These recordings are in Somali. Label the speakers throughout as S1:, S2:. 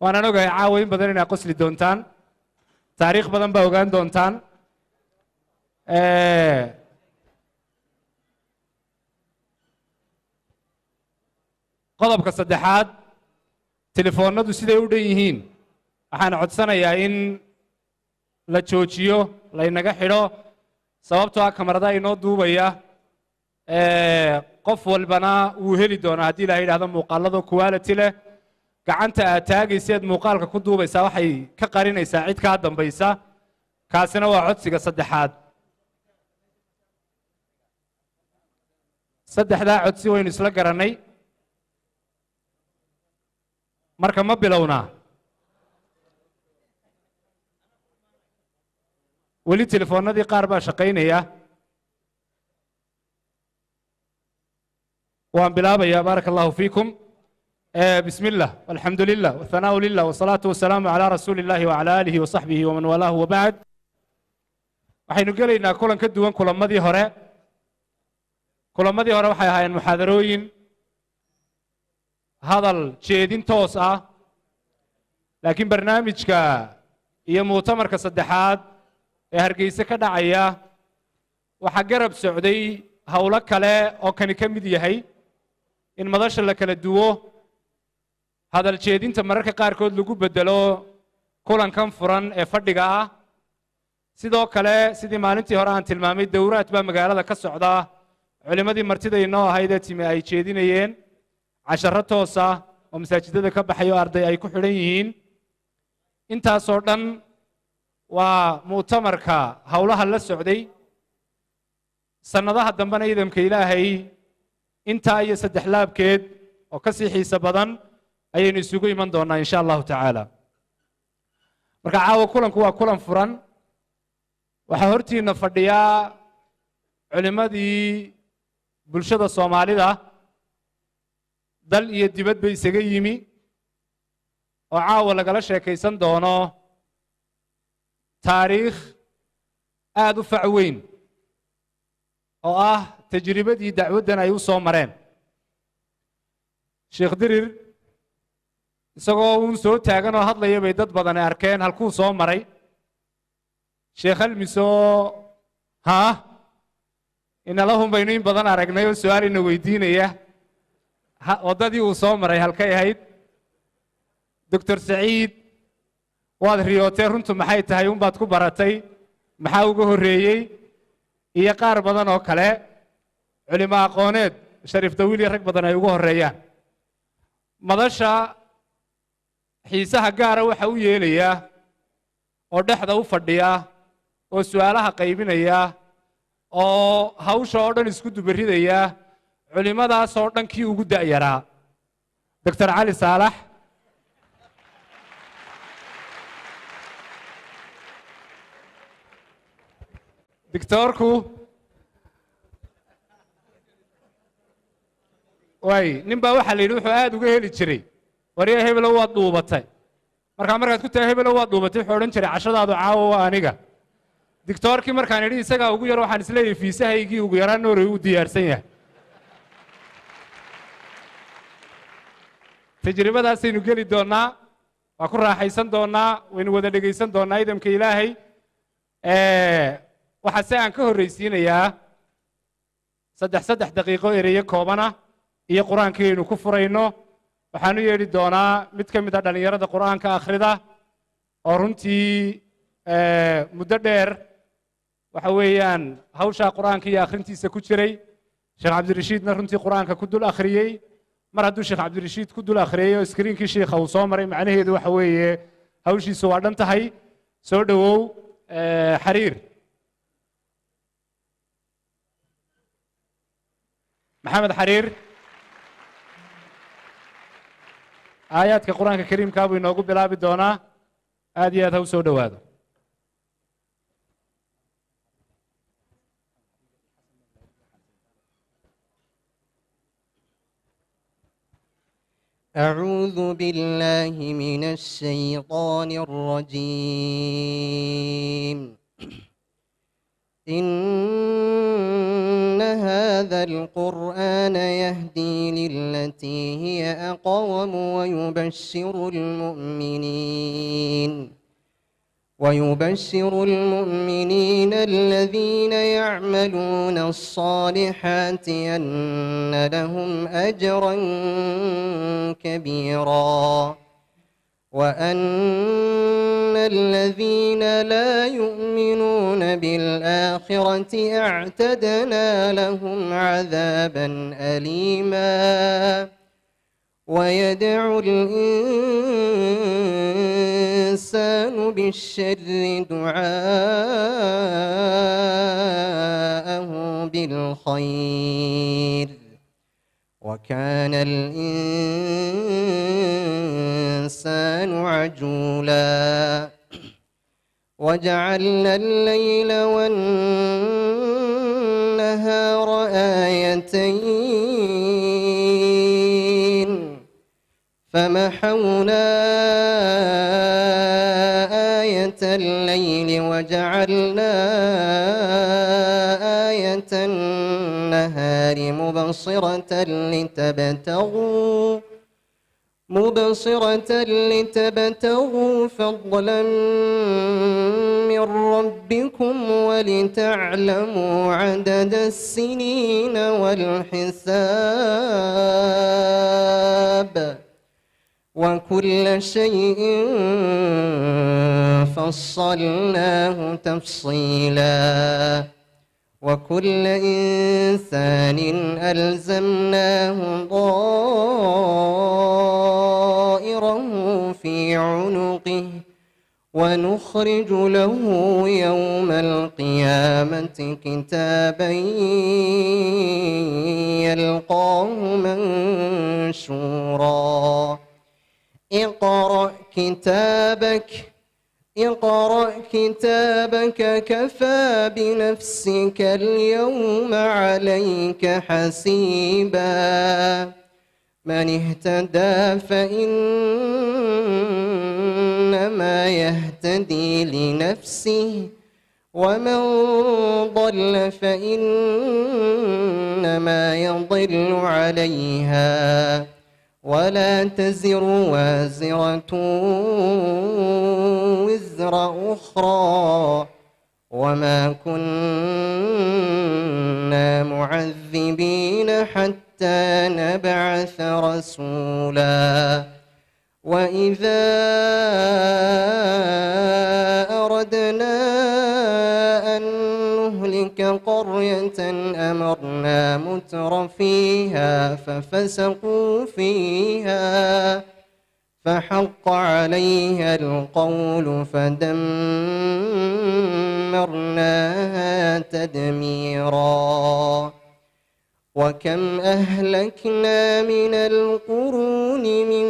S1: وانا نوغاي عاوين بدن إنا قسلي دونتان تاريخ بدن باوغان دونتان qodobka saddexaad telefoonadu siday u dhan yihiin waxaan codsanayaa in la joojiyo la inaga xidho sababtoo ah kamarada inoo duubaya qof walbana wuu heli doonaa haddii la yidhaahdo muuqaalada quality leh gacanta aad taagayseed muuqaalka ku duubaysaa waxay ka qarinaysaa cid kaa dambaysa kaasina waa codsiga saddexaad saddexdaa codsi waynu isla garannay marka ma bilownaa weli telefoonadii qaar baa shaqaynaya waan bilaabayaa baaraka allahu fiikum bismi illah alxamdu lilah wathanaau lilah wasalaatu wasalaamu calaa rasuuli illahi wacala aalihi wasaxbihi waman walaahu wabacd waxaynu gelaynaa kulan ka duwan kulamadii hore waxay ahaayeen muxaadarooyin hadal jeedin toos ah laakiin barnaamijka iyo mu'tamarka saddexaad ee hargeysa ka dhacaya waxaa garab socday howlo kale oo kani ka mid yahay in madasha la kala duwo hadal jeedinta mararka qaarkood lagu bedelo kulankan furan ee fadhiga ah sidoo kale sidii maalintii hore aan tilmaamay dowraad baa magaalada ka socda culimadii martida inoo ahayd ee timi ay jeedinayeen casharo toos ah oo masaajidada ka baxay oo arday ay ku xidhan yihiin intaasoo dhan waa mu'tamarka howlaha la socday sannadaha dambena ciidamka ilaahay intaa iyo saddex laabkeed oo ka sii xiiso badan ayaynu isugu iman doonaa insha allahu tacaala marka caawa kulanku waa kulan furan waxaa hortiina fadhiyaa culimadii bulshada soomaalida dal iyo dibadba isaga yimi oo caawa lagala sheekaysan doono taariikh aad u fac weyn oo ah tajribadii dacwaddan ay u soo mareen sheekh dirir isagoo uun soo taagan oo hadlaya bay dad badan arkeen halkuu soo maray sheekh almisoo haa inalahun baynu in badan aragnay oo su-aalina weydiinaya waddadii uu soo maray halkay ahayd doctor saciid waad riyootee runtu maxay tahay unbaad ku baratay maxaa uga horreeyey iyo qaar badan oo kale culimo aqooneed shariif dawiil iyo rag badan ay ugu horreeyaan madasha xiisaha gaara waxa u yeelaya oo dhexda u fadhiya oo su'aalaha qaybinaya oo hawsha oo dhan isku dubaridaya culimadaasoo dhan kii ugu da'yaraa doctor cali saalax dictoorku waay nin baa waxaa la yidhi wuxuu aad uga heli jiray warya hebelow waad dhuubatay markaad ku tahay hebelow waad dhuubatay wuxuu odhan jiray cashadaadu caawa waa aniga dictoorkii markaan idhi isagaa ugu yaro waxaan isleeyahay fiisahaygii ugu yaraan noorey u diyaarsan yahay tajribadaasaynu geli doonnaa waa ku raaxaysan doonnaa waynu wada dhegaysan doonnaa idamka ilaahay waxaa se aan ka horraysiinayaa saddex daqiiqo ereyo koobana iyo qur-aankii aynu ku furayno waxaan u yeedhi doonaa mid ka mid a dhallinyarada qur'aanka akhrida oo runtii muddo dheer waxa weeyaan hawshaa qur'aanka iyo akhrintiisa ku jiray sheekh cabdirashiidna runtii qur'aanka ku dul akhriyey mar hadduu sheekh cabdirashiid ku dul akhriyey oo iskriinkii shiikha uu soo maray macnaheedu waxa weeye hawshiisu waa dhan tahay soo dhowow xariir maxamed xariir aayaadka qur-aanka kariimkaa buu inoogu bilaabi doonaa aad iyo aad ha u soo dhowaado
S2: أعوذ بالله من الشيطان الرجيم إن هذا القرآن يهدي للتي هي أقوم ويبشر المؤمنين الذين يعملون الصالحات أن لهم أجرا كبيرا وأن الذين لا يؤمنون بالآخرة أعتدنا لهم عذابا أليما ويدعو الإنسان بالشر دعاءه بالخير وكان الإنسان عجولا وجعلنا الليل والنهار آيتين فمحونا آية الليل وجعلنا آية النهار مبصرة لتبتغوا فضلا من ربكم ولتعلموا عدد السنين والحساب وكل شيء فصلناه تفصيلا وكل إنسان ألزمناه طائره في عنقه ونخرج له يوم القيامة كتابا يلقاه منشورا اقرأ كتابك كفى بنفسك اليوم عليك حسيبا من اهتدى فإنما يهتدي لنفسه ومن ضل فإنما يضل عليها ولا تزر وازرة وزر أخرى وما كنا معذبين حتى نبعث رسولا وإذا أردنا أن نهلك قرية أمرنا متر فيها ففسقوا فيها فحق عليها القول فدمرناها تدميرا وكم أهلكنا من القرون من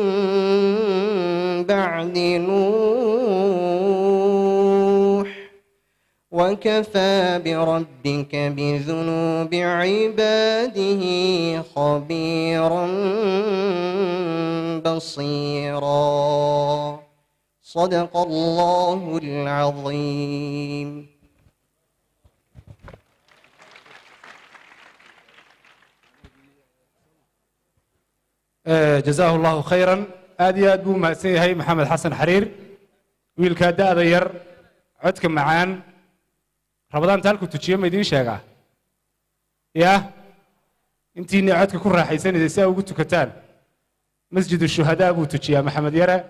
S2: بعد نوح وكفى بربك بذنوب عباده خبيرا بصيرا صدق الله العظيم.
S1: جزاه الله خيرا. آدي أدبو ما سيهي محمد حسن حرير ويلكادا ذير عدك معان رمضان تالكو تجيب ميدين شاقة يا انتي اني عدك كل راحيسان إذا ساوي قلتو كتان مسجد الشهداء بو تجيب محمد يرى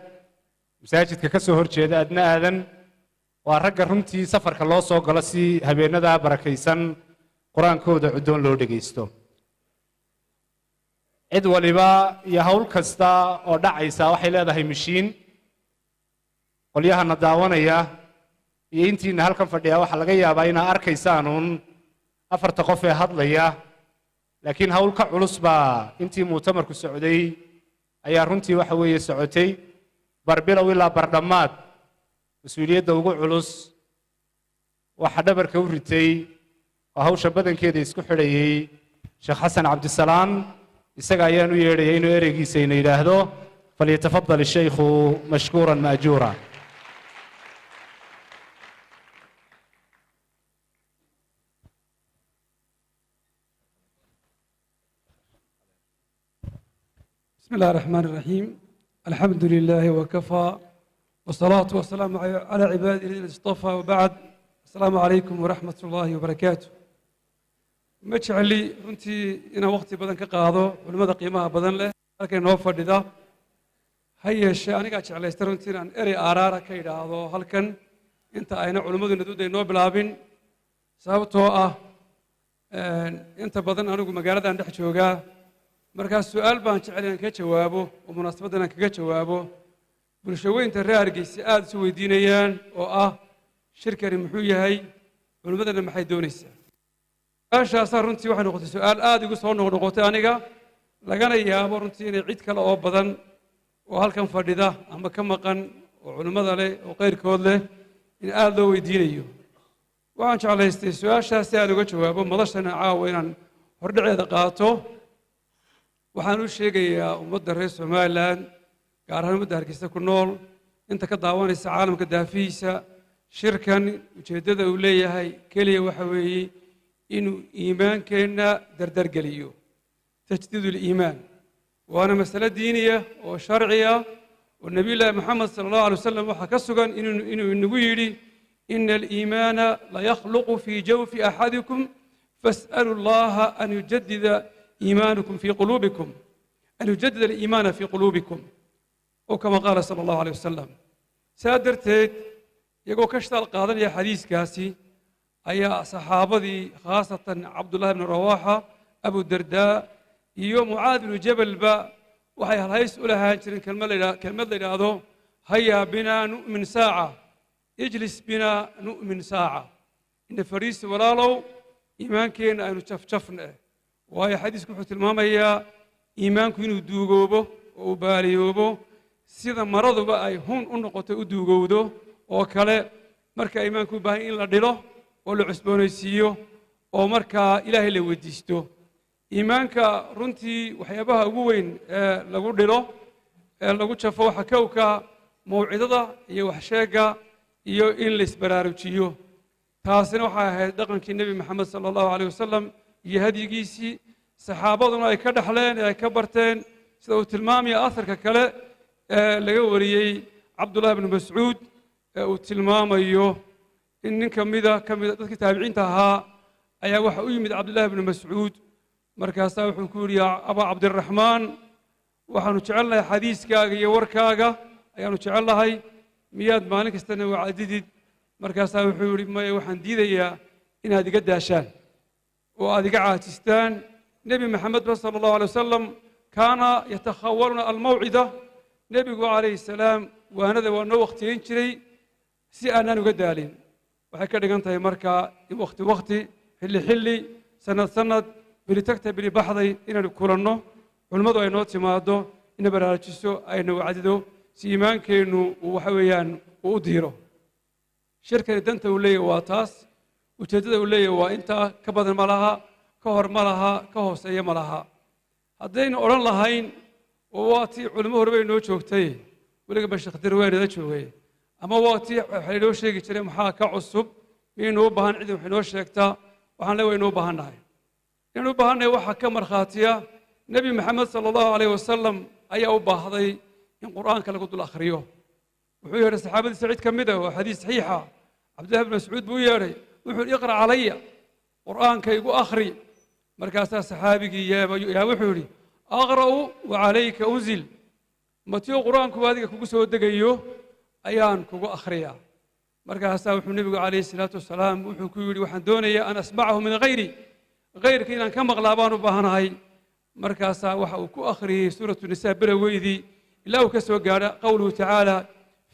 S1: مساجد ككسو هرجي أدنى آذن وارقا رمتي سفر كالله سوق غلسي هبينا دا بركيسان قرآن كودا عدون لو دقيستو cid waliba iyo hawl kasta oo dhacaysa waxay leedahay mashiin qolyahana daawanaya iyo intiina halkan fadhiya waxa laga yaabaa inaa arkaysaan afarta qof ee hadlaya laakiin hawl ka culus baa intii mu'tamarku socday ayaa runtii waxa weeye socotay barbilow ilaa bardhamaad mas'uuliyadda ugu culus waxa dhabarka u ritay oo hawsha badankeeda isku xidhayay Sheekh Xasan Cabdisalaam isaga ayaan u yeedhay inuu ereygiisa ina yiraahdo falyatafaddal ash-shaykhu mashkuuran ma'juura.
S3: بسم الله الرحمن الرحيم الحمد لله وكفى والصلاة والسلام على عباده الذين اصطفى وبعد السلام عليكم ورحمة الله وبركاته ما جعلي runtii inaan waqti badan ka qaado culimada qiimaha badan leh halkay noo fadhida ha yeeshee anigaa jeclaystay runtii inaan erey aaraara ka idhaahdo halkan inta ayna culimmadu naduuday noo bilaabin sababtoo ah inta badan anigu magaaladan dhex joogaa markaas su'aal baan jecel inaan ka jawaabo oo munaasabadda inaan kaga jawaabo bulshaweynta reer Hargeysa aad isu weydiinayaan oo ah shirkani muxuu yahay culimmadana maxay doonaysaa su'aashaasaa runtii waxay noqotay su'aal aad igu soo noqnoqotay aniga lagana yaabo runtii inay cid kale oo badan oo halkan fadhida ama ka maqan oo culimmada leh oo qayrkood leh in aad loo weydiinayo waxaan jeclaystay su'aashaas si aan uga jawaabo madashana caawa inaan hordhaceeda qaato waxaan u sheegayaa ummadda reer Somaliland gaar ahaan ummadda Hargeysa ku nool inta ka daawanaysa caalamka daafihiisa shirkan ujeeddada uu leeyahay keliya waxa weeye inuu iimaankeenna dardar geliyo tajdiidul iimaan waana mas'ale diiniya oo sharciya oo nabiyullaahi maxamed sallallahu alayhi wasallam waxa ka sugan inuu inagu yidhi ina aliimaana la yakhluqu fii jawfi axadikum fas'alu allaha an yujaddida إيمانكم في قلوبكم أن يجدد الإيمان في قلوبكم أو كما قال صلى الله عليه وسلم سادرتك يقول كشتال قادم يا حديث كاسي أي صحابة خاصة عبد الله بن رواحة أبو الدرداء يوم معاذ بن جبل با وحي هاي سؤالها هاجرين كلمة لهذا هيا بنا نؤمن ساعة اجلس بنا نؤمن ساعة إن فريس ولا لو إيمان كين أن تشفنا waayo xadiisku wuxuu tilmaamayaa iimaanku inuu duugoobo oo u baaliyoobo sida maraduba ay hun u noqoto u duugowdo oo kale marka iimaanku u baahan in la dhilo oo la cusboonaysiiyo oo markaa ilaahay la weydiisto iimaanka runtii waxyaabaha ugu weyn ee lagu dhilo ee lagu jafo waxa kowka mawcidada iyo waxsheega iyo in la isbaraarujiyo taasina waxay ahayd dhaqankii nebi maxamed sala allahu calayh wasalam iyo hadyigiisii saxaabaduna ay ka dhaxleen ee ay ka barteen sida uu tilmaamaya aharka kale ee laga wariyey cabdullahi ibnu mascuud ee uu tilmaamayo in nin ka mida dadkii taabiciinta ahaa ayaa waxa u yimid cabdullahi ibnu mascuud markaasaa wuxuu ku yidhi yaa abaa cabdiraxmaan waxaanu jecelnahay xadiiskaaga iyo warkaaga ayaanu jecelnahay miyaad maalin kastana wacdidid markaasaa wuxuu yidhi maya waxaan diidayaa inaad iga daashaan oo aad iga caajistaan nebi maxamed ba sala allahu alay wasalam kaana yatakhawaluna almawcida nebigu calayhi salaam waanada waa noo wakhtiyeyn jiray si aanaan uga daalin waxay ka dhigan tahay markaa in wakhti xilli sanad bili tagta bili baxday inaynu kulanno culimmadu ay noo timaado ina baraarujiso ayna wacdido si iimaankeennu uu waxa weeyaan uu u diiro shirkani danta uu leeyahay waa taas ujeeddada uu leeyahay waa intaa ka badan ma laha ka hor ma laha ka hooseeya ma laha haddaynu odhan lahayn oo waa tii culimo horeba inoo joogtay weliga ba sheekh dirweynada joogay ama waa tii waxay inoo sheegi jireen maxaa ka cusub miyaynu u baahan cid wax inoo sheegtaa waxaan leeyahay waynu u baahannahay inaynu u baahannahay waxaa ka markhaatiya nebi maxamed sala allahu calayh wasalam ayaa u baahday in qur'aanka lagu dul akhriyo wuxuu yeedhay saxaabadiisa cid ka mid ah oo xadiis saxiixa cabdillahi ibn mascuud buu yeedhay wuxuu yidhi iqra' calaya qur'aanka igu akhri markaasaa saxaabigii yaa wuxuu yidhi aqra'u wa calayka unzil matiyo qur'aanku adiga kugu soo degayo ayaan kugu akhriyaa markaasaa wuxuu nebigu calayhi salaatu wasalaam wuxuu ku yidhi waxaan doonayaa an asmacahu min hayri hayrka inaan ka maqlaa baan u baahanahay markaasaa waxa uu ku akhriyey suuratu nisaa bilowgeydii ilaa uu ka soo gaadha qowluhu tacaala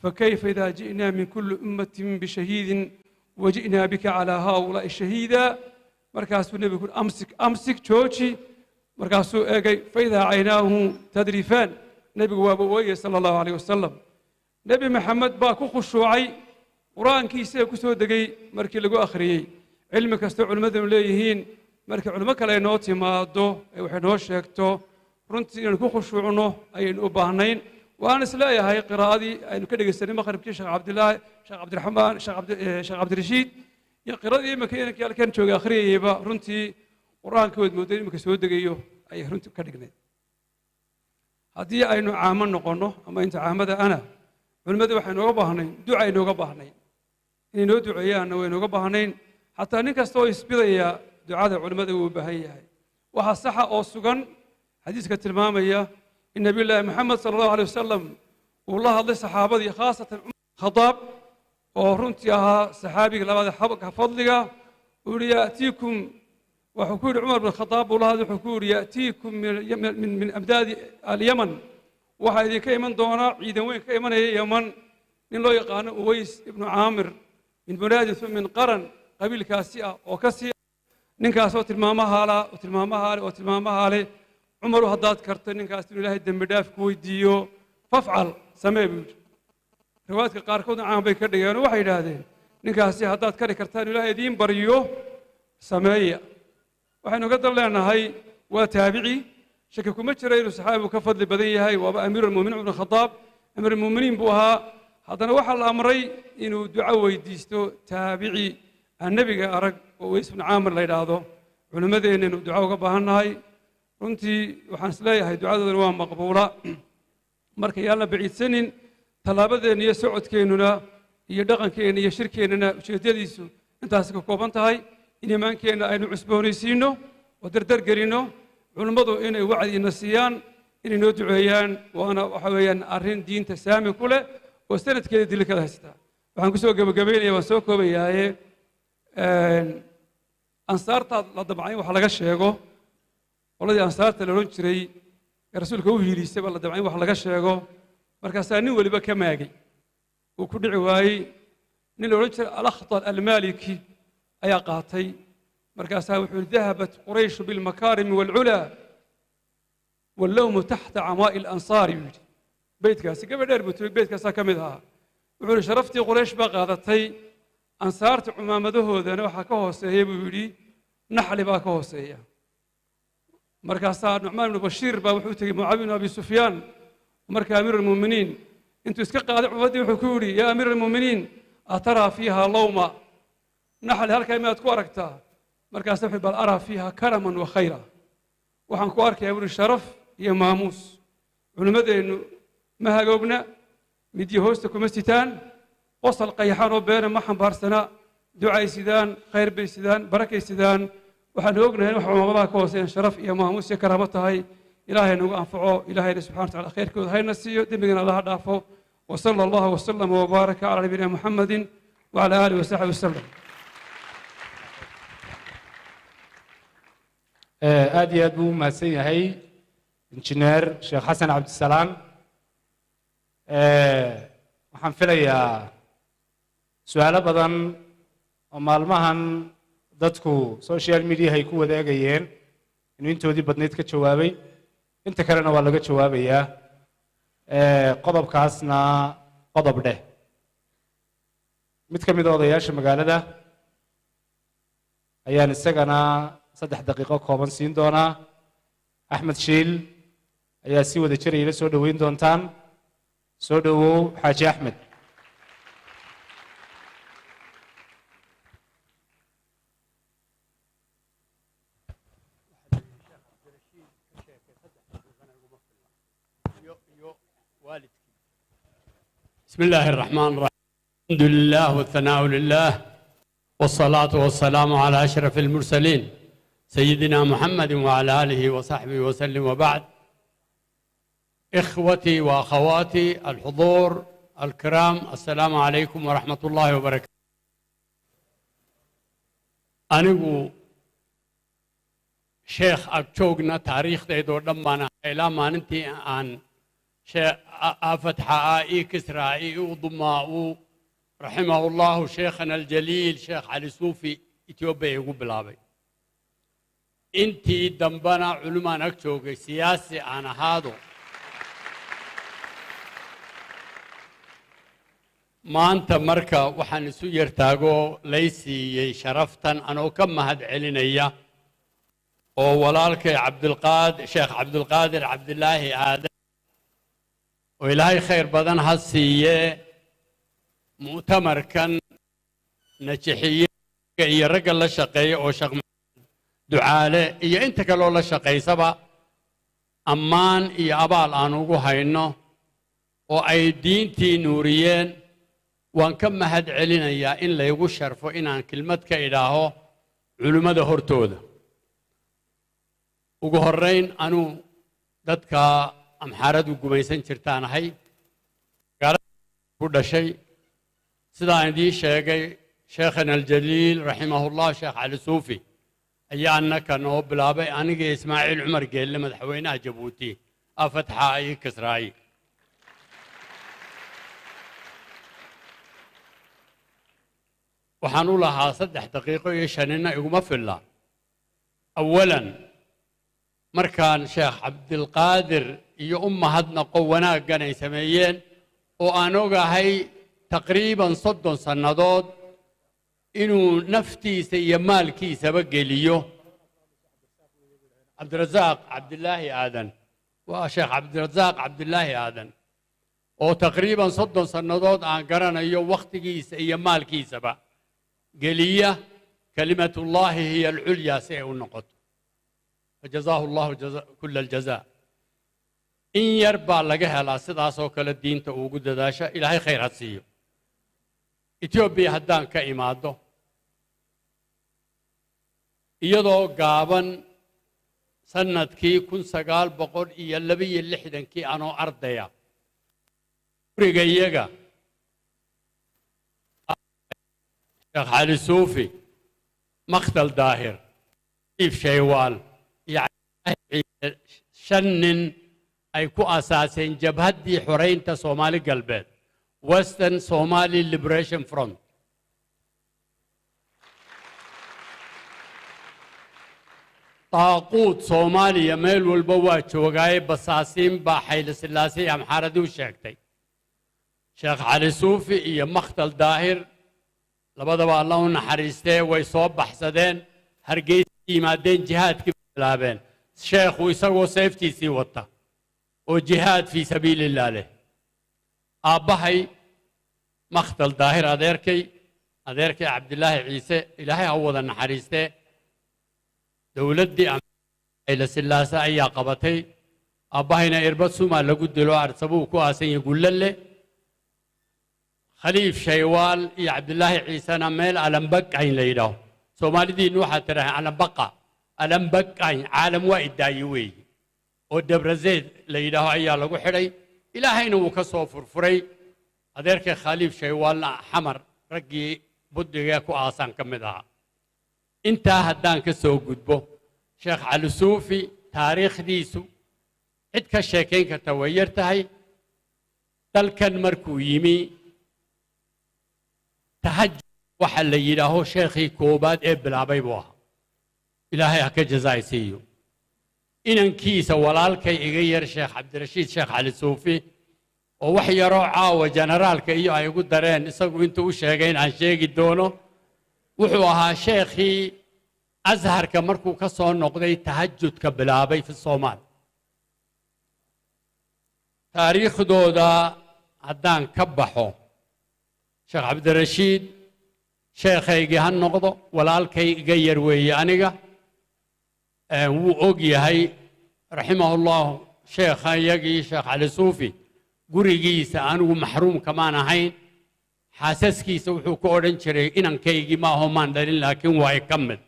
S3: fakayfa idaa ji'naa min kulli ummatin bishahiidin waji'naa bika calaa haaulaa'i shahiida markaasuu nebigu amsik jooji markaasuu eegay faidaa caynaahu tadrifaan nebigu waaba ooyey sala allahu calayh wasalam nebi maxamed baa ku khushuucay qur'aankiisa ku soo degay markii lagu akhriyey cilmi kastoo culimmadanu leeyihiin markii culimo kale ay noo timaado ay waxay noo sheegto runtii inaynu ku khushuucno ayaynu u baahnayn waan isleeyahay qiraa'adii aynu ka dhegaysanay maqribkii sheekh cabdilaahi sheekh cabdiraxmaan sheekh cabdirashiid iyo qiraa'adii iminka inankii halkan joogay akhriyayeyba runtii qur'aanka waad moodeen iminka soo degayo ayay runtii ka dhignayd haddii aynu caamo noqonno ama inta caamada ana culimmadu waxay nooga baahnayn duca inooga baahnayn inay noo duceeyaanna way nooga baahnayn xataa nin kasta oo isbidaya ducada culimmada uu u baahan yahay waxaa saxa oo sugan xadiiska tilmaamaya in nabiyullaahi maxamed sala allahu alay wasalam uu la hadlay saxaabadii khaasatan cumar khadaab oo runtii ahaa saxaabiga labaad fadliga uu yihi ya'tiikum wuxuu ku yidhi cumar bin khadaab buu la hadlay wuxuu ku yidhi ya'tiikum min amdaadi alyaman waxaa idinka iman doonaa ciidan weyn ka imanaya yaman nin loo yaqaano uways ibnu caamir min munaadis min qaran qabiilkaasi ah oo ka sii ninkaasoo tilmaamaha leh cumaru haddaad karto ninkaas inuu ilaahay dembi dhaaf ku weydiiyo fafcal samee buu yidhi riwaayadka qaarkoodna caan bay ka dhigeen oo waxay yidhaahdeen ninkaasi haddaad kari kartaan ilaahay idiin baryo sameeya waxaynu ka dan leenahay waa taabici shaki kuma jira inuu saxaabigu ka fadli badan yahay waaba amiirulmu'miniin ibnu khadaab amiirulmu'miniin buu ahaa haddana waxaa la amray inuu duco weydiisto taabici aan nebiga arag oo uways ibnu caamir la yidhaahdo culimmadeenna inuu duco uga baahan nahay runtii waxaan isleeyahay ducadoodana waa maqbuula marka yaan la baciidsanin tallaabadeenna iyo socodkeennuna iyo dhaqankeenna iyo shirkeennana ujeeddadiisu intaasi ka kooban tahay in iimaankeenna aynu cusboonaysiinno oo dardargelinno culimmadu inay wacdiina siiyaan inay noo duceeyaan waana waxa weeyaan arrin diinta saami ku leh oo sanadkeeda dilikada haystaa waxaan ku soo gebagabaynaya waan soo koobayaaye ansaartaad la damcayn wax laga sheego qoladii ansaarta la odhan jiray ee rasuulka u hiiliisayba la damcayn wax laga sheego markaasaa nin weliba ka maagay uu ku dhici waayey nin la odhan jiray alakhtar almaliki ayaa qaatay markaasaa wuxuu yidhi dahabat qurayshu bilmakaarimi waalculaa wallowmu taxta camaa'i alansaari buu yidhi beydkaasi gaba dheer buu tiri beydkaasaa ka mid ahaa wuxuu yidhi sharaftii quraysh baa qaadatay ansaarta cumaamadahoodana waxaa ka hooseeya buu yidhi naxli baa ka hooseeya markaasaa nucmaan ibnu bashiir baa wuxuu tegey mucaawiya ibnu abi sufyaan markaa amiir almu'miniin intuu iska qaaday cumamadii wuxuu ku yidhi yaa amiir almu'miniin ataraa fiiha lawma naxli halkaa miyaad ku aragtaa markaasa wuxuu bal araa fiiha karaman wa khayra waxaan ku arkayaa buuri sharaf iyo maamuus culimmadeennu ma hagoogna midyo hoosta kuma sitaan qosol qayaxan oo beena ma xambaarsana ducay sidaan khayr bay sidaan barakay sidaan waxaanu ognahay in wax culamadaha ka hooseeyaan sharaf iyo maamuus iyo karaamo tahay ilaahay nagu anfaco ilaahayna subxana wataala khayrkooda hayna siiyo dembigana allaha dhaafo wasala allahu wasalama wabaaraka calaa nabiyina muxammadin wacala aalihi wasaxbi wasalam
S1: aad iyo aad buu u mahadsan yahay injineer sheekh xasan cabdisalaan waxaan filayaa su-aalo badan oo maalmahan dadku social mediaha ay ku wadaagayeen inuu intoodii badnayd ka jawaabay inta kalena waa laga jawaabayaa qodobkaasna qodob dheh mid ka mid a odayaasha magaalada ayaan isagana 3 daqiiqo kooban siin doonaa axmed shiil ayaa si wada jiraya la soo dhoweyn doontaan soo dhowow xaaji axmed
S4: بسم الله الرحمن الرحيم الحمد لله والثناء لله والصلاة والسلام على أشرف المرسلين سيدنا محمد وعلى آله وصحبه وسلم وبعد إخوتي وأخواتي الحضور الكرام السلام عليكم ورحمة الله وبركاته أنيقو شيخ أكتوغنا تاريخ ديدو دمانا إلى ما ننتي عن فتح آئي كسرائي وضماء رحمه الله شيخنا الجليل شيخ علي صوفي إثيوبيا يقول بلابي انتي دنبنا علمان أكتوغي سياسي أنا هادو ما أنت مركا وحن سوير تاغو ليسي شرفتا أنا كم مهد علينيا وولالك عبد القادر شيخ عبد القادر عبد الله آدم وإلهي خير بدن هالسية مؤتمر كان نجحية يرجع للشقي أو شق دعاله أنت كلو للشقي سبا ammaan iyo abaal aan ugu hayno oo ay diintii nuuriyeen waan ka mahad celinayaa in laygu sharfo inaan kelmad ka idhaaho culimmada hortooda ugu horrayn anuu dadka amxaaradu gumaysan jirtaan ahay ku dhashay sidaan idiin sheegay sheekhana aljaliil raximahullah sheekh cali suufi ayaa annaka noo bilaabay aniga ismaaciil cumar geelle madaxweynaha jabuuti afatxa iyo kisraayi waxaan u lahaa 3 daqiiqo iyo 5 iguma filla awalan markaan sheekh cabdilqaadir iyo mahadnaqo wanaaggan ay sameeyeen oo aan ogahay taqriiban 30 sannadood inuu naftiisa iyo maalkiisaba geliyo cabdirasaaq cabdilaahi aadan waa sheekh cabdirasaaq cabdilaahi aadan oo taqriiban 30 sannadood aan garanayo waqtigiisa iyo maalkiisaba geliya kalimatullaahi hiya alculyaa si ay u noqoto fajazaahu allahu kulla aljazaa in yar baa laga helaa sidaasoo kale diinta ugu dadaasha ilaahay khayr ha siiyo etoobiya haddaan ka imaado iyadoo gaaban sannadkii 1962 anoo ardaya guriga iyaga sheekh cali suufi maktal daahir iif shaywaal yani 5 nin ay ku asaaseen jabhaddii xoraynta soomaali galbeed western somali liberation front طاقوت صوماليا ميل والبوا جوغاي بساسين با حيل سلاسي امحاردو شيكتي شيخ علي صوفي iyo مختل daahir labadaba Allah u naxariistay way soo baxsadeen hargeysa yimaadeen jihaadkii bilaabeen sheekhu isagoo safetyisi wata oo jihaad fi sabiilillah leh aabahay مختل daahir adeerkay cabdilaahi ciise ilaahay ha wada naxariistay dawladdii ayla silaasa ayaa qabatay aabahayna irbad suma lagu dilo arsabuu ku aasan gullalle khaliif shaywaal iyo cabdilaahi ciisana meel alambaqayn la yidhaaho soomaalidiinu waxaa tirahay alambaqayn caalam waa idaayi weeye oo dabrazeed la yidhaaho ayaa lagu xidhay ilaahayna wuu ka soo furfuray adeerkay khaliif shaywaalna xamar raggii buddiga ku aasan ka mid ahaa intaa haddaan ka soo gudbo sheekh cali suufi taariikhdiisu cid ka sheekayn karta way yar tahay dalkan markuu yimi tahajjud waxa la yidhaaho sheekhii koobaad ee bilaabay buu ahaa ilaahay ha ka jazaaysiiyo inankiisa walaalkay iga yar sheekh cabdirashiid sheekh cali suufi oo wax yaroo caawa generaalka iyo ay ugu dareen isagu intuu u sheegay in aan sheegi doono wuxuu ahaa sheekhii azharka markuu ka soo noqday tahajjudka bilaabay fi Soomaal taariikhdooda haddaan ka baxo sheekh cabdirashiid sheekhaygii ha noqdo walaalkay iga yar weeye aniga wuu og yahay raximahullah sheekhayagii sheekh cali suufi gurigiisa anigu maxruum kamaan ahayn xaasaskiisa wuxuu ku odhan jiray inankaygii ma aho maan dhalin laakiin waa ka mid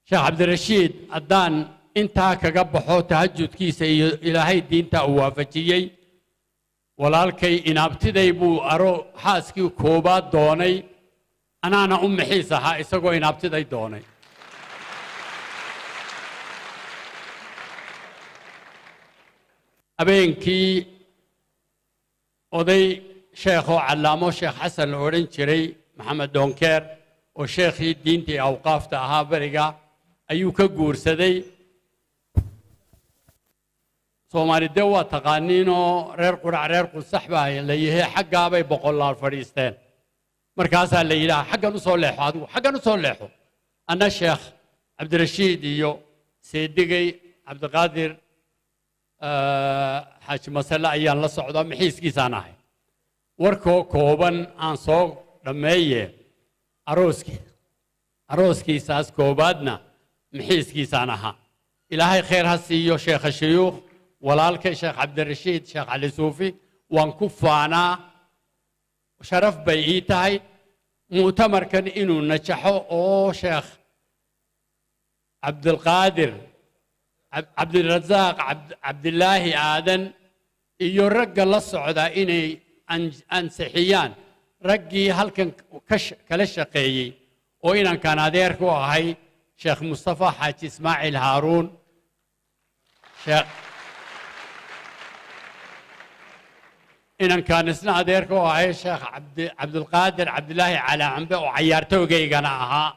S4: sheekh cabdirashiid haddaan intaa kaga baxo tahajjudkiisa iyo ilaahay diinta uu waafajiyey walaalkay inaabtiday buu xaaskii koobaad doonay anaana u mixiis ahaa isagoo inaabtiday doonay habeenkii oday sheekho calaamo sheekh xasan la odhan jiray maxamed doonkeer oo sheekhii diintii awqaafta ahaa bariga ayuu ka guursaday soomaalide waa taqaaniinoo reer qurac reer qusax baa la yahay xaggaabay boqolaal fadhiisteen markaasaa la yidhaha xaggan u soo leexo adigu xaggan u soo leexo anna sheekh cabdirashiid iyo seedigay cabdiqaadir xaaji masale ayaan la socdaa mixiiskiisaan ahay warkoo kooban aan soo dhammeeye arooskiisaas koobaadna mixiiskiisaan ahaa ilaahay khayr ha siiyo sheekha shuyuukh walaalkay sheekh cabdirashiid sheekh cali suufi waan ku faanaa sharaf bay ii tahay mu'tamarkan inuu najaxo oo sheekh cabdulqaadir cabdirasaaq cabdilaahi aadan iyo ragga la socda inay ansixiyaan raggii halkan kala shaqeeyey oo inankan adeerku ahay sheekh mustafa xaaji ismaaciil haaruun inankan isna adeerku ahay sheekh cabdulqaadir cabdilaahi cali cambe oo cayaartoogaygana ahaa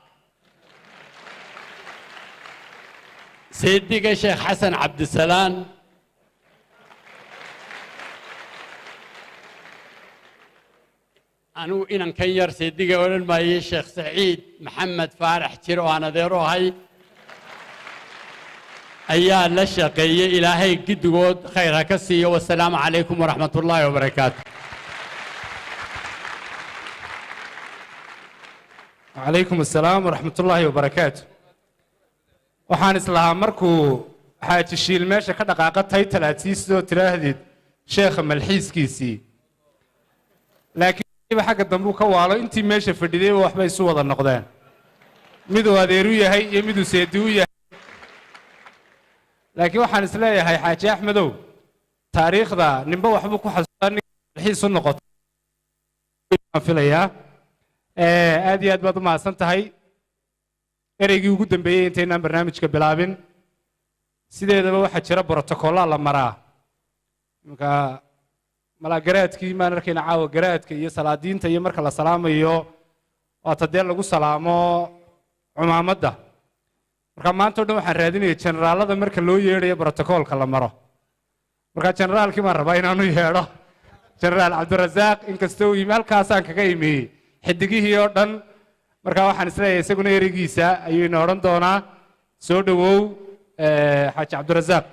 S4: seediga sheekh xasan cabdisalaan anuu inankan yar seediga odhan maayey sheekh saciid maxamed faarax jir oo aan adeero ahay ayaa la shaqeeyey ilaahay giddigood khayr ha ka siiyo wasalaamu calaykum waraxmat ullaahi wabarakaatu
S1: وعليكم السلام ورحمة الله وبركاته waxaan islahaa markuu xaaji shiil meesha ka dhaqaaqatay talaatiisoo tiraahdid sheekha malxiiskiisii laakiin xagga dambe uu ka waalo intii meesha fadhiday waxba isu wada noqdeen miduu adeeru yahay iyo miduu seedi u yahay laakiin waxaan isleeyahay xaaji axmedow taariikhda ninba waxbuu ku xasuustaa ninka malxiis u noqoto aan filayaa aad iyo aad baad u mahadsan tahay ereygii ugu dambeeyey intaynaan barnaamijka bilaabin sideedaba waxaa jira brotokollaa la maraa iminka malaagaraadkii maan arkayna caawa garaadka iyo salaadiinta iyo marka la salaamayo waata dee lagu salaamo cumaamadda marka maanta o dhan waxaan raadinaya generaalada marka loo yeedhayo brotokoolka la maro marka generaalkii baan rabaa inaanu yeedho generaal cabdirasaaq inkastoo uu yimi halkaasaan kaga imiyey xidigihii oo dhan marka waxaan isleeyahay isaguna ereygiisa ayuu ina odhan doonaa soo dhowow xaaji cabdirasaaq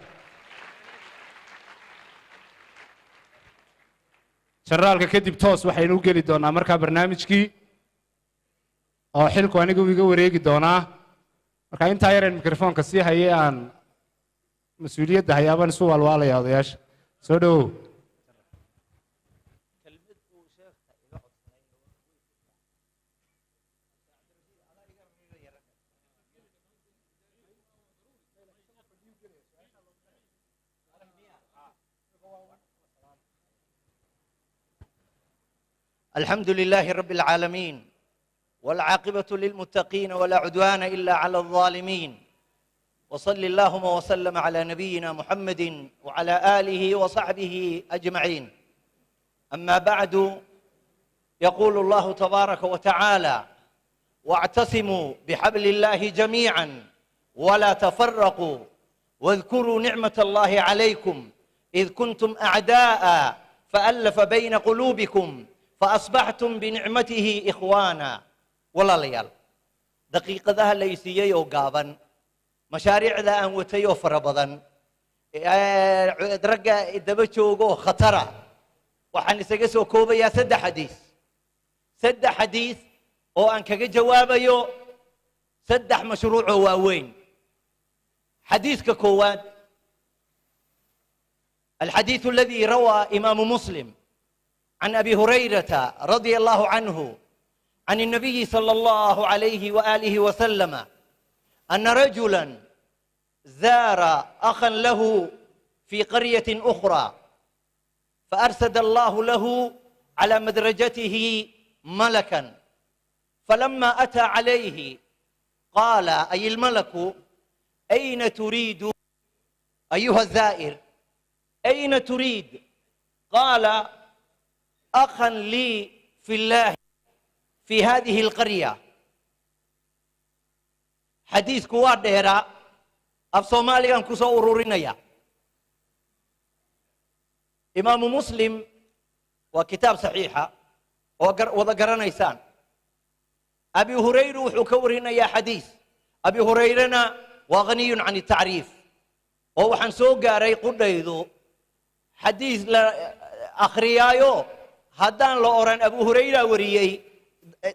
S1: generaalka kadib toos waxaynu u geli doonaa markaa barnaamijkii oo xilku anigu iga wareegi doonaa marka intaa yareen mikrofoonka sii hayay aan mas-uuliyadda hayaabaan isu waalwaalaya odayaasha soo dhowow
S5: الحمد لله رب العالمين والعاقبة للمتقين ولا عدوان إلا على الظالمين وصل اللهم وسلم على نبينا محمد وعلى آله وصحبه أجمعين أما بعد يقول الله تبارك وتعالى واعتصموا بحبل الله جميعا ولا تفرقوا واذكروا نعمة الله عليكم إذ كنتم أعداء فألف بين قلوبكم فأصبحتم بنعمته إخوانا ولا ليال دقيقة ذا ليسية يوقابا مشاريع ذا أنوتيو فربضا درقة دبتشوغو خطرة وحن سيقسو كوبا يا سد حديث أو أنك جوابا يو سدح مشروع واوين حديث ككوان الحديث الذي روى إمام مسلم عن أبي هريرة رضي الله عنه عن النبي صلى الله عليه وآله وسلم أن رجلا زار أخا له في قرية أخرى فأرسل الله له على مدرجته ملكا فلما أتى عليه قال أي الملك أين تريد أيها الزائر أين تريد قال أخا لي في الله في هذه القرية حديث كوار دهرا أف صوماليا كسو أرورينيا إمام مسلم وكتاب صحيحة وذكرنا إنسان أبي هريرة وحكورينيا حديث أبي هريرة وغني عن التعريف وهو حنسوق قاري قديدو حديث أخريايو هدان لوران أبو هريرة وريي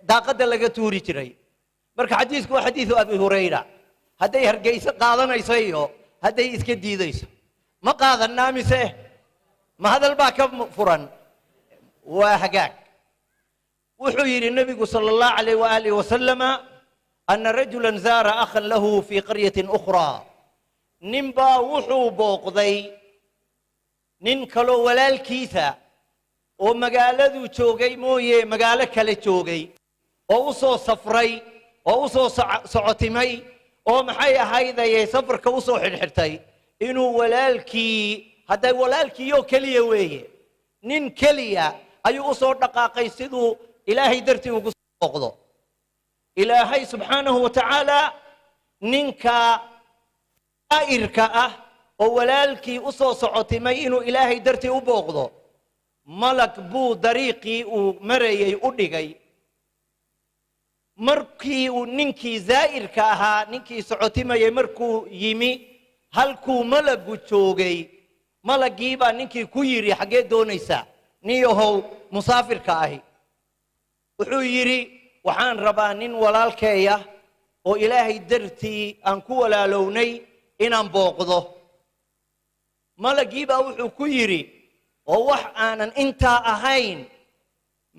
S5: داقد لغا توري جري marka xadiisku waa xadiisu abi hurayra haday hargeysa qaadanaysayo hadday iska diidayso ma qaadanaa mise ma hadal baa ka furan waa hagaag wuxuu yidhi nebigu sala allahu calayh waaalih wasalama ana rajulan zaara akhan lahu fii qaryatin ukhraa ninbaa wuxuu booqday nin kaloo walaalkiisa oo magaaladuu joogay mooye magaalo kale joogay oo u soo safray oo u soo socotimay oo maxay ahaydayay safarka u soo xidhxidhtay inuu walaalkii hadday walaalkiiyoo keliya weeye nin keliya ayuu u soo dhaqaaqay siduu ilaahay dartii ugu soo booqdo ilaahay subxaanahu wa tacaala ninka saa'irka ah oo walaalkii u soo socotimay inuu ilaahay dartii u booqdo malag buu dariiqii uu marayay u dhigay markii uu ninkii zaa'irka ahaa ninkii socotimayay markuu yimi halkuu malagu joogay malaggii baa ninkii ku yidhi xaggee doonaysaa niyahow musaafirka ahi wuxuu yidhi waxaan rabaa nin walaalkeeya oo ilaahay dartii aan ku walaalownay inaan booqdo malaggii baa wuxuu ku yidhi oo wax aanan intaa ahayn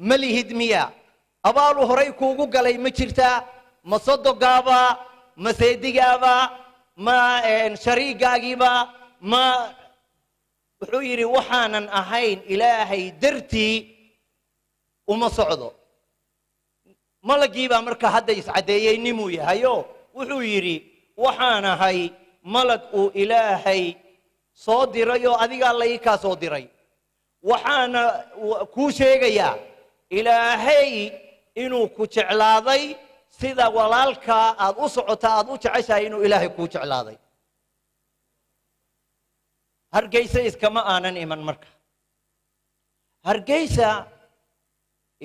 S5: ma lihid miya abaalu horay kuugu galay ma jirtaa ma sodogaaba ma seedigaaba ma shariigaagiiba ma wuxuu yidhi waxaanan ahayn ilaahay dartii uma socdo malaggii baa marka hadda iscaddeeyey nimuu yahayo wuxuu yidhi waxaan ahay malag uu ilaahay soo diray oo adigaa la ii kaa soo diray waxaana kuu sheegayaa ilaahay inuu ku jeclaaday sida walaalkaa aad u socota aad u jeceshahay inuu ilaahay kuu jeclaaday hargeysa iskama aanan iman marka hargeysa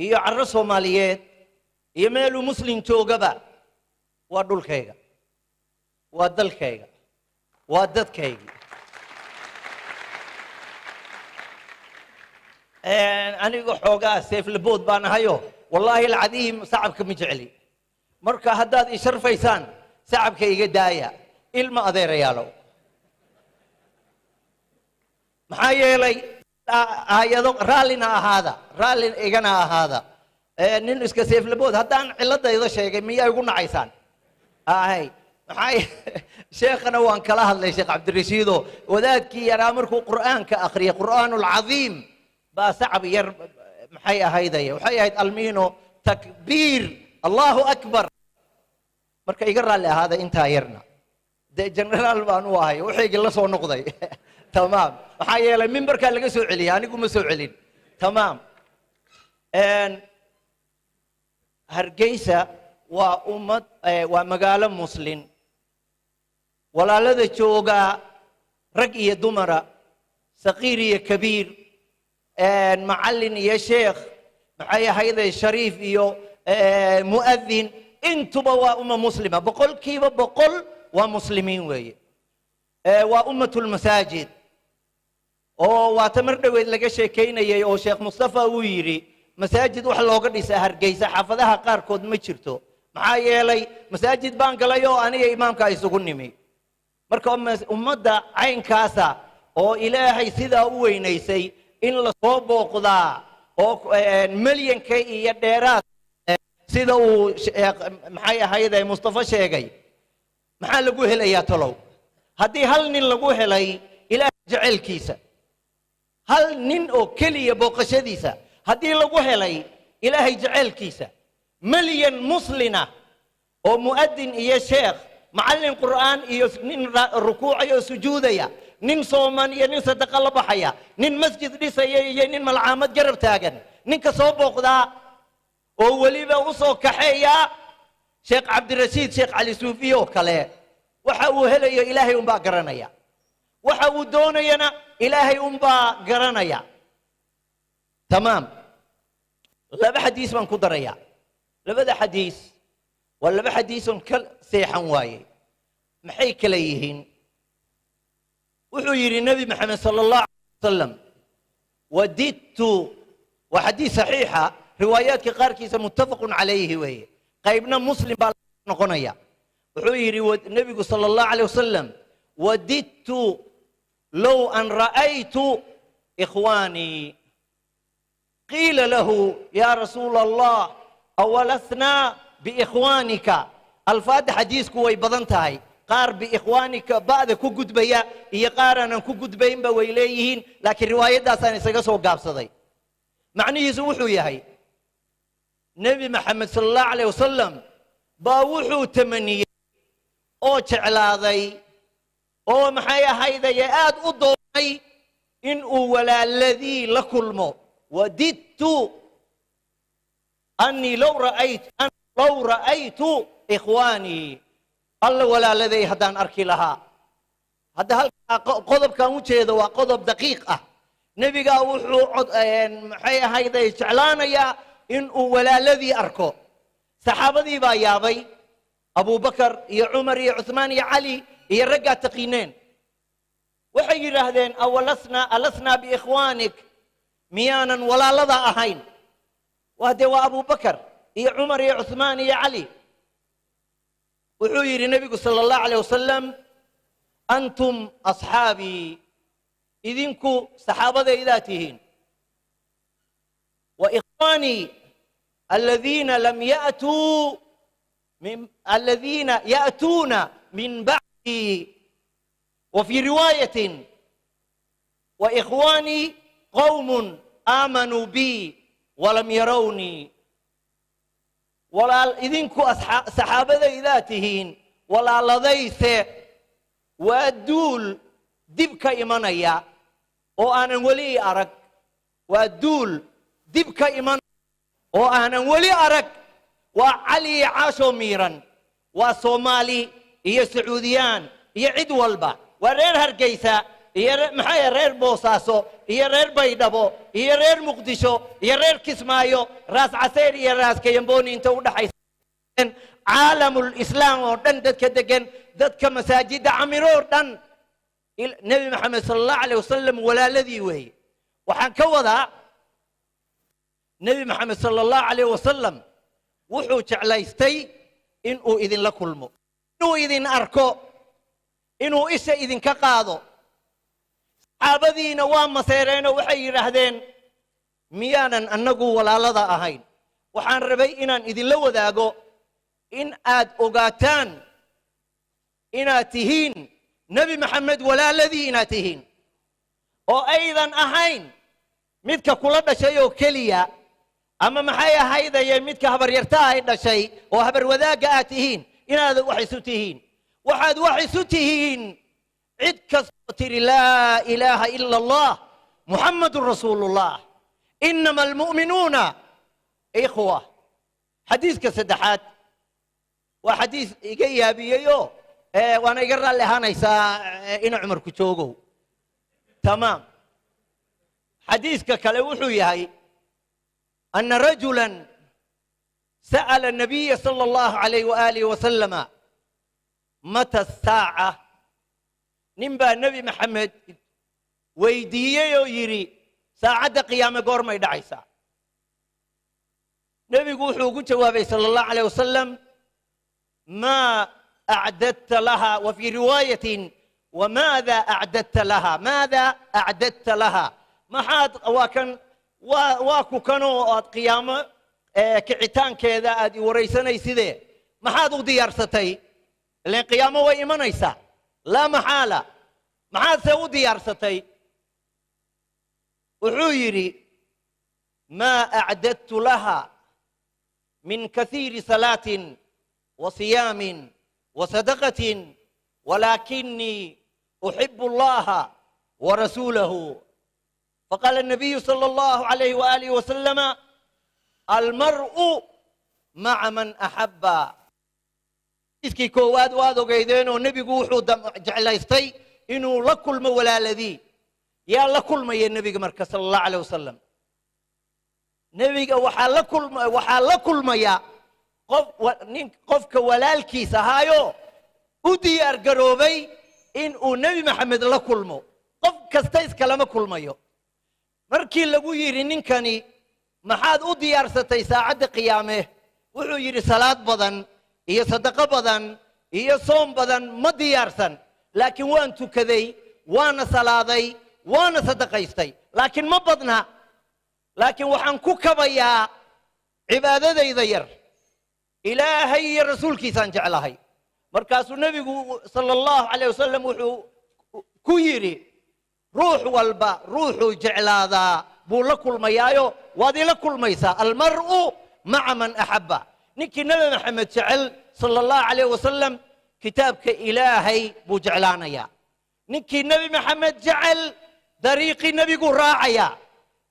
S5: iyo carro soomaaliyeed iyo meeluu muslim joogaba waa dhulkayga waa dalkayga waa dadkaygii aniga xoogaa seeflabood baan ahayo wallaahi alcadiim sacabka ma jecli marka haddaad i sharfaysaan sacabka iga daaya ilma adeerayaalow maxaa yeelay aayado raallina ahaada raalli igana ahaada nin iska seeflabood haddaan ciladayda sheegay miyaa igu nacaysaan ahay maxaa sheekhana waan kala hadlay sheekh cabdirashiido wadaadkii yaraa markuu qur'aanka akhriyay qur'aanulcadiim baa sacab yar maxay ahaydaya waxay ahayd almiino takbiir allahu akbar marka iga raalli ahaada intaa yarna dee generaal baan u ahay waxaygii la soo noqday tamaam maxaa yeelay mimbarkaa laga soo celiyay anigu ma soo celin tamaam hargeysa waa ummad waa magaalo muslin walaalada jooga rag iyo dumara saqiir iyo kabiir macallin iyo sheekh maxay ahayday shariif iyo mu'adin intuba waa umma muslima boqolkiiba boqol waa muslimiin weeye waa ummatulmasaajid oo waa tamar dhoweed laga sheekaynayay oo sheekh mustafa uu yidhi masaajid wax looga dhisa hargeysa xaafadaha qaarkood ma jirto maxaa yeelay masaajid baan galay oo aniga imaamka isugu nimi marka ummadda caynkaasa oo ilaahay sidaa u weynaysay in la soo booqdaa oo milyanka iyo dheeraad sida uu maxay ahayday mustafa sheegay maxaa lagu helayaa talow haddii hal nin lagu helay ilaahay jaceylkiisa hal nin oo keliya booqashadiisa haddii lagu helay ilaahay jaceylkiisa milyan muslina oo mu'adin iyo sheekh macallin qur'aan iyo nin rukuucaya oo sujuudaya nin sooman iyo nin sadaqa la baxaya nin masjid dhisaya iyo nin malcaamad garab taagan ninka soo booqdaa oo weliba u soo kaxeeya sheekh cabdirashiid sheekh cali suufi oo kale waxa uu helayo ilaahay unbaa garanaya waxa uu doonayana ilaahay unbaa garanaya tamaam laba xadiis baan ku daraya labada xadiis waa laba xadiisoon ka seexan waaye maxay kala yihiin wuxuu yidhi nebi maxamed sala allahu alay wasalam wadidtu waa xadiis saxiixa riwaayaadka qaarkiisa muttafaqun calayhi weeye qaybna muslim baa noqonaya wuxuu yidhi nebigu sala allahu alay wasalam وددت لو أن رأيت إخواني. قيل له يا رسول الله أولسنا بإخوانك. الفاد حديثك ويبضنتهاي قار بإخوانك بعد كوجد بيا يقارن كوجد بين بويليهن، لكن رواية داسان سجسوا قاب صدي معني يزوحوا ياهي نبي محمد صلى الله عليه وسلم باوحوا تمنية أو تعلاذي أو محيا هيدا يأد أضوي إن ولا الذي لكل مو وددت أني لو رأيت إخواني الله ولا الذي هدان أركي لها. هذا قضب كان وجهه وقضب دقيقة نبي قاوحوا محيا هيدا يشعلانا يا إن ولا الذي أركو. صحابتي بايابي أبو بكر يا عمر يا عثمان يا علي يا رجع تقينين وحي رهدين ألسنا بإخوانك ميانا ولا لذا أهين. وهذا وأبو بكر يا عمر يا عثمان يا علي وحير النبي صلى الله عليه وسلم أنتم أصحابي إذنكو صحابة ذاتهين وإخواني الذين لم يأتوا الذين يأتون من بعدي. وفي رواية وإخواني قوم آمنوا بي ولم يروني. ولا إذنكو صحابة ذاتهين ولا لديس وأدول دبك إيمانيا وأنا ولي أرك وأدول دبك إيمان وأنا ولي أرك وعلي عاشو ميرا وصومالي هي سعوديان هي عد والبا ورير هرقيسا هي محايا رير بوساسو هي رير بيدابو هي رير مقدشو هي رير كسمايو راس عسير هي راس كيمبوني انتو دحيس عالم الإسلام ودن ددك دقن ددك مساجد عمرور دن النبي محمد صلى الله عليه وسلم ولا الذي وهي وحان كوضا نبي محمد صلى الله عليه وسلم وحو جعلايستي إنو إذن لكلمو إنو إذن أركو إنو إسا إذن كقاضو صحابذين وام سيرين وحي رهدين ميانا أنقو ولا لذا أهين وحان ربي إنان إذن لو ذاقو إن آد أغاتان إنا تهين نبي محمد ولا الذي إنا تهين وأيضا أهين مدك كلنا شيء كليا أما محايا هيدا يمدك هبر يرتاح هيدا شيء وهبر وذاك آتهين إن هذا وحي ستهين وحد وحي ستهين عد كثر لا إله إلا الله محمد رسول الله إنما المؤمنون إخوة. حديث كسدحات وحديث إيجابي يو وأنا يقرأ لها نيسا إن عمر كتوجو تمام. حديث ككلوحو يهي أن رجلا سأل النبي صلى الله عليه وآله وسلم متى الساعة. نبى النبي محمد ويديه يري ساعة قيامة قرمة دعيسة. نبي قوحو جوابي صلى الله عليه وسلم ما أعددت لها. وفي رواية وماذا أعددت لها. ماذا أعددت لها ما حد وكان واكو كانوا قيامة كعتان كذا أدي وريسنا يسده ما حد ودي أرستي لأن قيامة وإيمان يسا لا محالة ما حد سودي أرستي. وعيري ما أعددت لها من كثير صلاة وصيام وصدقة ولكني أحب الله ورسوله. فقال النبي صلى الله عليه وآله وسلم المرء مع من أحب. إسكي كواد وادو قيدين والنبي قوحو جعل يستي إنه لكل ما ولا الذي يا لكل ما النبي مركز صلى الله عليه وسلم نبي وحال لكل ما يا قفك ولا الكيس هايو وديار قروبي إنه نبي محمد لكل ما قف كستيس كلام كل ما يو markii lagu yiri ninkani maxaad u diyaarsatay saacada qiyaame wuxuu yiri salaad badan iyo sadaqo badan iyo soom badan ma diyaarsan laakiin waan tukaday waana salaaday waana sadaqaystay laakiin ma badna laakiin waxaan ku kabayaa cibaadadayda yar ilaahay iyo rasuulkiisaan jeclahay markaasuu nebigu sala allahu calayh wasalam wuxuu ku yidhi ruux walba ruuxuu jeclaadaa buu la kulmayaayo waad ila kulmaysaa almar'u maca man axabba ninkii nebi maxamed jecel sala allahu calayh wasalam kitaabka ilaahay buu jeclaanayaa ninkii nebi maxamed jecel dariiqii nebiguu raacayaa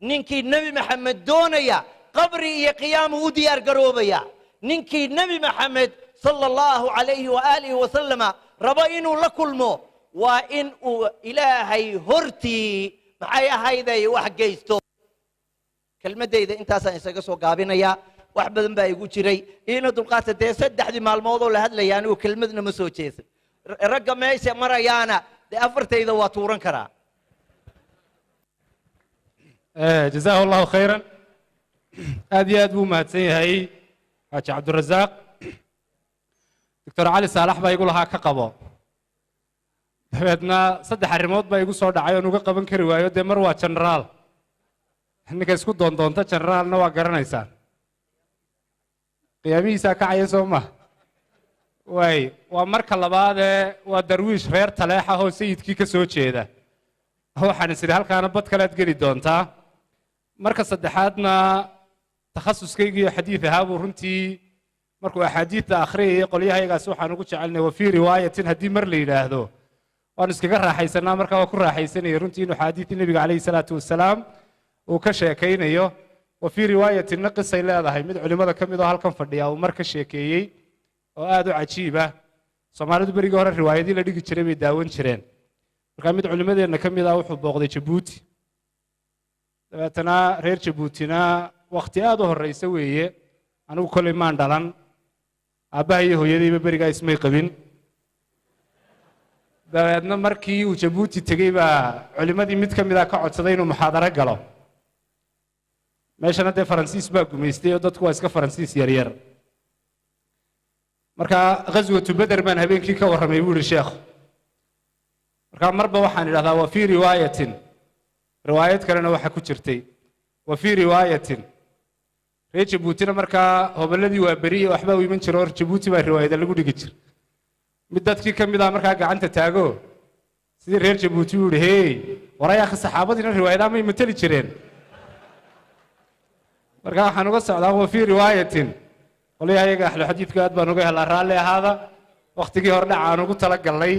S5: ninkii nebi maxamed doonaya qabri iyo qiyaamuu u diyaar garoobaya ninkii nebi maxamed sala allahu calayhi waaalihi wasalama rabo inuu la kulmo waa in uu ilaahay hortii maxay ahayday wax geysto kelmaddayda intaasaan isaga soo gaabinayaa wax badan baa igu jiray iina dulqaata dee 3 maalmoodoo la hadlaya anigu kelmadna ma soo jeesan ragga meesha marayaana dee afartayda waa tuuran karaa
S1: جزاه الله خيرا هذه أدبو ما تسيهي حاج عبد الرزاق دكتور علي صالح با يقول لها كقبو dabeedna 3 arrimood baa igu soo dhacay oo uga qaban kari waayo de mar waa general ninka isku doonta generalna waa garanaysaa qiyaamihiisa ka cayay soo ma way waa marka labaad ee waa darwiish reer taleexa oo sayidkii ka soo jeeda waxaan isiri halkaana bad kale aad geli doontaa marka saddexaadna takhasuskayga iyo xadiis ahaabuu runtii markuu axaadiista akhriyay qolyahaygaas waxaan ugu jecelnay wa fii riwaayatin haddii mar la yidhaahdo waan iskaga raaxaysanaa markaa waa ku raaxaysanaya runtii inuu xadiidii nebiga calayhi salaatu wasalaam uu ka sheekaynayo wa fii riwaayatinna qisay leedahay mid culimmada ka mid oo halkan fadhiya uu mar ka sheekeeyey oo aad u cajiib ah soomaalidu berigii hore riwaayadii la dhigi jiray bay daawan jireen markaa mid culimmadeenna ka mid ah wuxuu booqday jabuuti dabeetana reer jabuutina wakhti aad u horraysa weeye anigu kolley maan dhalan aabbaha iyo hooyadayba berigaa ismay qabin dabeedna markii uu jabuuti tegey baa culimmadii mid ka mid ah ka codsaday inuu muxaadaro galo meeshana dee faransiis baa gumaystay oo dadku waa iska faransiis yaryar markaa ghaswatu beder baan habeenkii ka warramay buu yidhi sheekhu markaa marba waxaan idhahdaa wa fii riwaayatin riwaayad kalena waxa ku jirtay wa fii riwaayatin reer jabuutina markaa hobolladii waa beriye waxbaa u iman jira hor jabuuti baa riwaayada lagu dhigi jira mid dadkii ka mid ah markaa gacanta taago sidii reer jabuuti uu yidhi hey warayaakha saxaabadiina riwaayadaa may mateli jireen markaa waxaan uga socdaa wa fii riwaayatin qolyaha iyaga ahlu xadiidka aad baan uga helaa raalli ahaada wakhtigii hore dhaca aan ugu tala gallay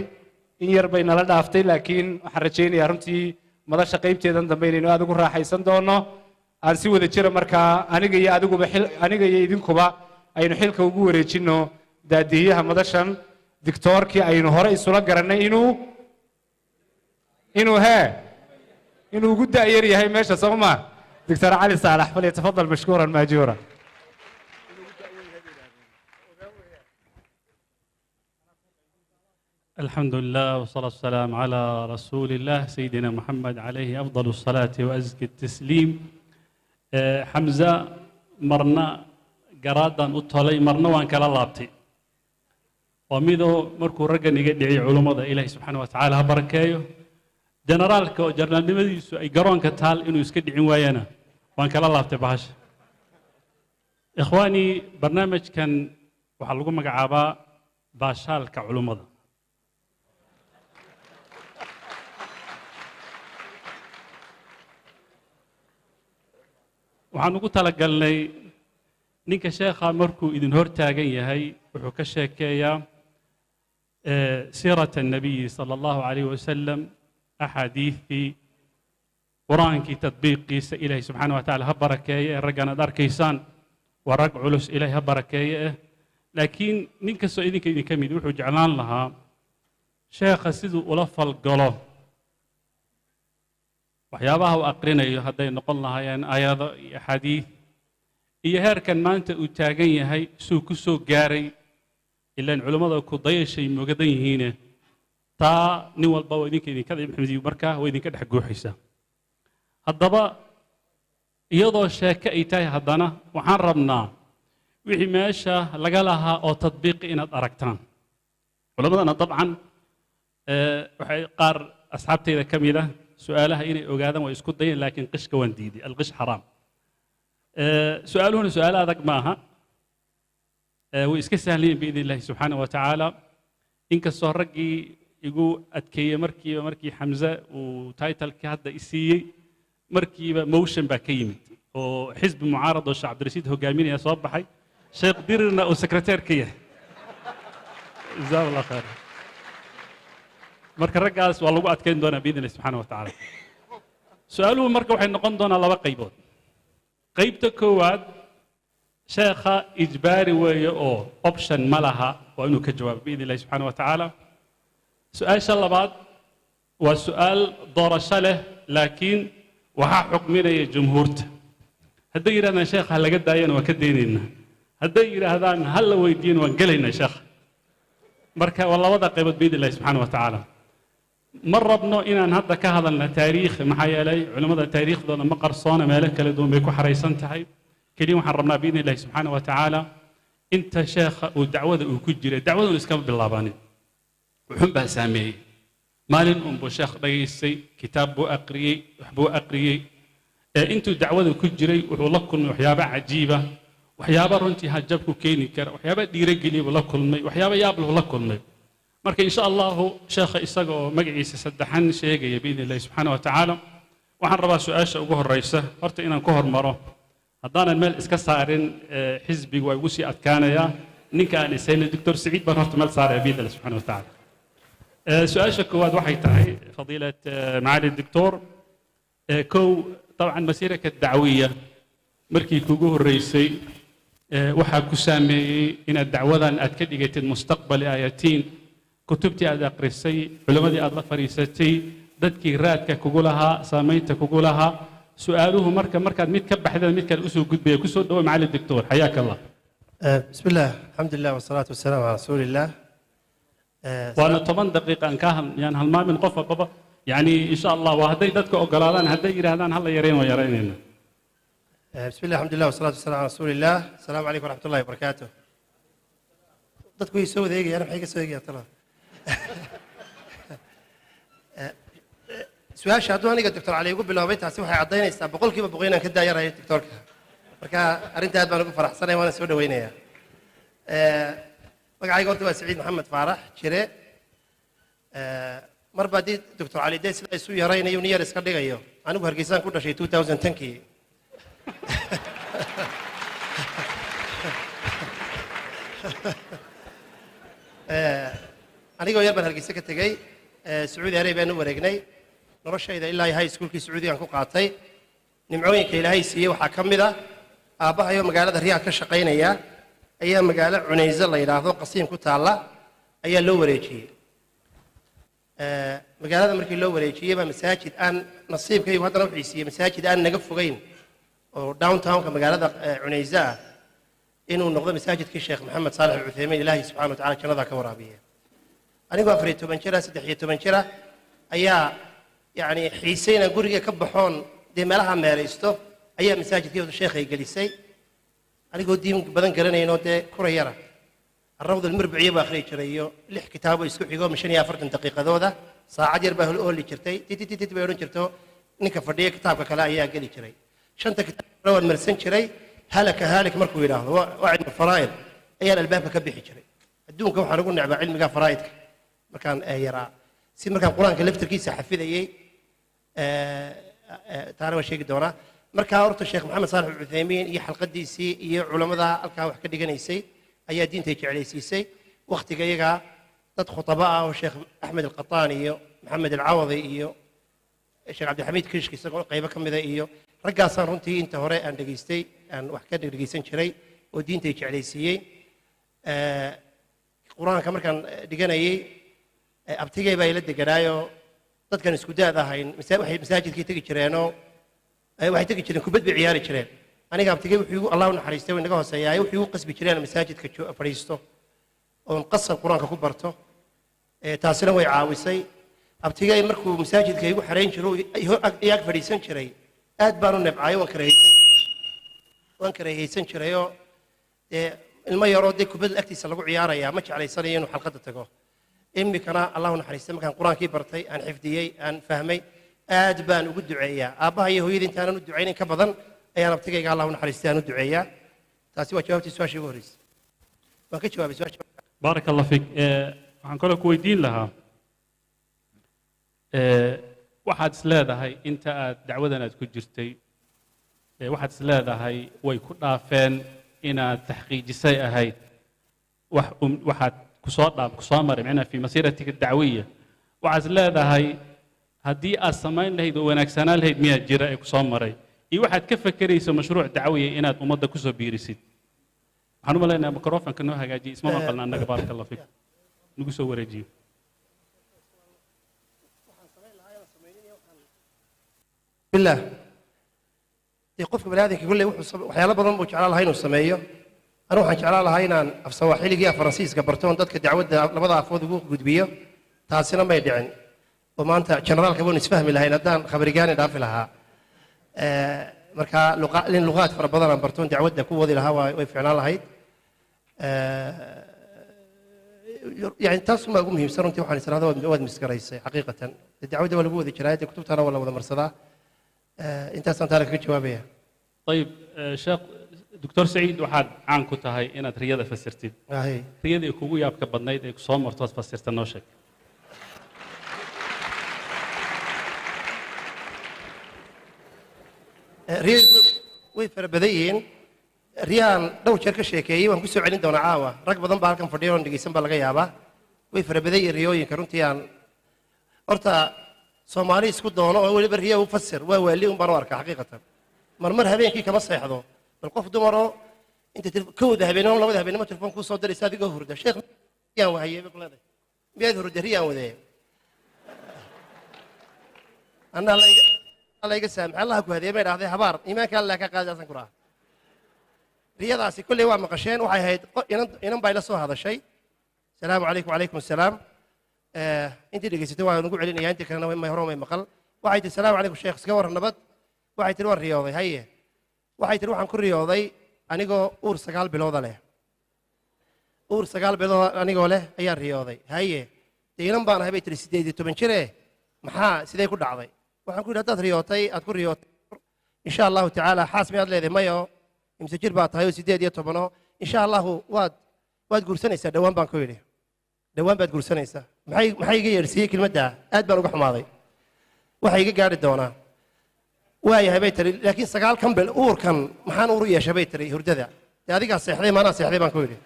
S1: in yar bay nala dhaaftay laakiin waxaan rajaynayaa runtii madasha qaybteedan dambe inaynu aad ugu raaxaysan doono aan si wada jira markaa aniga iyo idinkuba aynu xilka ugu wareejinno daadihiyaha madashan dictoorkii aynu hore isula garannay inuu ugu da'yar yahay meesha soo ma دكتور علي صالح فليتفضل مشكورا ماجورا
S6: الحمد لله والصلاة والسلام على رسول الله سيدنا محمد عليه أفضل الصلاة وأزكى التسليم حمزة مرنا قرادا أطلي مرنا وان كلا لابتي وميدو مركو رجل يقدعي علومه إلهي سبحانه وتعالى بركايه جنرالك وجرنال نمديسو أي قرون كتال إنه يسكدعي ويانا وان كلا لابتي بهاش إخواني برنامج كان وحلقوا مقعبا باشال كعلومه waxaan ugu talagalnay ninka sheekha markuu idin hor taagan yahay wuxuu ka sheekeeyaa siirata النبي صلى الله عليه وسلم أحاديثي قرآنكي تطبيقيisa إلهي سبحانه وتعالى ha barakeeye raggana ad arkaysaan waa rag culus ilaahay ha barakeeye laakiin nin kastoo idinka idinka mid wuxuu jeclaan lahaa sheekha siduu ula falgalo waxyaabaha uu aqrinayo hadday noqon lahaayeen aayado iyo axaadiid iyo heerkan maanta uu taagan yahay suu ku soo gaaray ilaan culummada ku dayashay mogadan yihiine taa nin walba waa idinka maxamediyo markaa waa idinka dhex guuxaysaa haddaba iyadoo sheeke ay tahay haddana waxaan rabnaa wixii meesha laga lahaa oo tadbiiqi inaad aragtaan culammadana dabcan waxay qaar asxaabtayda ka mid ah su'aalaha inay ogaadaan way isku dayeen laakiin qishka waan diiday alqish xaraam su'aaluhuna su'aalo adag ma aha way iska sahlayeen biidni illaahi subxaana wa tacaala inkastoo raggii igu adkeeyey markii xamse uu taytalkii hadda i siiyey markiiba motion baa ka yimid oo xisbi mucaarad oo sheekh cabdirashiid hogaaminaya soo baxay sheekh dirirna uu sekreteer ka yahay jazaak allah khayr marka raggaas waa lagu adkeyn doonaa biidni illahi subxaana wa tacaala su'aaluhu marka waxay noqon doonaa laba qaybood qaybta koowaad sheekha ijbaari weeye oo option ma laha waa inuu ka jawaabo biidni illahi subxaana wa tacaala su-aasha labaad waa su'aal doorasho leh laakiin waxaa xukminaya jumhuurta hadday yidhahdaan sheekha ha laga daayana waan ka daynaynaa hadday yidhaahdaan ha la weydiiyana waan gelaynaa sheekha marka waa labada qaybood biidni illahi subxaana wa tacaala ma rabno inaan hadda ka hadalna taariikh maxaa yeelay culimmada taariikhdooda ma qarsoona meelo kala duwan bay ku xaraysan tahay keliya waxaan rabnaa biidni illahi subxaana wa tacaala inta sheekha uu dacwada uu ku jiray dacwadun iskama bilaabanin wuxuun baa saameeyey maalin unbuu sheekh dhagaystay kitaab buu aqriyey wax buu aqriyey intuu dacwada ku jiray wuxuu la kulmay waxyaabo cajiiba waxyaabo runtii hajab ku keeni kara waxyaabo dhiirogeliya buu la kulmay waxyaabo yaab leh la kulmay marka insha allahu sheekha isaga oo magaciisa saddexan sheegaya biidni illahi subxaana wa tacaala waxaan rabaa su-aasha ugu horreysa horta inaan ku hormaro haddaanan meel iska saarin xisbiga waa igu sii adkaanayaa ninka aan isayna doctor saciid baan horta meel saaraya biidni illahi subxaana wa tacaala su-aasha koowaad waxay tahay fadiilat macaali doctor kow dabcan masiiraka dacwiya markii kugu horreysay waxaa ku saameeyey inaad dacwadan aad ka dhigatid mustaqbali aayatiin kutubtii aad aqrisay culimmadii aad la fadhiisatay dadkii raadka kugu lahaa saamaynta kugu lahaa su'aaluhu markaad mid ka baxdeen mid kale usoo gudbaya kusoo dhawo macaali doctor xayaaka allah
S7: بسم الله الحمد لله والصلاة والسلام على رسول الله
S6: وانا 10 دقيقة ان كان يعني هالمامن قف بابا يعني ان شاء الله وهدي ددك اوغلادان هدي يراهدان هلا يرين ويريننا
S7: بسم الله الحمد لله والصلاة والسلام على رسول الله السلام عليكم ورحمة الله وبركاته dadku way soo wadeegayaan maxay ka soo eegayaan tala su-aasha hadduu aniga doctor cali ugu biloobay taasi waxay caddaynaysaa boqolkiiba boqol inaan ka daayarayo doctorka marka arrinta aad baan ugu faraxsanay waana soo dhawaynayaa magacayga horta waa saciid maxamed faarax jire marba haddii doctor cali dee sida isu yaraynayo niyar iska dhigayo anigu hargeysaan ku dhashay 2010kii anigoo yar baan hargeysa ka tegey sacuudi arabiaan u wareegnay noloshayda ilaa iyo high schoolkii sacuudigaan ku qaatay nimcooyinka ilaahay siiyey waxaa ka mid ah aabbahayo magaalada riyaad ka shaqaynaya ayaa magaalo cunayso la yidhaahdo qasiim ku taalla ayaa loo wareejiyey magaalada markii loo wareejiyey baa masaajid aan nasiibkaygu haddana wuxuu siiyey masaajid aan naga fogeyn oo downtownka magaalada cunayso ah inuu noqdo masaajidkii sheekh maxamed saalax alcuthaymiin ilaahay subxana wa tacala jannadaa ka waraabiya anigoo 14 jira 13 jira ayaa yani xiisay inaan guriga ka baxoon dee meelaha meeraysto ayaa masaajidkii sheekhay gelisay anigoo diin badan garanaynoo dee kura yara الروض المربعية بأخري شريو لح كتابه يسكو حقوق مشان يافرت دقيقة ذوذا ساعة جربه الأول شرتي تي بيرون شرتو نك فرديه كتابك كلا إياه قلي شري شنت كتاب روى المرسن شري هالك مركو يراه واحد من الفرائض أيال الباب كبيح شري الدون كم حنقول نعبا علم قا فرائضك مكان يرى سي مكان قرآن كلفت كيس حفيد أيه تعرف شيء قدونا مركا أورت الشيخ محمد صالح العثيمين يا حلقة دي سي يا علماء الكا وحكا ديغانيسي ayaa diinta jeclaysiisay waqtiga iyaga dad khutaba ah oo sheekh axmed alqataani iyo maxamed alcawadi iyo sheekh cabdixamiid kishki isagoo qaybo ka mida iyo raggaasaan runtii inta hore aan dhegaystay aan wax ka dhegeysan jiray oo diinta jeclaysiiyey qur-aanka markaan dhiganayay abtigay baa ila deganaayo dadkan isku daad ahayn waxay masaajidkii tegi jireenoo waxay tegi jireen kubad bay ciyaari jireen aniga abtigay wuxuu allah u naxariistay inaga hooseeyaay wuxuu u qasbi jireen masaajidka fadhiisto oo qasab quraanka ku barto taasina way caawisay abtigay markuu masaajidka igu xareyn jiro iyaag fadhiisan jiray aad baan u nabcay waan karahaysan jiray oo ilmo yaroo dee kubadda agtiisa lagu ciyaaraya ma jeclaysanayo inuu xalqadda tago imikana allahu naxariista markaan qur-aankii bartay aan xifdiyey aan fahmay aad baan ugu duceeyaa aabbaha iyo hooyadii intaanan u ducaynin ka badan ayaan abtigayga allahu naxariista aan u duceeyaa taasi waa jawaabtii su-aashii ugu horreysay waan ka jawaabay su-aasha
S6: بارك الله فيك waxaan kaloo ku weydiin lahaa waxaad is leedahay inta aad dacwadan aad ku jirtay waxaad is leedahay way ku dhaafeen inaad taxqiijisay ahayd waxaad kusoo maray macnaha fi masiiratika dacwiya waxaad is leedahay haddii aad samayn lahayd oo wanaagsanaan lahayd miyaa jira ee kusoo maray iyo waxaad ka fakerayso mashruuc dacwiya inaad ummadda kusoo biirisid waxaan u malaynayaa microfonka noo hagaajiye isma maqalna annaga baaraka allah fiik nagu soo wareejiyo
S7: billah dee qofka bani aadamka kulley waxyaalo badan buu jeclaan lahaa inuu sameeyo anigu waxaan jeclaan lahaa inaan af sawaaxiliga iyo faransiiska barto oon dadka dacwadda labada afood ugu gudbiyo taasina may dhicin oo maanta generaalka baan isfahmi lahayn haddaan khabarigaani dhaafi lahaa marka in luqaad fara badan aan bartoon dacwadda ku wadi lahaa way ficnaan lahayd يعني تاسو ما أقوم يمسرون تي وحنا سنة هذا واد مسكريسي حقيقة الدعوة ولا قوة جرايد كتبت أنا ولا مرصدة أنت سنتارك في جوابية
S6: طيب شيخ دكتور سعيد waxaad caan ku tahay inaad riyada fasirtid riyada ay kugu yaabka badnayd ee ku soo marto fasirta noo sheeg
S7: riyadu way farabadayiin riyaan dhowr jeer ka sheekeeyey waan ku soo celin doonaa caawa rag badan baa halkan fadhiya oon dhegeysan baa laga yaabaa way farabadayiin riyooyinka runtii aan horta soomaali isku doono oo weliba riya u fasir waa waali un baan u arkaa xaqiiqatan marmar habeenkii kama seexdo bal qof dumaroo inta kowda habeenimo labada habeenimo telefoon kuu soo diraysa adigoo hurda sheekh riyaan wahayey bay ku leedahay miyaad hurda riyaan wadee anna alla iga saamax allaha ku hadeeye bay dhahday habaar iimaanka allah ka qaadaasan ku raha riyadaasi kulley waa maqasheen waxay ahayd inan baa ila soo hadashay salaamu calaykum wacalaykum assalaam intii dhegaysatay waa nugu celinayaa intii kalena may hore may maqal waxay tihi salaamu calaykum sheekh iska warran nabad waxay tihi waan riyooday haye waxay tihi waxaan ku riyooday anigoo uur 9 bilooda leh uur 9 bilood anigoo leh ayaan riyooday haye dee inan baan ahay bay tihi 18 jire maxaa sidee ku dhacday waxaan ku yidhi haddaad riyootay aad ku riyootay insha allahu tacaala xaas miyaad leedahay mayo imse jir baa tahay oo 18 insha allahu waad guursanaysaa dhowaan baan ku yidhi dhowaan baad guursanaysaa maxay iga yeedhsiiyey kelmaddaa aad baan uga xumaaday waxay iga gaadhi doonaa waayahay bay tiri laakiin 9 bil uurkan maxaan uur u yeeshay bay tiri hurdada dee adigaa seexday maanaa seexday baan ku yidhi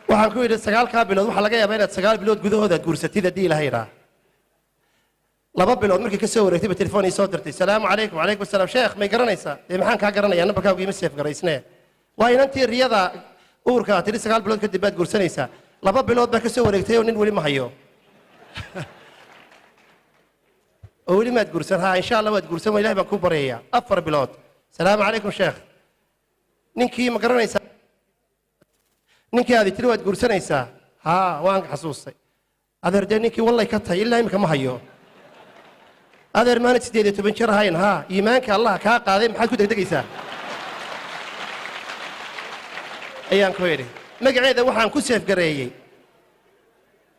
S7: waxaan ku yidhi 9 bilood waxaa laga yaabaa inaad 9 bilood gudahooda aad guursatid haddii ilaha yidhaa 2 bilood markii ka soo wareegtay ba telefoon ii soo dirtay salaamu calaykum wacalaykum assalaam sheekh may garanaysaa dee maxaan kaa garanayaa nambarkaagu iima seef garaysnee waa inantii riyada uurka tiri 9 bilood kadib baad guursanaysaa 2 bilood baa ka soo wareegtay oo nin weli ma hayo oo weli maad guursan haa insha allah waad guursan waa ilahay baan kuu baryayaa 4 bilood salaamu calaykum sheekh ninkii ma garanaysaa ninkii aad tiri waad guursanaysaa haa waan xasuustay adeer dee ninkii wallay ka tahay ilaa imika ma hayo adeer maanad 18 jir ahayn haa iimaanka allah kaa qaaday maxaad ku degdegaysaa ayaan ku yidhi magaceeda waxaan ku seefgareeyey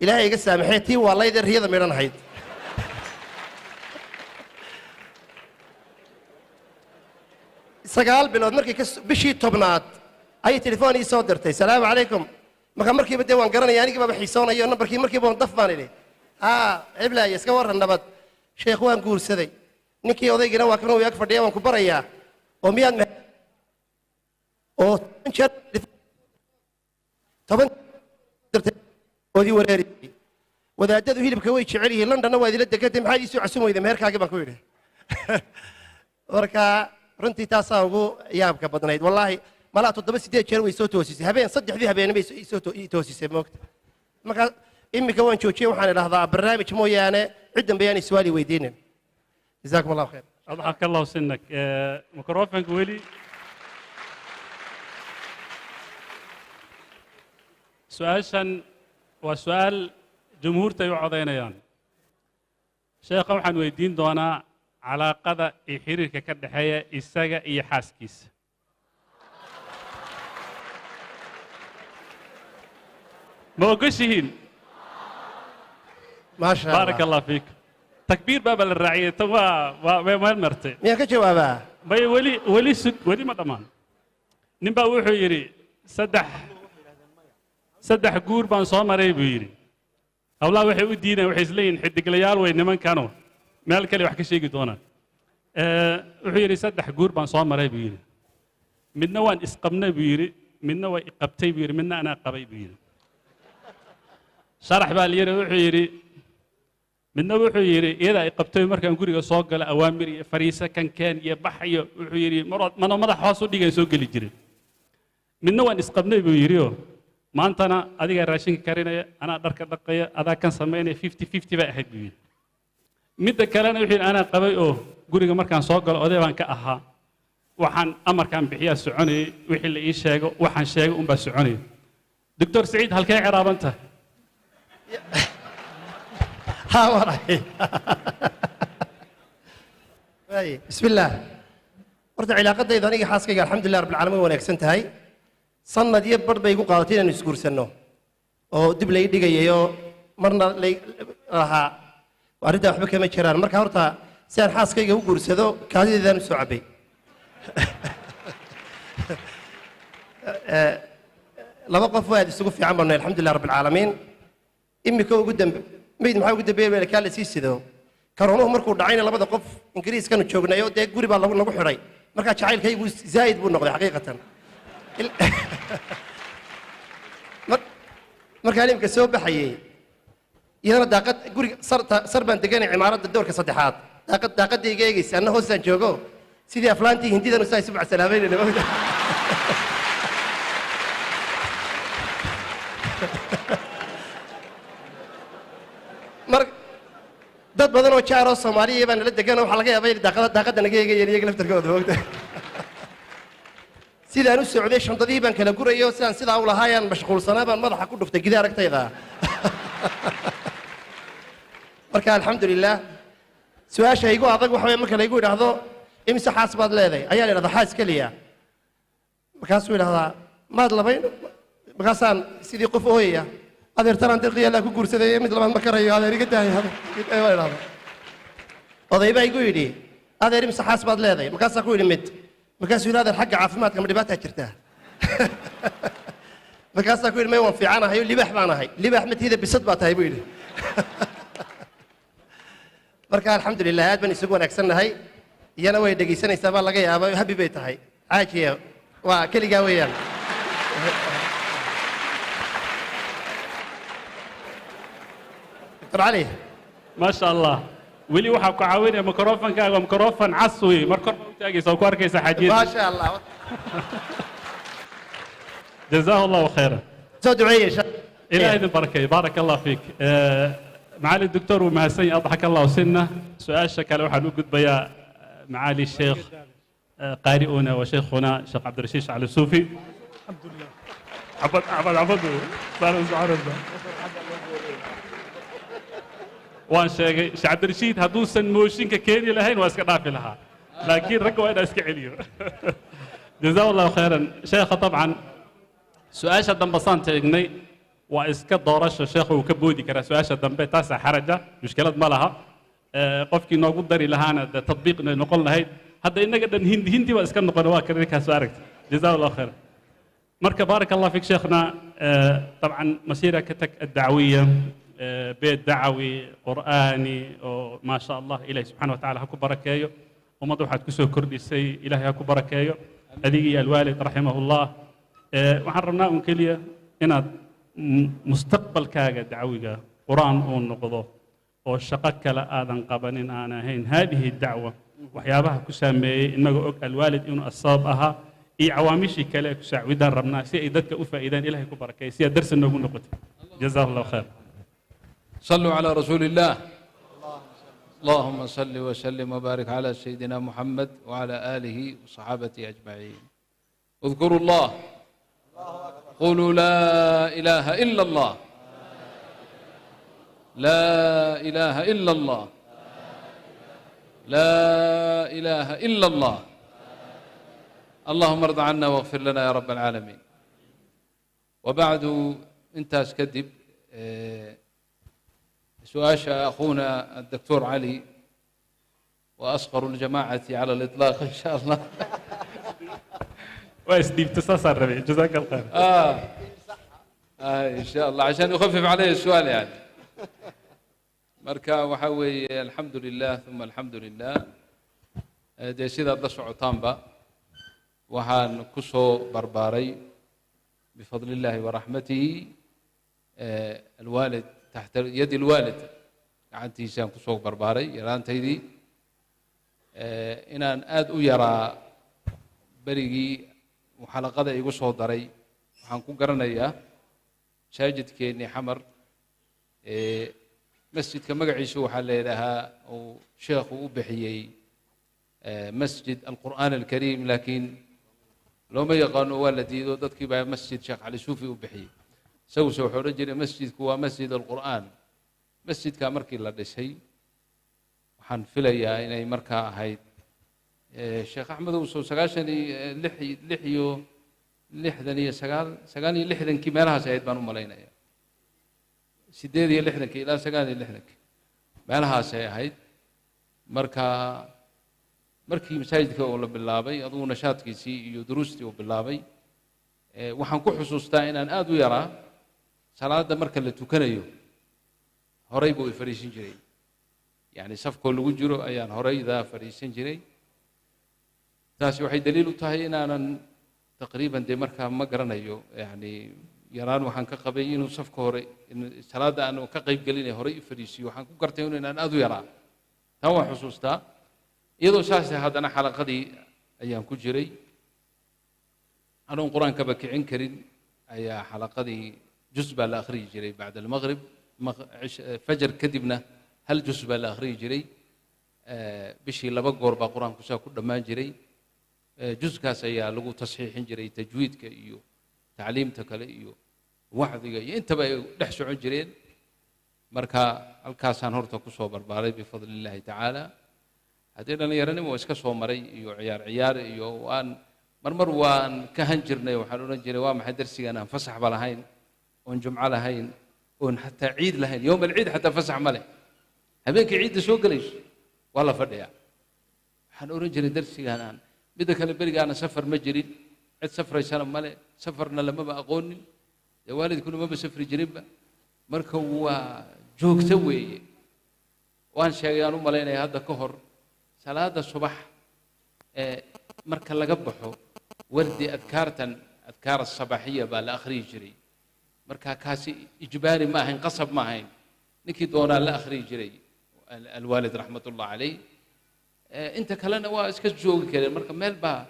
S7: ilaahay iga saamaxee tii waa laydee riyada midhan ahayd sagaal bilood markii bishii 10aad ayay telefoon ii soo dirtay salaamu calaykum markiiba dee waan garanaya anigii baaba xiisoonayo nambarkii markiiba waan daf baan idhi haa ciblaaye iska warran nabad sheekh waan guursaday ninkii odaygina waa kan uu ag fadhiya waan ku barayaa oo miyaad oo 10 oodii wareeriyey wadaadadu hilibka way jecel yihiin londonna waa idila degantay maxaad ii soo casum weyday meherkaagii baan ku yidhi marka runtii taasaa ugu yaabka badnayd wallaahi malaa 7 jeer way soo toosisay habeen 3 habeen bay ii toosisay moogta marka imika waan joojiyey waxaan idhahdaa barnaamij mooyaane cid dambe yaan iswaali weydiinin jazaakum allahu khayr
S6: أضحك الله سنك ميكروفونك ولي سؤال وسؤال جمهورته يعضينيان شيخ waxaan weydiin doonaa calaaqada iyo xiriirka ka dhaxeeya isaga iyo xaaskiisa ما وقشهين
S7: ما شاء الله
S6: بارك الله فيك تكبير باب الرعية توا ما مرتي
S7: miyaan ka jawaabaa
S6: bay weli sug weli ma dhammaan nin baa wuxuu yidhi saddex guur baan soo maray buu yidhi hawlaha waxay u diideen waxay isleeyihin xidiglayaal way nimankano meel kale wax ka sheegi doonaan wuxuu yidhi saddex guur baan soo maray buu yidhi midna waan isqabnay buu yidhi midna way iqabtay buu yidhi midna anaa qabay buu yidhi sharax baa layidhi wuxuu yidhi midna wuxuu yidhi iyada ay qabtay markaan guriga soo gala awaamir iyo fariisa kankeen iyo bax iyo wuxuu yidhi mana madax hoos u dhigan soo geli jirin midna waan isqabnay buu yidhi oo maantana adigaa raashinka karinaya anaa dharka dhaqaya adaa kan samaynaya 50-50 bay ahayd buu yidhi midda kalena wuxuu yidhi anaa qabay oo guriga markaan soo galo oday baan ka ahaa waxaan amarkaan bixiyaa soconayay wixii la ii sheego waxaan sheegay unbaa soconayay doctor saciid halkee ciraaban tahay
S7: ها وراي بسم الله horta cilaaqadayda aniga xaaskayga alxamdulilah rabbil caalamiin wanaagsan tahay sanad iyo bar bay igu qaadatay inaan isguursanno oo dib lay dhigayayo marna lahaa arrintaa waxba kama jiraan marka horta si aan xaaskayga u guursado kaadideedaan u soo cabbay laba qof waa aad isugu fiican banay alxamdulilah rabbil caalamiin imika ugu dambe mayd maxaa ugu dambeeyay kaa la sii sido karoonuhu markuu dhacayna labada qof ingiriiskanu joognayo dee guri baa nagu xidhay markaa jacaylkaygu zaa'id buu noqday xaqiiqatan markaan imika soo baxayey iyadana daaqad guriga sar baan deganay cimaaradda doorka saddexaad daaqadayga eegaysa anna hoosaan joogo sidii aflaantii hindidanu saa isu macsalaameynayna ogda dad badan oo jaar oo Soomaaliya baan la degan waxa laga yaabaa in daaqada naga eegayeen iyaga laftarkooda moogta sidaan u socday shantadii baan kala gurayo sidaan sidaa u lahaayaan mashquulsanaa baan madaxa ku dhuftay gida aragtayda marka alxamdulilah su'aasha igu adag waxa weeye marka la igu yiraahdo imisa xaas baad leedahay ayaa la yiraahdaa xaas kaliya markaasuu yiraahdaa maad labayn markaasaan sidii qof ooyaya adeertanaan dirqiya la ku guursaday mid labaad ma karayo adeer iga dahay oday baa igu yidhi adeer imisa xaas baad leedahay markaasaa ku yidhi mid markaasuu yidhi adeer xagga caafimaadka ma dhibaataa jirtaa markaasaa ku yidhi may waan fiicanahay libaax baan ahay libaax matiida bisad baa tahay buu yidhi marka alxamdulilah aad baan isugu wanaagsannahay iyana way dhegaysanaysaa baa laga yaabaa habi bay tahay caajiya waa keligaa weeyaan دكتور علي
S6: ما شاء الله ولي waxaa ku caawinaya microphone-kaaga microphone caswi markor u taagaysa oo ku arkaysa xajiid
S7: ما شاء الله
S6: جزاه الله خيرا
S7: soo duceeyay
S6: إلهي بركة بارك الله فيك معالي الدكتور ومهسني أضحك الله سنة سؤال شكل واحد وجود بيا معالي الشيخ قارئنا وشيخنا الشيخ عبد الرشيد على السوفي الحمد لله عبد waan sheegay sheekh cabdirashiid hadduusan mooshinka keeni lahayn waa iska dhaafi lahaa laakiin ragga waa inaa iska celiyo jazaa allahu khayran sheekha dabcan su-aasha dambe saan teegnay waa iska doorasho sheekha uu ka boodi karaa su-aasha dambe taasaa xaraja mushkilad ma laha qofkii noogu dari lahaana dee tadbiiqna noqon lahayd hadda innaga dhan hindi baa iska noqona waa kan ninkaas aragta jazaa allahu khayran marka baarak allah fik sheekhna dabcan masiirakatak addacwiya بيت دعوي قرآني وما شاء الله إلهي سبحانه وتعالى هكو بركايو ومضو حد كسو كردي سي إلهي هكو بركايو أديقي الوالد رحمه الله وحرمناه كليا إن مستقبل كاغا دعوي قرآن ونقضو والشقك لا آذن قبنين أنا هين هذه الدعوة وحيابها كسامي إنه الوالد إنه أصابها إي عوامشي كلا كساع ودان ربنا سي إذاتك أفا إذان إلهي هكو بركايو سي درس النقول نقطي جزاه الله خير
S8: صلوا على رسول الله اللهم صل وسلم وبارك على سيدنا محمد وعلى آله وصحابته أجمعين اذكروا الله قولوا لا إله إلا الله لا إله إلا الله لا إله إلا الله اللهم ارض عنا واغفر لنا يا رب العالمين وبعد intaas kadib سؤال أخونا الدكتور علي وأصغر الجماعة على الإطلاق إن شاء الله.
S6: واسديب تصصر ربي جزاك الله خير.
S8: إن شاء الله عشان يخفف عليه السؤال يعني. مركا وحوي الحمد لله ثم الحمد لله. دي سيدة دسع طامبا وهان كسو برباري بفضل الله ورحمته. الوالد تحت يد الوالد عنتي سام كسو برباري يران تيدي إن آد يرى بريجي وحلقة يقول صوت دري وحنكون قرنا إياه شاجد كيني حمر مسجد كما عيشوا حل لها وشيخ وبحيي مسجد القرآن الكريم لكن لو ما يقانوا والدي ضد كبا مسجد شيخ علي سوفي وبحيي سو حرجنا مسجد كوا مسجد القرآن مسجد كامركي لا دشي وحن فيليا إني مركا هاي الشيخ أحمد وصو سقاشني لحيو لحدني سقاني لحدن كمالها سعيد بانو ملاينا سيدي لحدن كي لا سقاني لحدن مالها سعيد مركي مساجد كولا باللابي أظن نشاط كيسي يدرستي وباللابي وحن كل حصوصتا إن آدو يرى صلاة مركا اللي تكنيو هريبو فريسين جري يعني صف كل وجرو أيان هري ذا فريسين جري تاسي وحي دليل تهي إن أنا تقريبا دي مركا ما قرنيو يعني يران وحن كقبيين وصف كوري إن صلاة أنا كقيب قليني هري فريسي وحن كقرتيون إن آدو يرى توا حصوصتا يدو ساسي هذا أنا حلقة دي أيام كجري أنا القرآن كبك عنكرين أي حلقة دي جزء الآخري جري بعد المغرب فجر كذبنا هل جزء الآخري جري بشي لبقور بقرآن كسا كل ما جري جزء كاسيا لغو تصحيح جري تجويد كأيو تعليم تكليو واحد يجي أنت بقى لحسوا عجرين مركا الكاسان هرتا كسو برباري بفضل الله تعالى هذين أنا يرني موسكسو مري يو عيار يو وان مرمر وان كهن جرني وحلونا جري وام حدرسي أنا فسح بلهين ونجمع لهين ون حتى عيد لهين يوم العيد حتى فسح مله هبيك عيد سوق ليش والله فديا حنورن جري درسي أنا بدك اللي برجع أنا سفر مجري عد سفر سنة مله سفرنا لما بأقوني يا والد كل ما بسفر جريبة مركو جوك سوي وان شيئانو ملينا هذا كهر صلاة الصبح مركا لقبحه وردي أذكار الصباحية بالآخري جري مركا كاسي إجباري ما هين قصب ما هين نكي دونا الآخري جري الوالد رحمة الله عليه أنت كلنا واسكت جوج كده مركا ملبا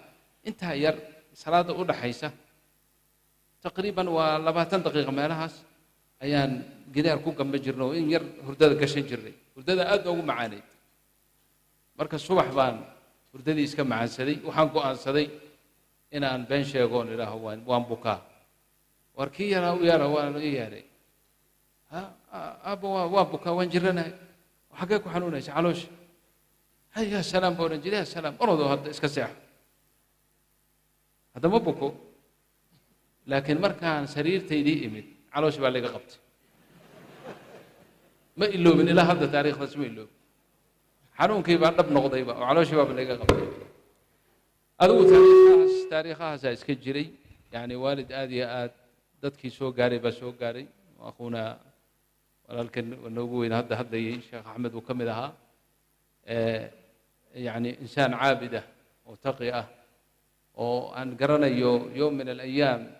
S8: أنت ير صلاة أولى حيسة تقريبا ولباتن دقيقة مالهاس أيان جدار كوكم بجرنو إن ير هرداد قشن جري هرداد أدو معاني مركا الصبح بان هردادي إسكم عن سدي وحنكو عن سدي إن أن بين شيء إلى هو وان بكا وركي يرى وانا يرى ها أبو وان بكا وان جرنا وحقيقة حنونا علوش هيا سلام بورنجي يا سلام أرضو هذا إسكسيح هذا مو بكو لكن مركان سرير تيدي إمد علوش بالله قبط ما إلو من إلى هذا تاريخ رسمي إلو حنون كيف عندنا نقضي بقى وعلوش بالله قبط أدو تاريخها زايز كجري يعني والد آدي آد دتكي سو قاري بسو قاري وأخونا ولكن نقول هذا الشيخ أحمد وكم لها يعني إنسان عابدة وتقية وأن قرنا يوم من الأيام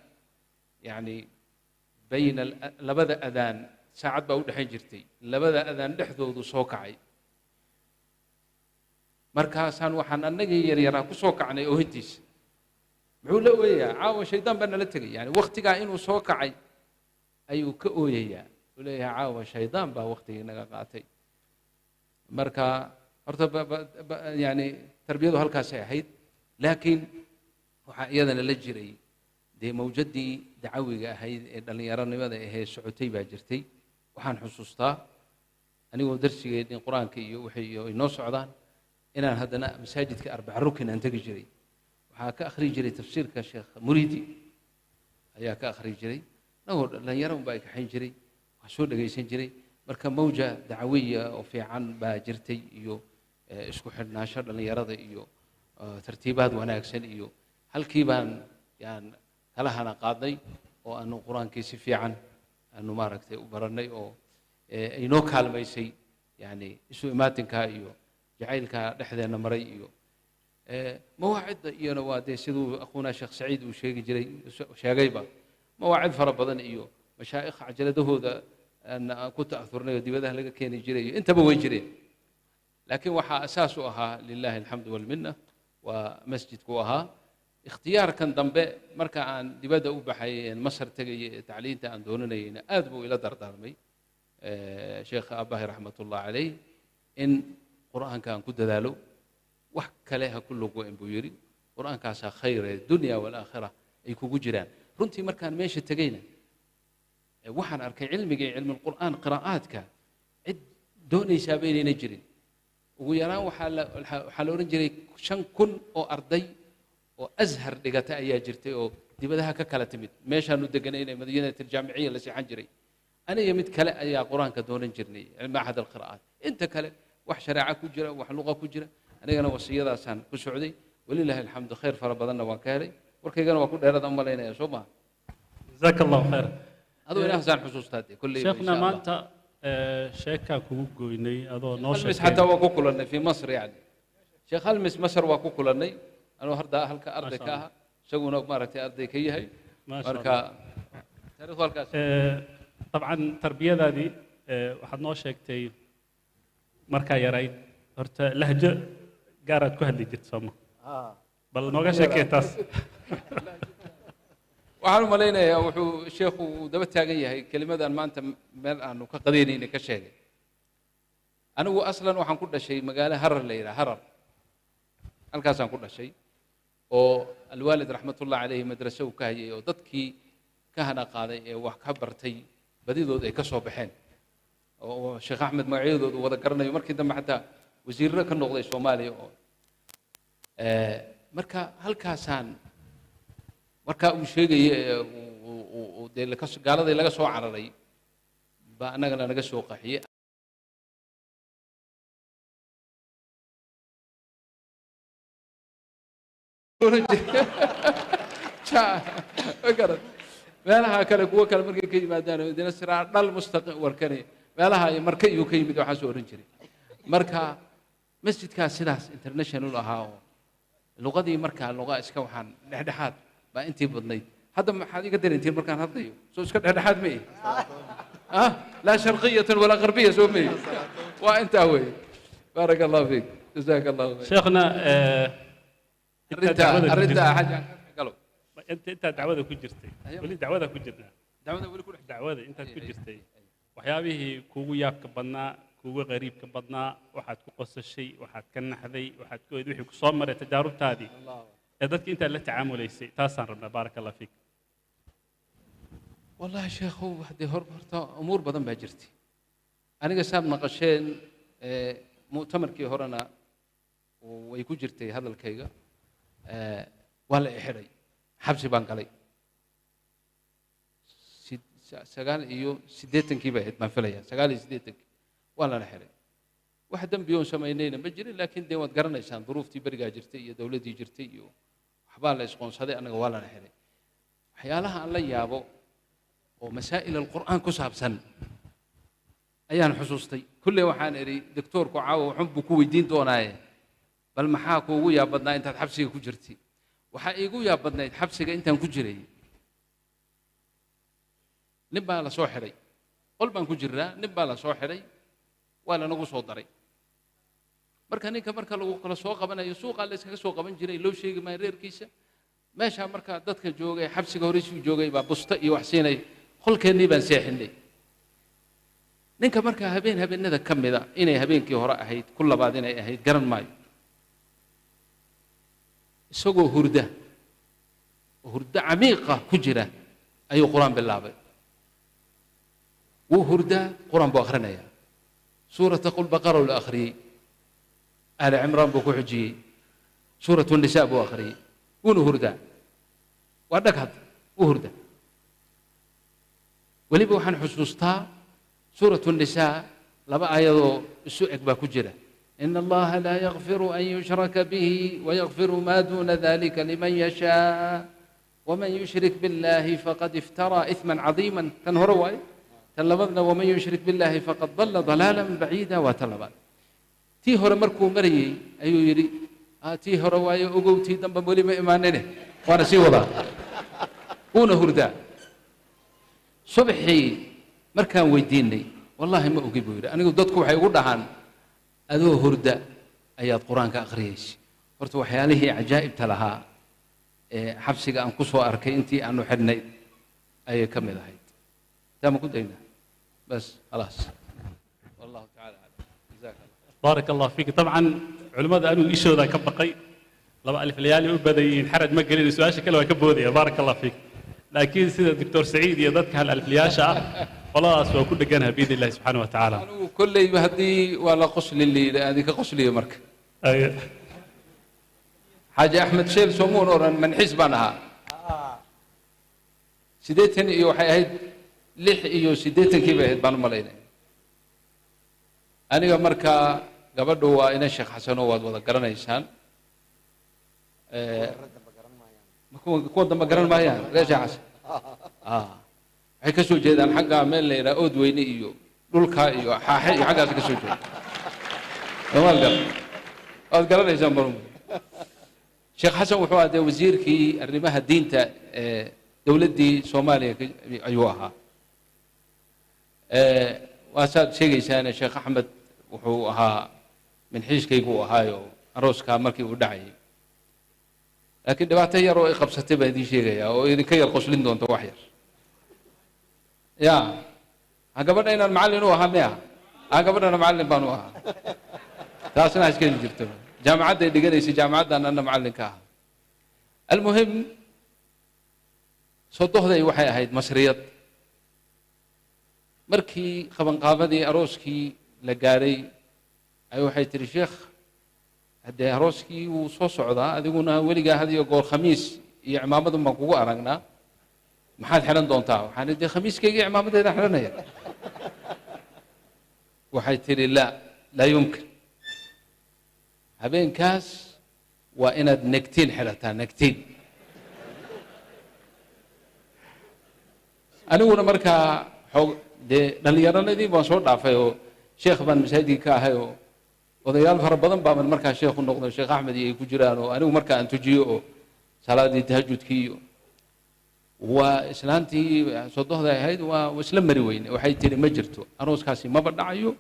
S8: يعني بين لبدا أذان ساعات بقول حجرتي لبدا أذان لحظة صوكعي مركاسان وحن النجي يرى كصوكعني أوهتيس معقول ويا عاو شيطان بنا لتجي يعني وقت قاعين وصوكعي أيو كأويا ولا عاو شيطان به وقت نقاطي مركا ارتب يعني تربيته هالكاسة هيد لكن وحقيقة للجري دي موجودي دعوي هيد اللي يراني ماذا هي سعوتي باجرتي وحن حصوصتا أنا ودرسي القرآن كي وحي ينص عضان إن هذا مساجد كأربع ركن أنت جري وحاك أخري جري تفسير كشيخ مريدي هيا كأخري جري annagoo dhallinyaro unbaa ay kaxayn jiray waa soo dhegaysan jiray marka mawja dacawiya oo fiican baa jirtay iyo isku xidhnaansho dhallinyarada iyo tartiibaad wanaagsan iyo halkii baan yaan kala hana qaadnay oo aanu qur-aankii si fiican aanu maaragtay u barannay oo aynoo kaalmaysay yani isu imaatinkaa iyo jacaylkaa dhexdeenna maray iyo mawaacidda iyana waa dee siduu akhuuna sheekh saciid uu sheegayba mawaacid fara badan iyo mashaa'ikh cajaladahooda aan ku ta'aurnay oo dibadaha laga keeni jiray iyo intaba way jireen laakiin waxaa asaas u ahaa lilahi alxamdu walminna waa masjidku ahaa ikhtiyaarkan dambe marka aan dibadda u baxay masar tegaya ee tacliinta aan doonanayayna aad buu ila dardaarmay sheekha abahi raxmatullah calayh in qur'aanka aan ku dadaalo wax kale ha ku lugoyn buu yidhi qur'aankaasaa khayre dunya walaakhira ay kugu jiraan runtii markaan meesha tegayna waxaan arkay cilmiga iyo cilmulqur'aan qiraa'aadka cid doonaysaaba inayna jirin ugu yaraan waxaa la odhan jiray 5,000 oo arday oo azhar dhigata ayaa jirtay oo dibadaha ka kala timid meeshaanu deganaynay madiinat aljaamiciya la seexan jiray aniga mid kale ayaa qur-aanka doonan jirnay macahad alqira'aat inta kale wax shareeca ku jira wax luqa ku jira anigana wasiyadaasaan ku socday walilahi alxamdu khayr fara badanna waan ka helay warkaygana waa ku dheerada umalaynaya soo maha
S6: jazaaka allahu khayr
S8: adoo inahaasaan xusuustaa dee kolley
S6: sheekhna maanta sheekaa kugu goynay adoo noo
S8: halmis xataa waa ku kulannay fii masr yani sheekh halmis masar waa ku kulannay anuu harda halka arday ka aha isaguna maaragtay arday ka yahay marka taariikhdu halkaas
S6: dabcan tarbiyadaadii waxaad noo sheegtay markaa yarayd horta lahjo gaaraad ku hadli jirta sooma bal nooga sheekee taas
S8: waxaan u malaynayaa wuxuu sheekhu uu daba taagan yahay kelimadan maanta meel aanu ka qadaynayna ka sheegay anigu aslan waxaan ku dhashay magaalo harar la yidhaha harar halkaasaan ku dhashay oo alwaalid raxmatullah calayhi madraso uu ka hayay oo dadkii ka hana qaaday ee wax ka bartay badidood ay ka soo baxeen oo sheekh axmed magacyadoodu wada garanayo markii dambe xataa wasiirro ka noqday soomaaliya oo marka halkaasaan markaa uu sheegaya dee gaaladii laga soo cararay baa annagana naga soo qaxiyey meelaha kale kuwo kale markay ka yimaadaan dina siraa dhal mustaqim warkani meelaha iyo marka iyuu ka yimid waxaa soo oran jiray marka masjidkaas sidaas international ahaa oo luqadii markaa luqa iska waxaan dhexdhexaad baa intii badnayd hadda maxaad iga dareyntiin markaan hadlayo soo iska dhexdhexaad ma ihi laa sharqiyatan walaa qarbiya soo ma ihi waa intaa weeye baaraka allahu fiik jazaaka allahu khayr
S6: sheekhna
S8: arrintaa xaja galo
S6: intaad dacwada ku jirtay weli dacwada ku jirnaa
S8: dacwada weli ku dhex
S6: dacwada intaad ku jirtay waxyaabihii kuugu yaabka badnaa kuugu qariibka badnaa waxaad ku qosashay waxaad ka naxday waxaad ku wixii ku soo maray tajaarubtaadii ee dadka intaad la tacaamulaysay taasaan rabnaa baaraka allah fiik
S8: wallahi sheekhow haddee horta umuur badan baa jirtay aniga saad maqasheen mu'tamarkii horena way ku jirtay hadalkayga waa la ixidhay xabsi baan galay 89 bay ahayd baan filaya 89 waa lana xiray wax dambi oon samaynayna ma jirin laakiin dee waad garanaysaan duruuftii berigaa jirtay iyo dowladdii jirtay iyo waxbaa la isqoonsaday annaga waa lana xiray waxyaalaha aan la yaabo oo masaa'il alqur'aan ku saabsan ayaan xusuustay kulley waxaan idhi doctoorku caawa waxun buu ku weydiin doonaaye bal maxaa kuugu yaab badnaa intaad xabsiga ku jirtay waxaa iigu yaab badnayd xabsiga intaan ku jiray nin baa la soo xidhay qol baan ku jiraa nin baa la soo xidhay waa lanagu soo daray marka ninka marka lagu kala soo qabanayo suuqaa la iskaga soo qaban jiray loo sheegi maayo reerkiisa meeshaa marka dadka joogay xabsiga horeysiu joogay baa busta iyo wax siinay qolkeennii baan seexinay ninka markaa habeenada ka mida inay habeenkii hore ahayd ku labaad inay ahayd garan maayo isagoo hurda camiiqa ku jira ayuu qur-aan bilaabay wuu hurdaa qur-aan buu akhrinayaa suurata qul baqara la akhriyey ahli cimraan buu ku xujiyey suuratu nisaa buu akhriyey wuuna hurdaa waa dhag hadda wuu hurdaa weliba waxaan xusuustaa suuratu nisaa laba aayadoo isu eg baa ku jira ina allaha laa yakfiru an yushraka bihi wayakfiru ma duna dalika liman yashaa waman yushrik billahi faqad iftaraa ithman cadiima tan hore waaye tan labadna waman yushrik billahi faqad dalla dalaalan baciida waa tan labaad tii hore markuu marayey ayuu yidhi tii hore waaye ogow tii dambe weli ma imaanine waana sii wadaa wuuna hurdaa subaxii markaan weydiinay wallaahi ma ogi buu yidhi anigu dadku waxay ugu dhahaan adoo hurda ayaad qur-aanka akhriyaysa horta waxyaalihii cajaa'ibta lahaa ee xabsiga aan ku soo arkay intii aanu xidhnayd ayay ka mid ahayd taa ma ku daynaa bas khalaas wallahu tacaala aclam jazaaka allah
S6: بارك الله فيك طبعا علماء أنو إيشو ذا كبقي لما ألف ليالي أبدين حرج ما قليل سؤال شكله وكبودي بارك الله فيك لكن سيد الدكتور سعيد يضدك هالألف لياشة خلاص وكل جنها بإذن الله سبحانه وتعالى
S8: كل يهدي ولا قصل اللي هذيك قصلي مرك
S6: أي
S8: حاجة أحمد شيل سمون ورا من حزبنا سيدتني يوحي هيد لح يو سيدتن كيف هيد بانو ملايين أنا مركا قبل هو إن الشيخ حسن هو وضع قرنا إنسان كون دم قرنا ما يعني ليش عسى هي كسو جيد أنا حقا من اللي رأود ويني إيو دول كا إيو حاحي حقا كسو جيد ما قال قرنا إنسان برم الشيخ حسن وحواد وزير كي الرماها الدين تا دولة دي صوماليا أيوها وأساد شيء إنسان الشيخ أحمد وحوها من حيش كيقو هايو أروس كامركي ودعي لكن دبعتها يا رؤي قبصتي بهذه شيء يا وإذا كي القصلين دون توحير يا هقبلنا إن المعلم هو هميها هقبلنا المعلم بانوها تاسنا إيش كذي جبتوا جامعات اللي قال يسي جامعات أنا معلم كها المهم صدق ذي وحي هيد مصريات مركي خبن قابدي أروسكي لقاري أي waxay tiri sheekh hadee arooskii uu soo socdaa adiguna weliga hadiyo goor khamiis iyo cimaamadu ma kugu aragnaa maxaad xiran doontaa waxaan idin khamiiskayga cimaamadeeda xiranaya waxay tiri la yumkin habeenkaas waa inaad negtiin xirataa negtiin aniguna markaa xoog dee dhallinyaranadii baan soo dhaafay oo sheekh baan masaajidkii ka ahay oo odayaal fara badan baa markaa sheekhu noqday sheekh axmed iyo ay ku jiraan oo anigu markaa aan tujiyo oo salaadii tahajudkii iyo waa islaantii sodohda ahayd waa isla mari weyne waxay tiri ma jirto arooskaasi maba dhacayo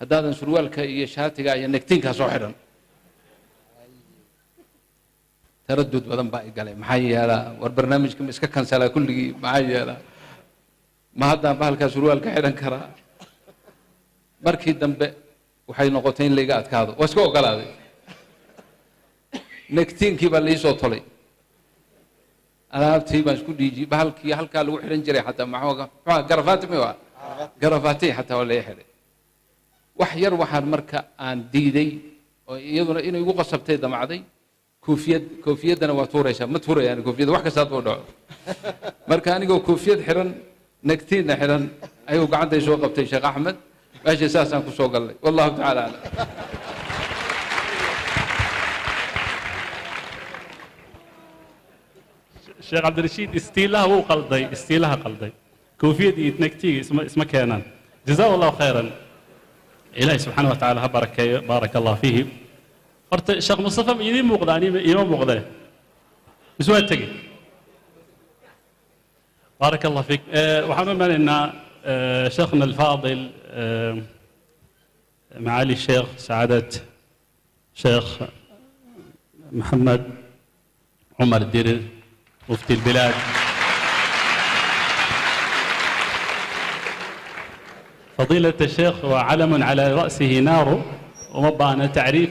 S8: haddaadan surwaalka iyo shaatiga iyo negtiinkaa soo xidhan taradud badan baa i galay maxaa yeelaa war barnaamijka ma iska kansalaa kulligii maxaa yeelaa ma haddaan bahalkaa surwaalka xidhan karaa markii dambe waxay noqotay in layga adkaado waa iska ogolaaday negtiinkii baa liisoo tolay alaabtii baan isku dhiijiyey bahalkii halkaa lagu xidhan jiray xataa maxaa garafaati mi waa garafaati xataa waa laga xidhay wax yar waxaan marka aan diiday oo iyaduna inay igu qasabtay damacday koofiyaddana waa tuuraysaa ma tuurayaan koofiyadda wax kastaad buu dhaco marka anigoo koofiyad xiran negtiinna xiran ayuu gacantay soo qabtay sheekh axmed ماشي اساسا كسو قال لي والله تعالى اعلم
S6: الشيخ عبد الرشيد استيلها هو قلدي استيلها قلدي كوفيد يتنكتي اسمه كانان جزاه الله خيرا إلهي سبحانه وتعالى بارك الله فيه فرت الشيخ مصطفى يدين مقداني يوم مقداني بسوى التقي بارك الله فيك وحنا ان شيخنا الفاضل معالي الشيخ سعادة شيخ محمد عمر الدرر مفتي البلاد فضيلة الشيخ وعلم على رأسه نار ومبانا تعريف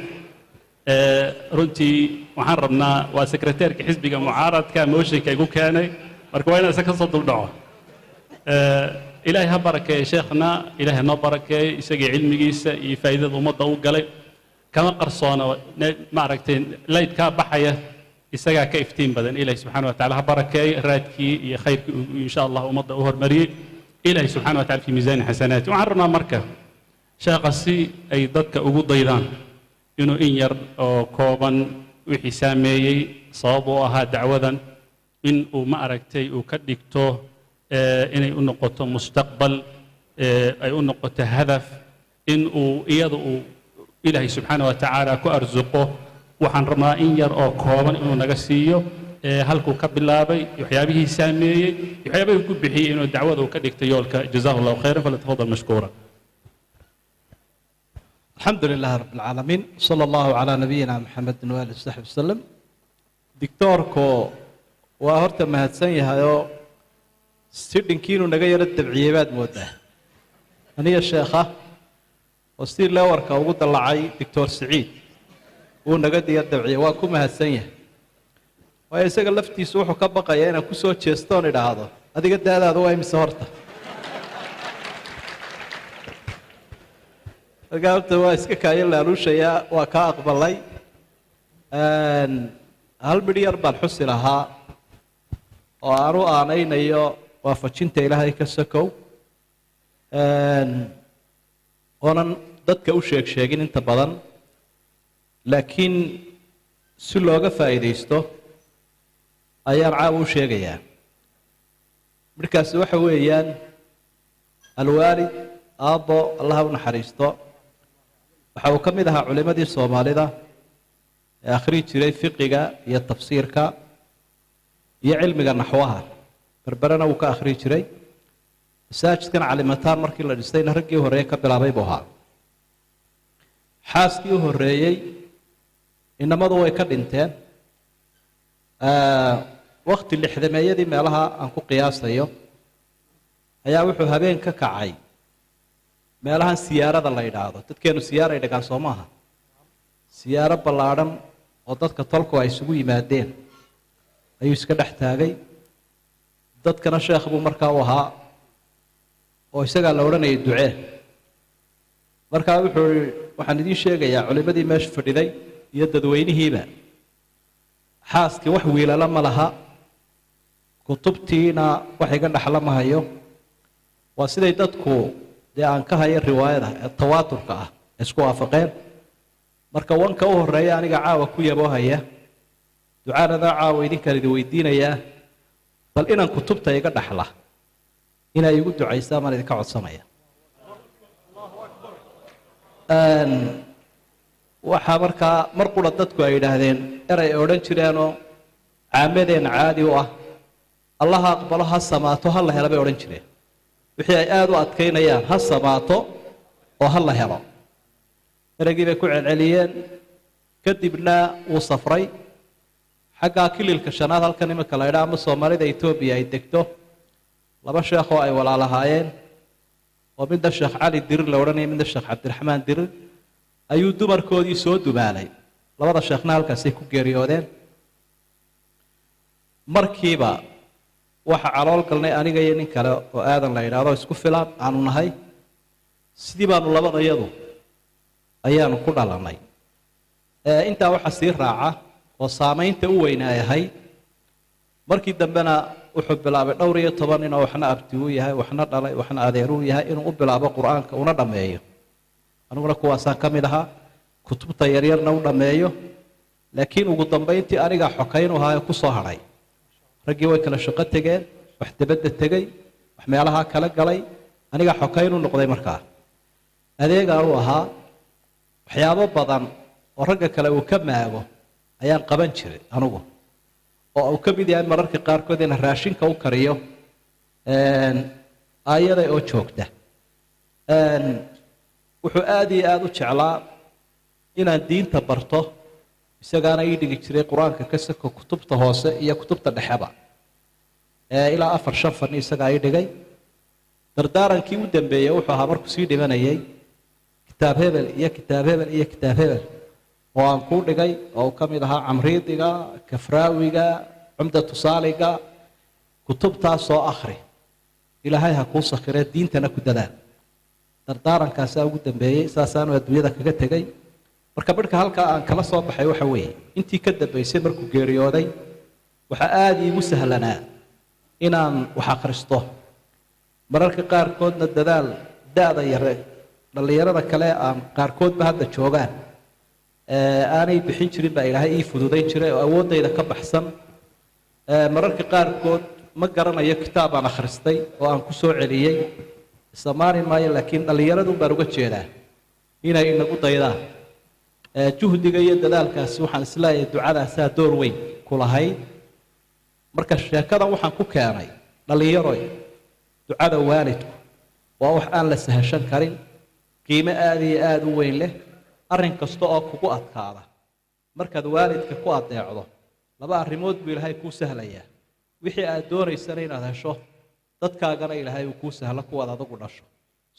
S6: رنتي محرمنا وسكرتير كحزبك معارض كان موشي كيقول كاني مركوين سكن صد الدعوة إلهي هبرك شيخنا إلهي نبرك يسقي علمي يفايدة ومضى وقلي كما قرصونا معركتين لايت كابحية يسقى كيفتين بدن إلهي سبحانه وتعالى هبرك راتكي خير إن شاء الله ومضى وهر مري إلهي سبحانه وتعالى في ميزان حسناته وعرنا مركه شاقسي أي ضدك أبو ضيدان إنه إن ير كوبا وحسامي صابوها دعوة إن وما أركتي وكدكتو إن نقطة مستقبل أي نقطة هدف إن ويضو إلهي سبحانه وتعالى كأرزقه وحن رما إن ير كوبا إنه نجسيه halkuu ka bilaabay waxyaabihii saameeyey waxyaabihii ku bixiyey inuu dacwada uu ka dhigtay yoolka jazaahu allahu khayran falyatafadal mashkuura
S9: الحمد لله رب العالمين صلى الله على نبينا محمد وآله وصحبه وسلم دكتوركو وهرت مهدسن يهايو سيدن كينو نغا يرا دبعيباد مودا اني الشيخه وستير لا وركا ugu dalacay دكتور سعيد uu naga diya dabciye waa ku mahadsan yahay way isaga laftiisu wuxuu ka baqayaa inaan ku soo jeestoon idhaahdo adiga daadaadu waa imisa horta gaabta waa iska kaayeen laaluushaya waa ka aqbalay hal midhiyar baan xusi lahaa oo aanu aanaynayo waafajinta ilaahay ka sakow oonan dadka u sheegin inta badan laakiin si looga faa'iidaysto ayaan caawa u sheegayaa markaasi waxa weeyaan alwaalid aabbo allaha u naxariisto waxa uu ka mid ahaa culimadii soomaalida ee akhrii jiray fiqiga iyo tafsiirka iyo cilmiga naxwaha berberana uu ka akhrii jiray masaajidkan calimataan markii la dhisayna raggii horreeye ka bilaabay buu ahaa xaaskii u horreeyey inamadu way ka dhinteen waqti lixdameeyadii meelaha aan ku qiyaasayo ayaa wuxuu habeen ka kacay meelahan siyaarada la yidhaahdo dadkeenu siyaara ay dhagaan soo maaha siyaaro ballaadhan oo dadka tolku ay isugu yimaadeen ayuu iska dhex taagay dadkana sheekh buu markaa u ahaa oo isagaa la odhanayay ducee markaa wuxuu waxaan idiin sheegayaa culimadii meesha fadhiday iyo dadweynihiiba xaaskii wax wiilala ma laha kutubtiina wax iga dhaxla ma hayo waa siday dadku dee aan ka hayo riwaayada ee tawaaturka ah isku waafaqeen marka wanka u horreeya aniga caawa ku yaboo haya ducaanadaa caawa idinkaan idin weydiinayaa bal inaan kutubta iga dhaxla inay igu ducaysaa maan idinka codsanaya waxaa markaa mar qura dadku ay yidhaahdeen eray odhan jireenoo caamadeenna caadi u ah allaha aqbalo ha samaato ha la helo bay odhan jireen wixii ay aada u adkaynayaan ha samaato oo ha la helo ereygii bay ku celceliyeen kadibna wuu safray xaggaa kililka shanaad halkan iminka la ydhaa ama soomaalida etoobiya ay degto laba sheekh oo ay walaalahaayeen oo midna sheekh cali dirir la odhanaya midna sheekh cabdiraxmaan dirir ayuu dumarkoodii soo dumaalay labada sheekhna halkaasay ku geeriyoodeen markiiba waxa calool galnay aniga iyo nin kale oo aadan la yidhaahdo isku filan aanu nahay sidii baanu labadayadu ayaanu ku dhalannay intaa waxa sii raaca oo saamaynta u weynaayahay markii dambena wuxuu bilaabay dhowr iyo 10 nin oo waxna abti u yahay waxna dhalay waxna adeer u yahay inuu u bilaabo qur-aanka una dhammeeyo aniguna kuwaasaan ka mid ahaa kutubta yaryarna u dhammeeyo laakiin ugu dambayntii aniga xokayn u ahaa ku soo hadhay raggii way kala shaqo tegeen wax dibadda tegey wax meelaha kala galay aniga xokayn u noqday markaa adeegaan u ahaa waxyaabo badan oo ragga kale uu ka maago ayaan qaban jiray anigu oo uu ka mid yahay mararka qaarkood in raashinka u kariyo ayada oo joogta wuxuu aad iyo aad u jeclaa inaan diinta barto isagaana ii dhigi jiray qur-aanka ka sako kutubta hoose iyo kutubta dhexeba ilaa 4-5 fan isagaa ii dhigay dardaarankii u dambeeyey wuxuu ahaa markuu sii dhimanayay kitaab hebel iyo kitaab hebel iyo kitaab hebel oo aan kuu dhigay oo uu ka mid ahaa camriidiga kafraawiga cumdatu saaliga kutubtaas soo akhri ilaahay ha kuu sakhiree diintana ku dadaal dardaarankaasaa ugu dambeeyey saasaanu adduunyada kaga tegey marka barhka halkaa aan kala soo baxay waxa weeye intii ka dambaysay markuu geeriyooday waxaa aada iigu sahlanaa inaan wax akhristo mararka qaarkoodna dadaal da'da yare dhallinyarada kale aan qaarkoodba hadda joogaan aanay bixin jirin baa ilaahay ii fududayn jiray oo awooddayda ka baxsan mararka qaarkood ma garanayo kitaab aan akhristay oo aan ku soo celiyey isamaani maayo laakiin dhallinyaradu baan uga jeedaa inay inagu daydaan juhdiga iyo dadaalkaasi waxaan isleeyahay ducadaasaa door weyn ku lahayd marka sheekadan waxaan ku keenay dhallinyaroy ducada waalidku waa wax aan la sahashan karin qiimo aad iyo aad u weyn leh arrin kasta oo kugu adkaada markaad waalidka ku adeecdo laba arrimood buu ilaahay kuu sahlayaa wixii aad doonaysana inaad hesho dadkaagana ilaahay uu kuu sahlo kuwaad adigu dhasho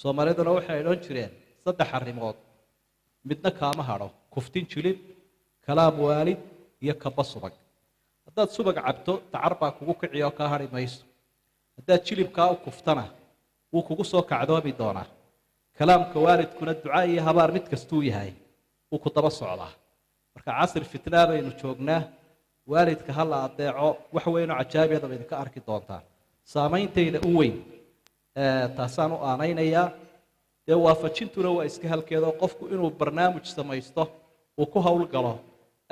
S9: soomaaliduna waxay odhan jireen 3 arrimood midna kaama hadho kuftin jilib kalaam waalid iyo kaba subag haddaad subag cabto dacar baa kugu kiciyo oo kaa hadhi mayso haddaad jilibkaa u kuftana wuu kugu soo kacdoomi doonaa kalaamka waalidkuna duca iyo habaar mid kastuu yahay wuu ku daba socdaa marka casri fitnaa baynu joognaa waalidka ha la adeeco wax weynoo cajaabiyada ba idinka arki doontaan saameyntayda u weyn taasaan u aanaynayaa dee waafajintuna waa iska halkeedoo qofku inuu barnaamij samaysto uu ku howlgalo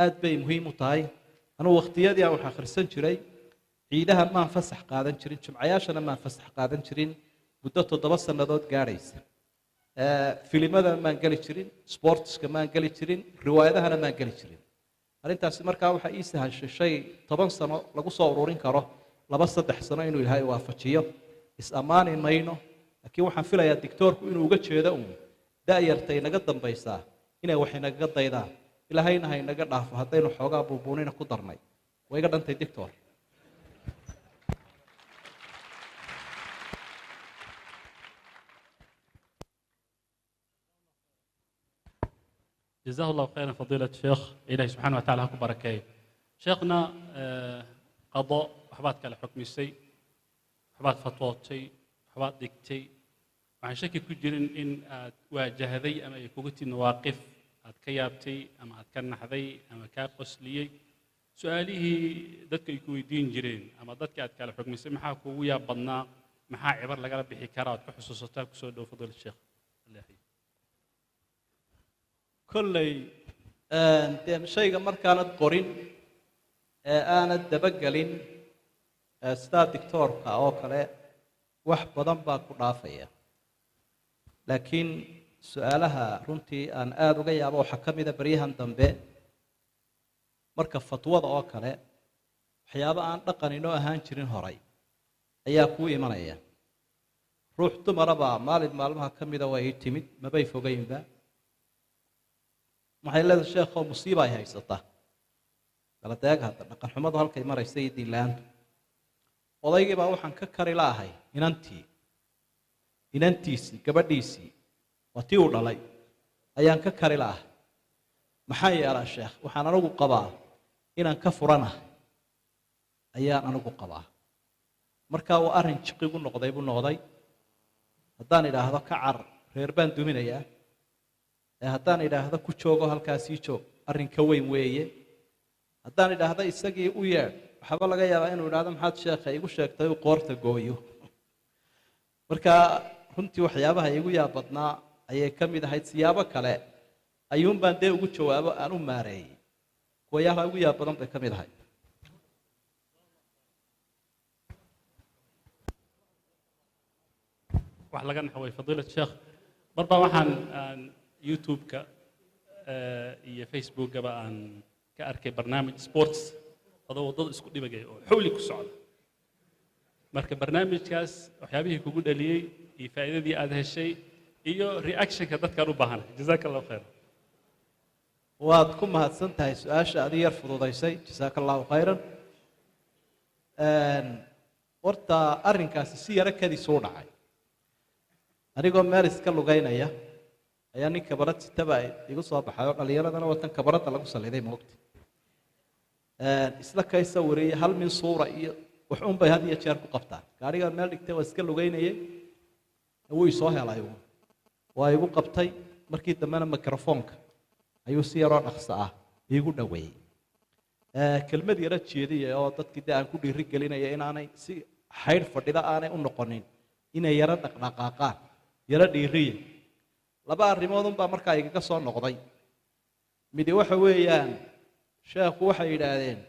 S9: aad bay muhiim u tahay anugu waqtiyadii aan wax akhrisan jiray ciidaha maan fasax qaadan jirin jimcayaashana maan fasax qaadan jirin muddo 7 sannadood gaadhaysa filimada maan geli jirin sportska maan geli jirin riwaayadahana maan geli jirin arrintaasi markaa waxaa ii sahashay shay 10 sano lagu soo ururin karo 2-3 sano inuu ilaahay waafajiyo is-ammaani mayno laakiin waxaan filayaa dictoorku inuu uga jeedo uun da'yarta inaga dambaysaa inay wax inagaga daydaan ilaahayna ha inaga dhaafo haddaynu xoogaa buubuunina ku darnay way iga dhantay dictor
S6: جزاه الله خيرا فضيلة الشيخ إلهي سبحانه وتعالى هكو بركاي شيخنا قضاء وحبات كلا حكم السي وحبات فتواتي وحبات ديكتي وعن شكل كجرين إن واجه ذي أما يكوغتي نواقف كيابتي أما أتكن حذي أما كاقص لي سؤاله دتك يكوي دين جرين أما دتك أتكلم حكم السي محا كويا بنا محا عبر لقى بحكارات كحسوساتك سودو فضيلة الشيخ الله يحيي
S9: kolley dee shayga markaanad qorin ee aanad dabagelin sidaa dictoorka oo kale wax badan baa ku dhaafaya laakiin su-aalaha runtii aan aada uga yaabo waxaa ka mida baryahan dambe marka fatwada oo kale waxyaabo aan dhaqan inoo ahaan jirin horay ayaa kuu imanaya ruux dumaraba maalin maalmaha ka mida waa ii timid mabay fogeynba waxay leedahay sheekho musiiba ay haysataa kala deeg hadda dhaqan xumadu halkay maraysa iyo diin la-aantu odaygii baa waxaan ka kari laahay inantiisii gabadhiisii waa tii uu dhalay ayaan ka kari laahay maxaa yeelaa sheekh waxaan anigu qabaa inaan ka furanahay ayaan anigu qabaa markaa waa arrin jiqigu noqday buu noqday haddaan idhaahdo ka car reer baan duminayaa haddaan idhaahdo ku joogo halkaasii joog arrin ka weyn weeye haddaan idhaahdo isagii u yeedh waxaaba laga yaabaa inuu idhaahdo maxaad sheekha igu sheegtay uu qoorta gooyo marka runtii waxyaabaha igu yaabadnaa ayay ka mid ahayd siyaabo kale ayuun baan dee ugu jawaabo aan u maareeyey kuwayaalaha ugu yaab badan bay ka mid ahayd
S6: wax laga naxway fadiilad sheekh marba waxaan youtube-ka iyo facebook-gaba aan ka arkay barnaamij sports adoo waddada isku dhibagay oo xawli ku socda marka barnaamijkaas waxyaabihii kugu dhaliyey iyo faa'iidadii aad heshay iyo reactionka dadkaan u baahanay jazaaka allahu khayr
S9: waad ku mahadsan tahay su-aasha adi yar fududaysay jazaaka allahu khayran horta arrinkaasi si yaro kadiisu u dhacay anigoo meel iska lugaynaya ayaa nin kabarad sitaba igu soo baxay oo dhallinyaradana watan kabaradda lagu saliday moogta isla kay sawiraya hal min suura iyo wax un bay had iyo jeer ku qabtaan gaarigaan meel dhigtay waa iska lugaynayay wuu isoo helay waa igu qabtay markii dambena mikrofoonka ayuu si yaroo dhaqso ah iigu dhoweeyey kelmad yaro jeediyay oo dadkii dee aan ku dhiiri gelinaya inaanay si xaydh fadhida aanay u noqonin inay yaro dhaqdhaqaaqaan yaro dhiiriya laba arrimood unbaa markaa igaga soo noqday midi waxa weeyaan sheekhu waxay yidhaahdeen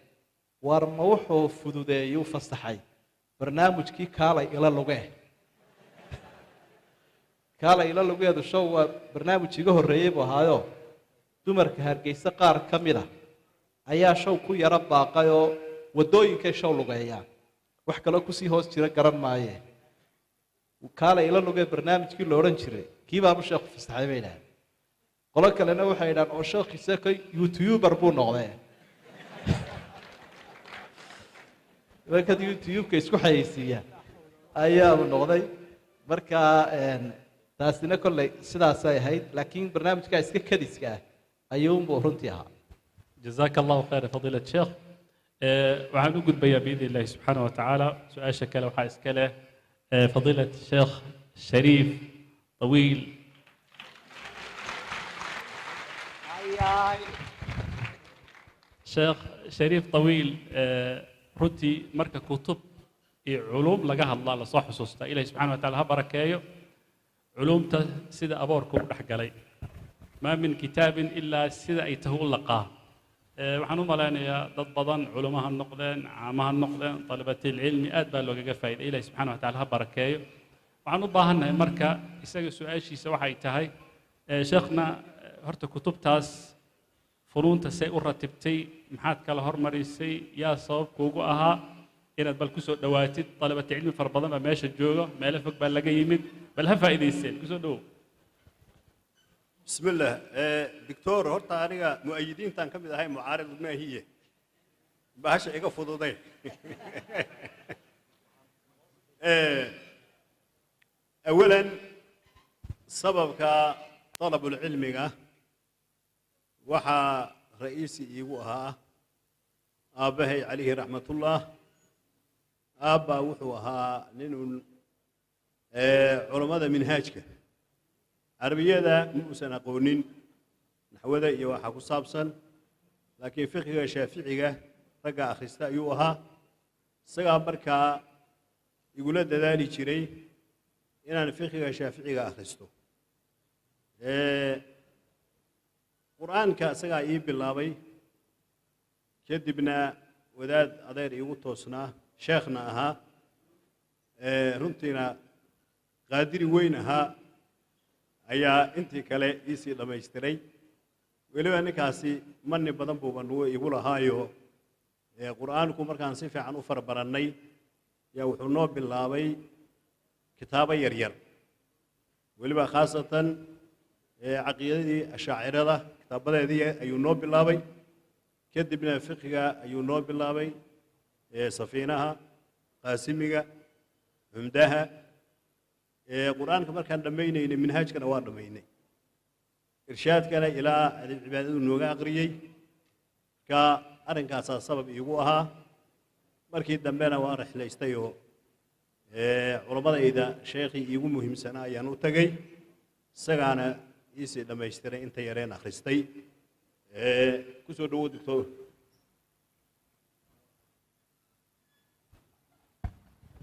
S9: war ma wuxuu fududeeyuu fasaxay barnaamijkii kaalay ila lugee kaalay ila lugeedu show waa barnaamij iga horreeyey buu ahaayo dumarka hargeysa qaar ka mid ah ayaa show ku yaro baaqay oo waddooyinkay show lugeeyaan wax kaloo kusii hoos jira garan maaye kaalay ila lugee barnaamijkii la odhan jiray kii baanu sheekhu fasaxay bay idhahdeen qolo kalena waxay idhahaan oo sheekhiisa ka youtuber buu noqdee markaad youtube-ka isku xayeysiiyaan ayaanu noqday markaa taasina kolley sidaasay ahayd laakiin barnaamijkaa iska kadiska ah ayuunbuu runtii ahaa
S6: جزاك الله خير فضيلة الشيخ waxaan u gudbayaa بإذن الله سبحانه وتعالى سؤال kale waxaa iska leh فضيلة الشيخ شريف طويل شيخ شريف طويل runtii marka kutub iyo culum laga hadlaa la soo xusuusta ilaahay subxaana wa tacaala ha barakeeyo culumta sida aboorka u dhex galay maa min kitaabin ilaa sida ay tahay u laqaa waxaan u malaynayaa dad badan culamo ha noqdeen caamo ha noqdeen dalabatilcilmi aad baa loogaga faa'iday ilaahay subxaana wa tacaala ha barakeeyo waxaan u baahannahay marka isaga su-aashiisa waxay tahay sheekhna horta kutubtaas funuunta say u ratibtay maxaad kala hormarisay yaa sabab kuugu ahaa inaad bal ku soo dhowaatid dalabata cilmi fara badan baa meesha jooga meelo fog baa laga yimid bal ha faa'iidaysteen ku soo dhowow
S10: بسم الله دكتور هرتا أنا مؤيدين تان كم هاي معارض ما هي بهاش إيجا فضوضي أولا سبب كطلب العلم وحى رئيسي يقوها أبهي عليه رحمة الله أبا وحوها لأنه علماء منهاجك عربية موسى قونين نحو ذا يوحى كصابسا لكن فقه شافعية رجع خريستا يوها سجى بركة يقول ذلك شيء إن أنا فقه شافعية أخريستو قرآن كسجى إيه بالله كدبنا وذات أدير يوتوسنا شيخنا ها رنتنا قادر وينها ayaa intii kale isii dhamaystiray weliba ninkaasi manni badan buu banuu igu lahaayo quraanku markaan si fiican u farbarannay yaa wuxuu noo bilaabay kitaabo yaryar weliba khaasatan caqiidadii ashaacirada kitaabadeedii ayuu noo bilaabay kadibna fiqiga ayuu noo bilaabay safiinaha qaasimiga cumdaha قرآن كمان كان دميني إن منهاج كان وارد دميني إرشاد كان إلى عبادة النوجا قرية كأرن كاسا سبب يقوها مركي دمنا وارح ليستيو علماء إذا شيخي يقوم مهم سنة يانو تجي سجانا يسي لما يشتري أنت يرين أخرستي كسر دو دكتور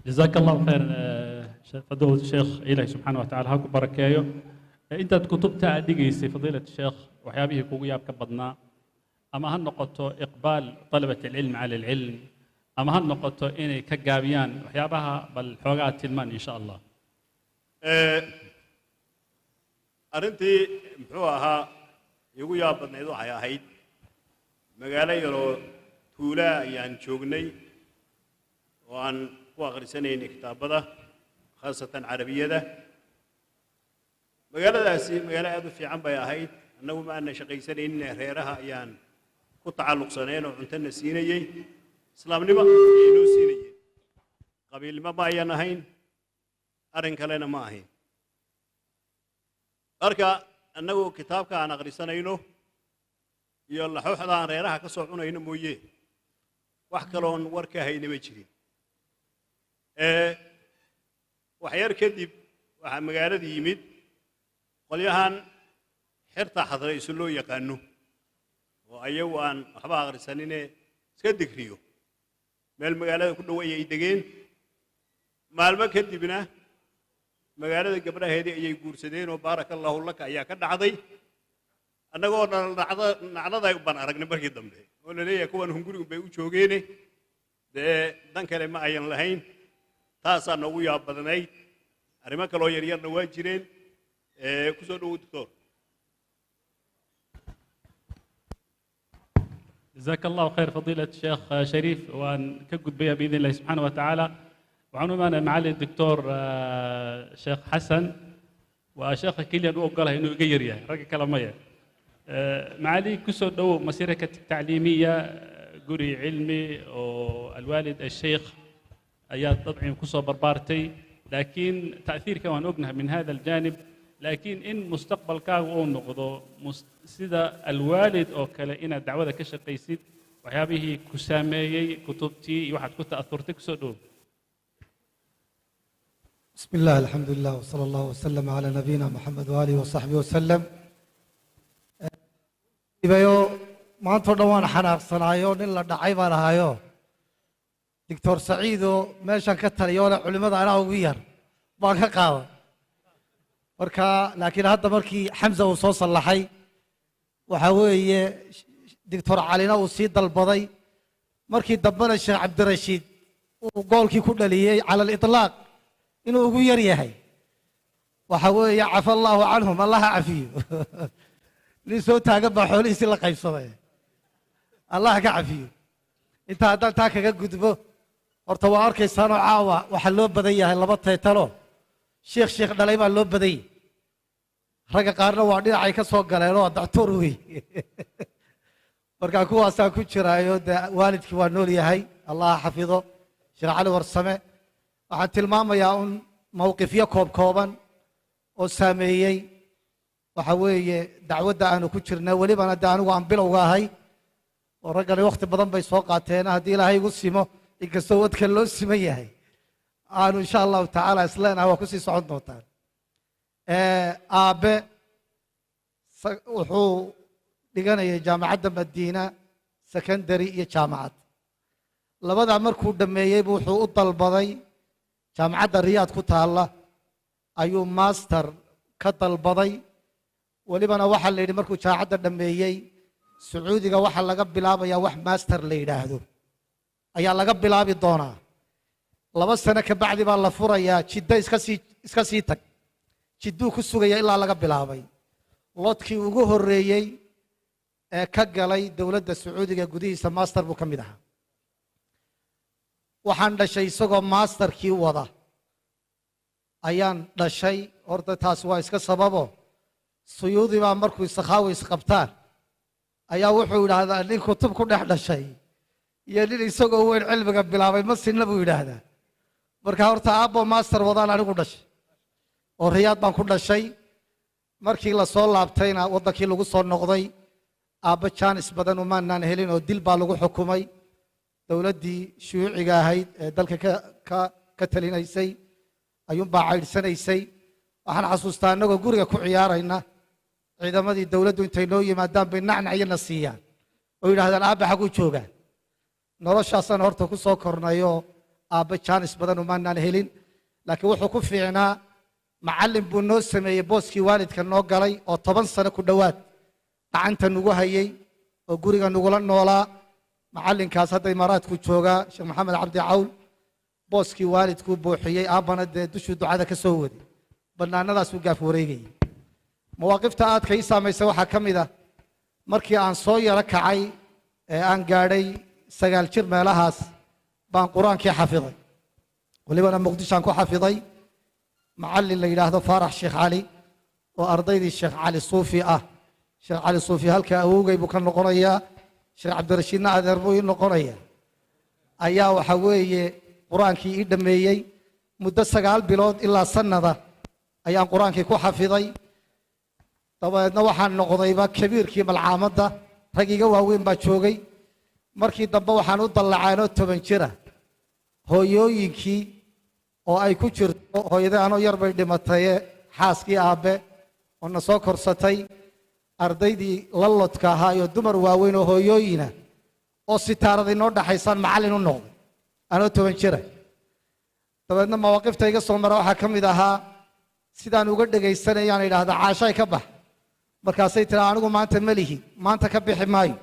S6: جزاك الله خير فضيلة الشيخ إلهي سبحانه وتعالى هاكو بركايو أنت كتبت أديجيسي فضيلة الشيخ وحيابه كوجياب كبدنا أما هالنقطة إقبال طلبة العلم على العلم أما هالنقطة إني كجابيان وحيابها بالحوجات تلمان إن شاء الله
S10: أرنتي محوها يقول يا بدنا يدو حيا هيد مقالة يرو تولا يعني شغني وأن وغرسنين كتابه خاصة عربية ده مقالة داسي مقالة أدو في عم بيا هيد أنه ما أن شقي سنين هيرها يعني كتعلق سنين وعنتنا سينية سلام نبا ينو سينية قبيل ما بايا نهين أرن كلنا ما هين أركا أنه كتابك عن غرسنينه يلا حوحدا عن هيرها كسوعنا ينمويه وحكلون وركا هين مجرين waxyar kadib waxa magaalada yimid qolyahan xirta xadrayso loo yaqaano oo ayagu aan waxba akhrisanine iska digriyo meel magaalada ku dhow ay degeen maalmo kadibna magaalada gabdhaheedii ayay guursadeen oo baaraka allahu laka ayaa ka dhacday annagoo nacdaday baan aragnay markii dambe oo la leeyahay kuwan hungurigu bay u joogeene dee dan kale ma ayan lahayn taasaa noogu yaab badnayd arrimo kaloo yaryarna waa jireen ku soo dhowow doctor
S6: جزاك الله خير فضيلة الشيخ شريف وأن كقد بها بإذن الله سبحانه وتعالى وعنو معنا معالي الدكتور شيخ حسن وشيخ كيليان وقالها إنه يغير يا رجل كلامية معالي كسر دو مسيرك التعليمية قري علمي والوالد الشيخ أيات طبعا كسر بربارتي لكن تأثير كمان أبنها من هذا الجانب لكن إن مستقبل كاو أو نقضو سيدا الوالد أو كلا إن الدعوة كشقيسيد وحيابه كسامي كتبتي واحد كنت أثرتك سدو
S11: بسم الله الحمد لله وصلى الله وسلم على نبينا محمد وآله وصحبه وسلم إبايو ما أنتو دوان حناق صنايو نلا دعيبا لهايو دكتور سعيدو ماشان كتريونا علماء أنا وغير باقا قاوة marka laakiin hadda markii Xamza uu soo sallaxay waxa weeye Dr. Calina uu sii dalbaday markii dambana Sheekh Cabdirashiid uu goolkii ku dhaliyay cala al-itlaaq inuu ugu yar yahay waxa weeye cafa Allahu canhum Allah cafiyo li soo taagan ba xoolihiisii la qaybsaday Allah ka cafiyo inta hadda taa kaga gudbo horta waa arkaysaan oo caawa waxa loo badan yahay laba taytalo sheekh dhalay baa loo baday raga qaarna waa dhinacay ka soo galeen oo doctor weey marka kuwaasaan ku jiraayo waalidkii waa nool yahay Allah xafido sheekh cali warsame waxaan tilmaamayaa un mowqifyo kooban oo saameeyay waxa weeye dacwadda aanu ku jirnaa welibana de anigu aan bilowga ahay oo raggani waqti badan bay soo qaateen haddii ilaahay igu simo inkastoo wadkan loo siman yahay aanu insha allahu tacaala isleenahay waa kusii socon doontaan aabe wuxuu dhiganayay jaamacadda madiina secondary iyo jaamacad labadaa markuu dhammeeyey buu wuxuu u dalbaday jaamacadda riyaad ku taalla ayuu master ka dalbaday welibana waxaa la yidhi markuu jaamacadda dhammeeyey sacuudiga waxaa laga bilaabayaa wax master la yidhaahdo ayaa laga bilaabi doonaa 2 sano ka bacdi baa la furayaa jidda iska sii tag jidduu ku sugaya ilaa laga bilaabay lodkii ugu horeeyay ee ka galay dawladda sacuudiga gudihiisa master buu ka mid ahaa waxaan dhashay isagoo masterkii wada ayaan dhashay horta taas waa iska sababo suyuudi baa markuu isakhaaway isqabtaan ayaa wuxuu yidhaahdaa nin kutub ku dhex dhashay iyo nin isagoo weyn cilmiga bilaabay ma sinna buu yidhaahdaa marka horta aabbo master wadaan anigu dhashay oo riyaad baan ku dhashay markii la soo laabtayna waddankii lagu soo noqday aabbo jaanis badan umaanaan helin oo dil baa lagu xukumay dowladdii shuuciga ahayd ee dalka ka talinaysay ayuunbaa caydhsanaysay waxaan xasuustaa annagoo guriga ku ciyaarayna ciidamadii dowladdu intay noo yimaadaan bay nacnacyana siiyaan oo yidhaahdaan aabba xaguu joogaa noloshaasaan horta ku soo kornayoo aabba jaanis badan umaanaan helin laakiin wuxuu ku fiicnaa macallin buu noo sameeyey booskii waalidka noo galay oo 10 sano ku dhowaad gacanta nugu hayay oo guriga nugula noolaa macallinkaas hadda imaaraadku joogaa sheekh maxamed cabdi cawl booskii waalidkuu buuxiyey aabbana dee dushuu ducada ka soo waday bannaanadaasuu gaaf wareegayay mawaaqifta aadka ii saamaysay waxaa ka mid ah markii aan soo yaro kacay ee aan gaadhay 9 jir meelahaas baan qur-aankii xafiday welibana muqdishaan ku xafiday macallin la yidhaahdo faarax sheekh cali oo ardaydii sheekh cali suufi ah sheekh cali suufi halka awowgay buu ka noqonayaa sheekh cabdirashiidna adeer buu ii noqonayaa ayaa waxa weeye qur-aankii ii dhammeeyey muddo 9 bilood ilaa sanada ayaan qur-aankii ku xafiday dabeedna waxaan noqdayba kabiirkii malcaamadda rag iga waaweyn baa joogay markii dambe waxaan u dallacaanoo 10 jira hooyooyinkii oo ay ku jirto hooyadii anoo yar bay dhimataye xaaskii aabbe oo na soo korsatay ardaydii la lodka ahaa iyo dumar waaweyn oo hooyooyina oo sitaarada inoo dhaxaysaan macallin u noqday anoo 10 jira dabeedna mawaaqifta iga soo mara waxaa ka mid ahaa sidaan uga dhegaysanayaan idhaahdaa caashay ka bax markaasay tiraa anigu maanta ma lihi maanta ka bixi maayo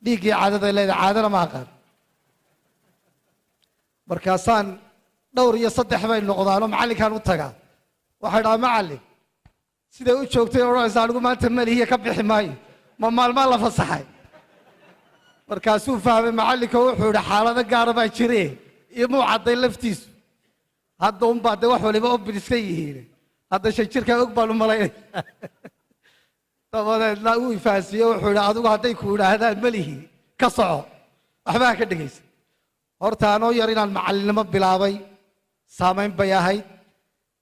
S11: dhiiggii caadaday leedahay caadana ma aqaan markaasaan dhowr iyo saddex bay noqdaanoo macallinkaan u tagaa waxay dhahaa macallin siday u joogtay odhanaysa anigu maanta ma lihiye ka bixi maayo ma maalmaa la fasaxay markaasuu fahmay macallinka wuxuu idhi xaalado gaara baa jire iyo muu cadday laftiisu hadda unbaa dee wax waliba obiriska yihiin hadda shan jirkaa og baan u malaynaya dabadeedna uu ifahansiiye wuxuu idhi adigu hadday ku idhaahdaan ma lihi ka soco waxbaa ka dhegaysa horta anoo yar inaan macallinnimo bilaabay saamayn bay ahayd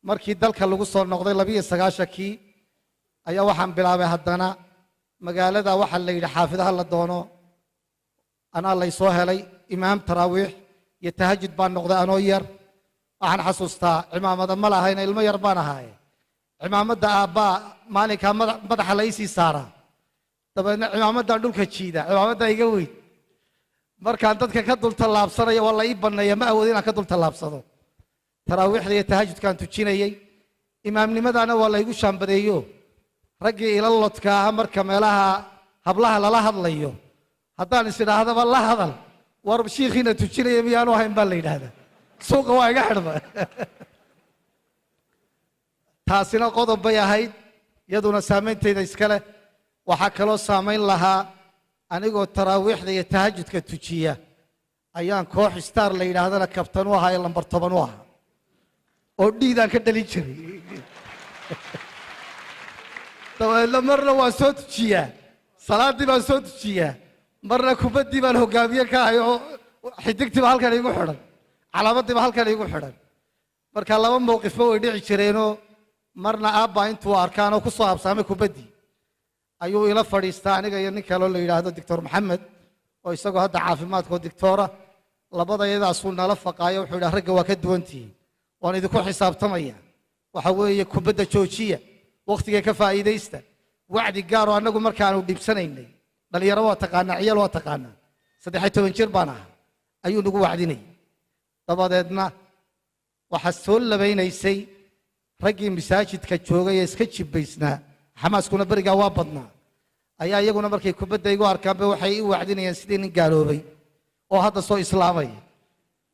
S11: markii dalka lagu soo noqday 92kii ayaa waxaan bilaabay haddana magaalada waxaa la yidhi xaafidaha la doono anaa lay soo helay imaam taraawiix iyo tahajud baan noqday anoo yar waxaan xasuustaa cimaamada ma lahayna ilmo yar baan ahaaye cimaamadda aabbaa maalinkaa madaxa la iisii saaraa dabeedna cimaamaddaan dhulka jiida cimaamaddaa iga weyn markaan dadka ka dul tallaabsanaya waa la ii banneeya ma awood inaan ka dul tallaabsado taraawiixda iyo tahajudkaan tujinayey imaamnimadaana waa laygu shaambadeeyo raggii ila lodka ah marka meelaha hablaha lala hadlayo haddaan is idhaahdaba la hadal war shiikhiina tujinaya miyaanu ahayn baa la yidhaahdaa suuqa waa iga xidhma taasina qodob bay ahayd iyaduna saameynteyda iska leh waxaa kaloo saamayn lahaa anigoo taraawiixda iyo tahajudka tujiya ayaan koox star la yidhaahdana kabtan u ahaa ee lambar 10 u ahaa oo dhiidaan ka dhalin jiray dabeedna marna waan soo tujiyaa salaaddii baan soo tujiyaa marna kubaddii baan hogaamiye ka ahay oo xidigtiiba halkan iigu xidhan calaamaddiiba halkan iigu xidhan marka laba mowqifba way dhici jireenoo marna aabbaa intuu arkaanoo ku soo habsaamay kubaddii ayuu ila fadhiistaa aniga iyo nin kaloo la yidhaahdo doctor maxamed oo isagoo hadda caafimaadkoo dictoora labadayadaasuu nala faqaayo wuxuu yidhaha ragga waa ka duwantihiin waan idinku xisaabtamaya waxa weeye kubadda joojiya wakhtiga ka faa'iidaysta wacdi gaaroo annagu markaanu dhibsanaynay dhalinyaro waa taqaanaa ciyaal waa taqaanaa 13 jir baan ahaa ayuu nagu wacdinayay dabadeedna waxaa soo labaynaysay raggii masaajidka joogay ee iska jibbaysnaa xamaaskuna berigaa waa badnaa ayaa iyaguna markay kubadda igu arkaanba waxay ii wacdinayaan sidii nin gaaloobay oo hadda soo islaamaya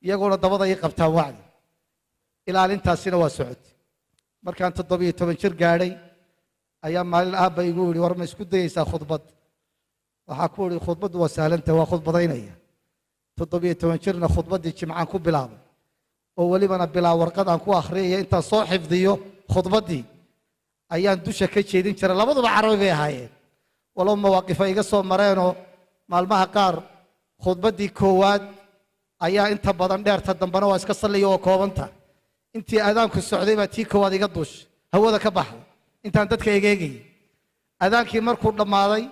S11: iyaguna dabada ii qabtaan wacdi ilaalintaasina waa socotay markaan 17 jir gaadhay ayaa maalin aabba igu yidhi war ma isku dayaysaa khudbad waxaa ku idhi khudbaddu waa sahlantahay waa khudbadaynaya 17 jirna khudbaddii jimcaan ku bilaabay oo welibana bilaa warqad aan ku akhriyaya intaan soo xifdiyo khudbaddii ayaan dusha ka jeedin jiray labaduba carabi bay ahaayeen walow mawaaqifa iga soo mareenoo maalmaha qaar khudbaddii koowaad ayaa inta badan dheerta dambena waa iska salliya oo koobanta intii aadaanku socday baa tii koowaad iga duushay hawada ka baxday intaan dadka egeegayay adaankii markuu dhammaaday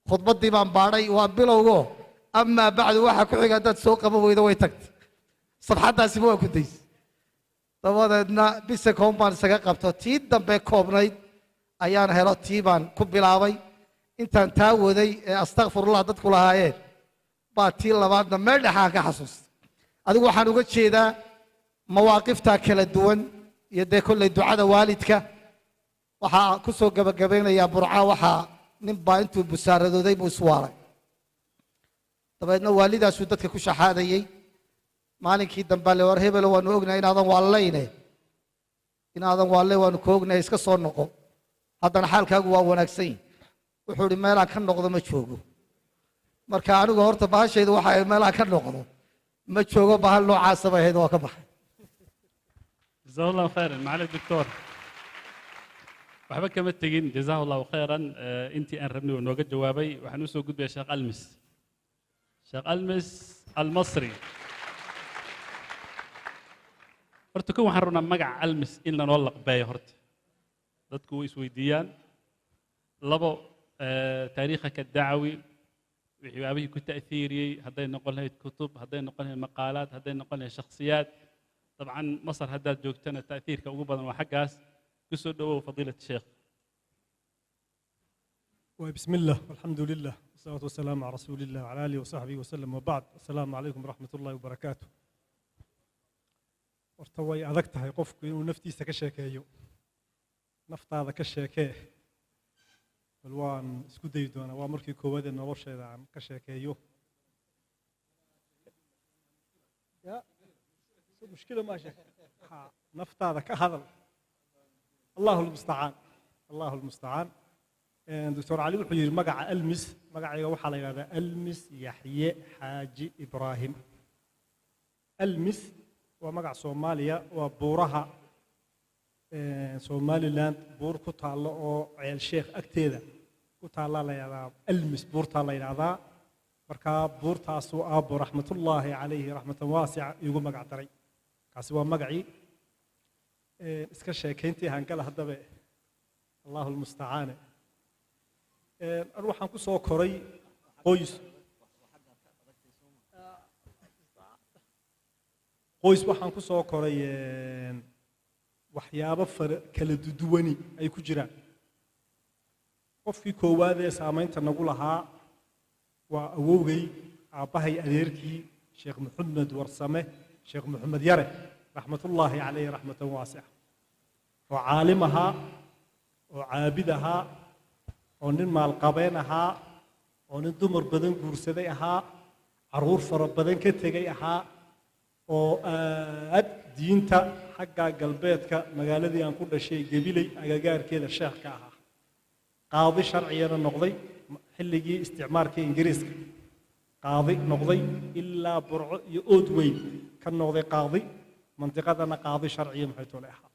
S11: khudbaddii baan baadhay waa bilowgo amaa bacdu waxa ku xiga haddaad soo qaban weydo way tagtay safxaddaasiba waa ku daysay dabadeedna bise koon baan isaga qabto tii dambe koobnayd ayaan helo tii baan ku bilaabay intaan taa waday ee astakfirullah dadku lahaayeen baa tii labaadna meel dhexaan ka xasuustay adigu waxaan uga jeedaa mawaaqifta kala duwan iyo dee kolley ducada waalidka waxaa ku soo gabagabaynayaa burca waxaa nin baa intuu busaaradooday buu iswaalay dabeedna waalidaasuu dadka ku shaxaadayey maalinkii dambe le war hebelo waanu ognahay inaadan waallayne waanu ka ognahay iska soo noqo haddana xaalkaagu waa wanaagsan yihi wuxuu idhi meelaan ka noqdo ma joogo marka anigu horta bahashaydu waxa ahayd meelaan ka noqdo ma joogo bahal noocaasa bay ahayd waa ka baxay
S6: جزاه الله خيرا معالي الدكتور waxba kama tegin جزاه الله خيرا intii aan rabnay oo nooga jawaabay waxaan u soo gudbaya sheekh almis sheekh almis almasri horta kan waxaan rabnaa magaca almis in lanoo laqbeeyo horta dadku way isweydiiyaan labo taariikhaka dacawi waxyaabihii ku ta'hiiriyey hadday noqon lahayd kutub hadday noqon lahayd maqaalaad hadday noqon lahayd shakhsiyaad dabcan masar haddaad joogtana ta'hiirka ugu badan waa xaggaas ku soo dhowow fadiilat sheekh
S12: وبسم الله والحمد لله والصلاة والسلام على رسول الله وعلى آله وصحبه وسلم وبعد السلام عليكم ورحمة الله وبركاته ورتوي أذكتها قفك ونفتي سكشك أيو naftaada ka sheekee bal waan isku dayi doonaa waa markii koowaad ee nolosheeda aan ka sheekeeyo ya mushkila ma sheek naftaada ka hadal allahu almustacaan allahu almustacaan دكتور علي wuxuu yiri magaca almis magacayga waxa la yiraahdaa almis yaxye xaaji ibraahim almis waa magac Soomaaliya waa buuraha Somaliland buur ku taalo oo ceel sheekh agteeda ku taala la yiraahdaa almis buurta la yiraahdaa marka buurtaas oo aabo raxmatullaahi calayhi raxmatan waasi'a igu magac daray kaasi waa magacii iska sheekeyntii hangala hadaba allahu almustacaan أنا waxaan ku soo koray qoys waxaan ku soo koray waxyaabo kala duduwani ay ku jiraan qofkii koowaad ee saameynta nagu lahaa waa awowgay aabbahay adeerkii sheekh maxamed warsame sheekh maxamed yare raxmatullaahi calayhi raxmatan waasi'a oo caalim ahaa oo caabid ahaa oo nin maalqabeen ahaa oo nin dumar badan guursaday ahaa caruur fara badan ka tegay ahaa oo aad diinta xagga galbeedka magaaladii aan ku dhashay gabilay agagaarkeeda sheekh ka ahaa qaadi sharciyana noqday xilligii isticmaalka ingiriiska qaadi noqday ilaa burco iyo ood weyn ka noqday qaadi mantiqadana qaadi sharciya maxay toole ahaa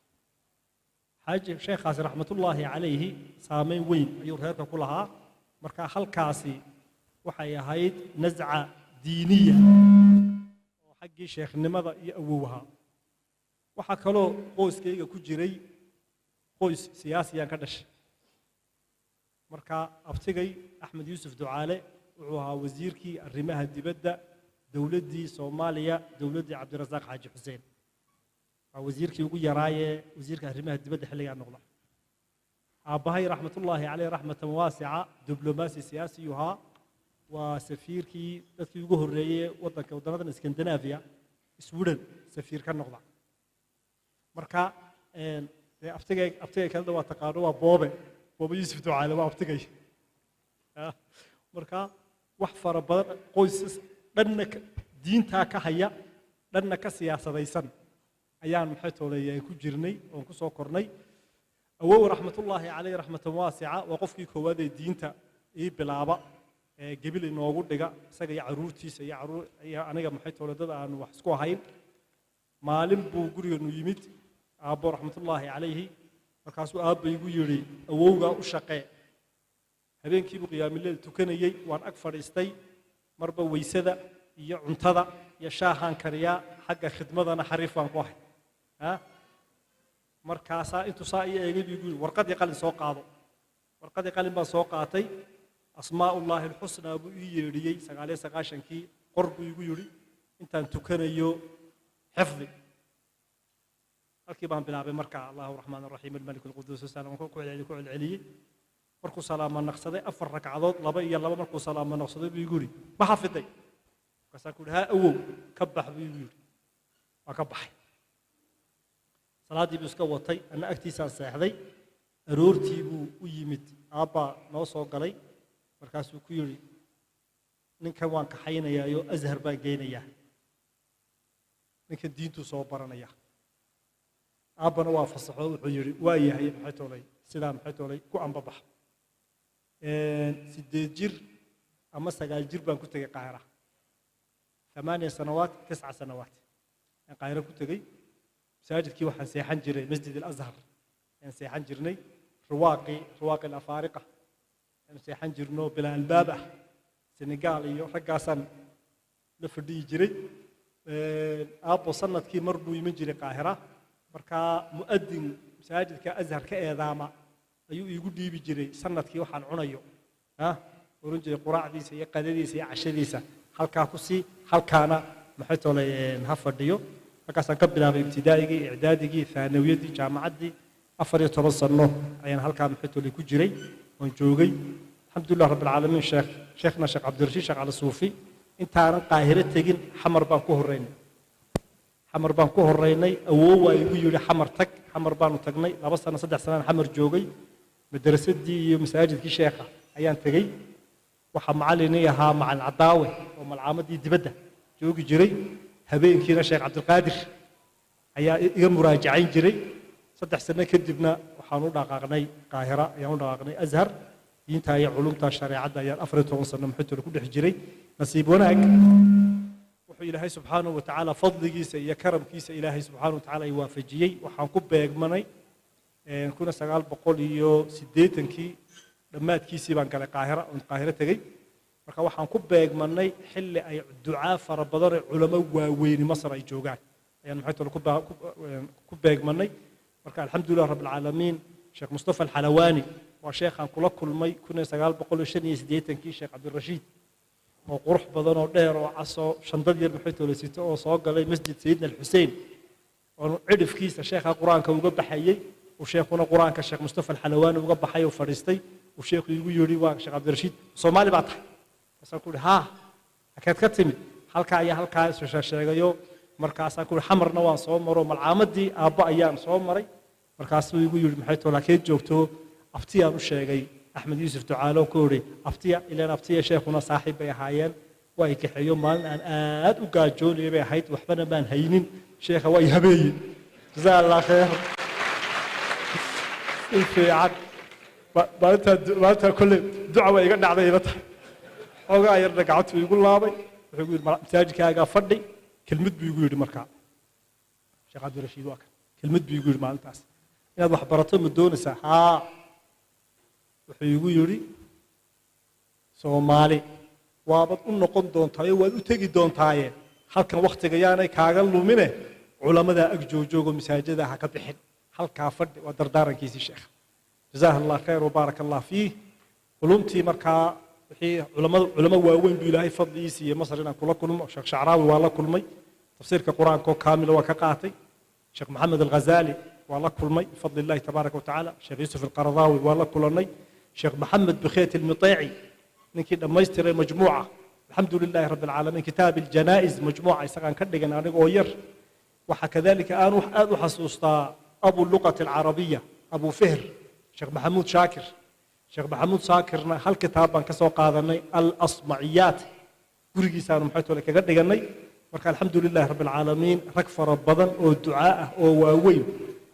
S12: حاج شيخ خاص رحمة الله عليه سامين وين أيور هذا كلها مركا خلقاسي وحي هايد نزعة دينية وحقي شيخ نمضى يأووها وحكلو قوس كيغا كجري قوس سياسي كدش مركا أفتقي أحمد يوسف دعالة وعوها وزيركي الرماها الدبدة دولدي صوماليا دولدي عبد الرزاق حاج حسين وزيركي ugu yaraaye wasiirka arrimaha dibadda xilliga noqda aabahay raxmatullaahi calayhi raxmatan waasi'a diblomaasi siyaasi yuha waa safiirkii dadkii ugu horeeyay wadanadan Scandinavia Sweden safiir ka noqda marka aftigay kala waa taqaano waa boobe Yusuf Ducaale waa aftigay marka wax fara badan qoysas dhanna diinta ka haya dhanna ka siyaasadaysan ayaan maxay toolay ku jirnay oo ku soo kornay awow raxmatullaahi calayhi raxmatan waasi'a waa qofkii koowaad ee diinta ii bilaaba ee gabil inoogu dhiga isaga iyo caruurtiisa iyo aniga maxay toolay dad aan wax isku ahayn maalin buu gurigeenu yimid aabbo raxmatullaahi calayhi markaasuu aabba igu yiri awowga u shaqee habeenkii buu qiyaamileel tukanayay waan ag fadhiistay marba weysada iyo cuntada iyo shaahan kariya xagga khidmadana xariif waan ku ahay markaasaa intuu saa ii eegay buu yiri warqadii qalin soo qaado warqadii qalin baan soo qaatay asmaa'ullaahi alxusnaa buu ii yeedhiyey 99kii qor buu igu yiri intaan tukanayo xifdi halkii baan bilaabay markaa allahu raxmaan raxiim almalik alquduus salaam ku celceliyey markuu salaamo naqsaday 4 ragcadood 2 iyo 2 markuu salaamo naqsaday buu igu yiri ma xafiday markaasaa ku dhahaa awow ka bax buu igu yiri waa ka baxay salaadii buu iska watay ana agtiisaan seexday aroortii buu u yimid aabba noo soo galay markaasuu ku yiri ninkan waan kaxaynayaa azhar baan geynayaa ninkan diintu soo baranaya aabbana waa fasaxo wuxuu yiri waa yahay maxay toolay sidaa maxay toolay ku anbabax 8 jir ama 9 jir baan ku tagay qaahira 8 سنوات 9 سنوات qaahira ku tagay masaajidkii waxaan seexan jiray masjid al-azhar aan seexan jirnay ruwaaqi al-afaariqa aan seexan jirno bila albaab ah Senegal iyo ragaasan la fadhiyi jiray aabbo sanadkii mar buu iman jiray qaahira marka muadin masaajidka azhar ka eedaama ayuu iigu dhiibi jiray sanadkii waxaan cunayo oran jiray quraacdiisa iyo qadadiisa iyo cashadiisa halkaa ku sii halkaana maxay toolay ha fadhiyo markaasaan ka bilaabay ibtidaaigii icdaadigii thaanawiyadii jaamacaddii 14 sano ayaan halkaa maxay toolay ku jiray oon joogay alxamdulilah rabbil caalamiin sheekhna sheekh cabdirashiid sheekh cali suufi intaanan qaahiro tegin xamar baan ku horreynay xamar baan ku horeynay awoow waa igu yidhi xamar tag xamar baanu tagnay 2 sano 3 sanaan xamar joogay madrasadii iyo masaajidkii sheekha ayaan tegey waxaa macallinii ahaa macalin cadaawe oo malcaamadii dibadda joogi jiray habeenkiina sheekh cabdilqaadir ayaa iga muraajacayn jiray 3 sano kadibna waxaan u dhaqaaqnay qaahira ayaan u dhaqaaqnay azhar diinta iyo culumta shareecada ayaan 14 sano muxuu ku dhex jiray nasiib wanaag wuxuu ilaahay subxaanahu wa tacaala fadligiisa iyo karamkiisa ilaahay subxaanahu wa tacaala ay waafajiyey waxaan ku beegmanay 1980kii dhammaadkiisii baan galay qaahiro tegey marka waxaan ku beegmanay xilli ay ducaa fara badan ee culamo waaweyni masar ay joogaan ayaan muxuu ku beegmanay marka alxamdulilah rabbil caalamiin sheekh mustafa alxalawaani waa sheekhaan kula kulmay 1985kii sheekh cabdirashiid oo qurux badan oo dheer oo caso shandad yar muxuu toolasito oo soo galay masjid sayidna alxuseen oo cidhifkiisa sheekha quraanka uga baxayay oo sheekhuna quraanka sheekh mustafa alxalawaani uga baxay oo fadhiistay oo sheekhu igu yiri waa sheekh cabdirashiid Soomaali baa tahay asaan ku ha akaad ka timid halka ayaa halka sheegayo markaasaan ku xamarna waan soo maro malcaamadii aabba ayaan soo maray markaasuu igu yiri maxay toolaakeed joogto aftiyaan u sheegay axmed yuusuf ducaalo ku yiri aftiya ilaan aftiya sheekhuna saaxiib bay ahaayeen waa ay kaxeeyo maalin aan aad u gaajoonay bay ahayd waxbana baan haynin sheekha way habeeyeen jazaa allah khair fiican maanta kulle duca way iga dhacday ila tahay xoogaa yarna gacanta igu laabay wuxuu yiri masaajidkaaga fadhi kelmad buu igu yiri markaa sheekh cabdirashiid waa kan kelmad buu igu yiri maalintaas inaad wax barato ma doonaysaa haa wuxuu igu yiri Soomaali waabad u noqon doontaa waad u tagi doontaa halkan waqtiga yaanay kaaga lumine culimada ag joojoogo masaajida ha ka bixin halka fadhi waa dardaarankiisii sheekh jazaahu allah khayr wa barakallahu fiih culumtii markaa wixii culamo waaweyn buu ilaahay fadligiisa iyo masar inaan kula kulmo sheekh shacraawi waa la kulmay tafsiirka quraanka oo kaamil waa ka qaatay sheekh maxamed al-ghazali waa la kulmay fadli allah tabaaraka wa taala sheekh yusuf al-qaradawi waa la kulanay sheekh maxamed bikheet al-mutai'i ninkii dhamaystiray majmuuca alxamdulilah rabbil caalamiin kitaab al-janaiz majmuuca isagaan ka dhigan anigoo yar waxa kadalika aan aad u xasuustaa abu luqat al-arabiyya abu fihr sheekh maxamuud shaakir sheekh maxamuud shaakirna hal kitaab baan ka soo qaadanay al-asma'iyat gurigiisaan muxuu kaga dhiganay marka alxamdulilah rabbil caalamiin rag fara badan oo ducaa ah oo waaweyn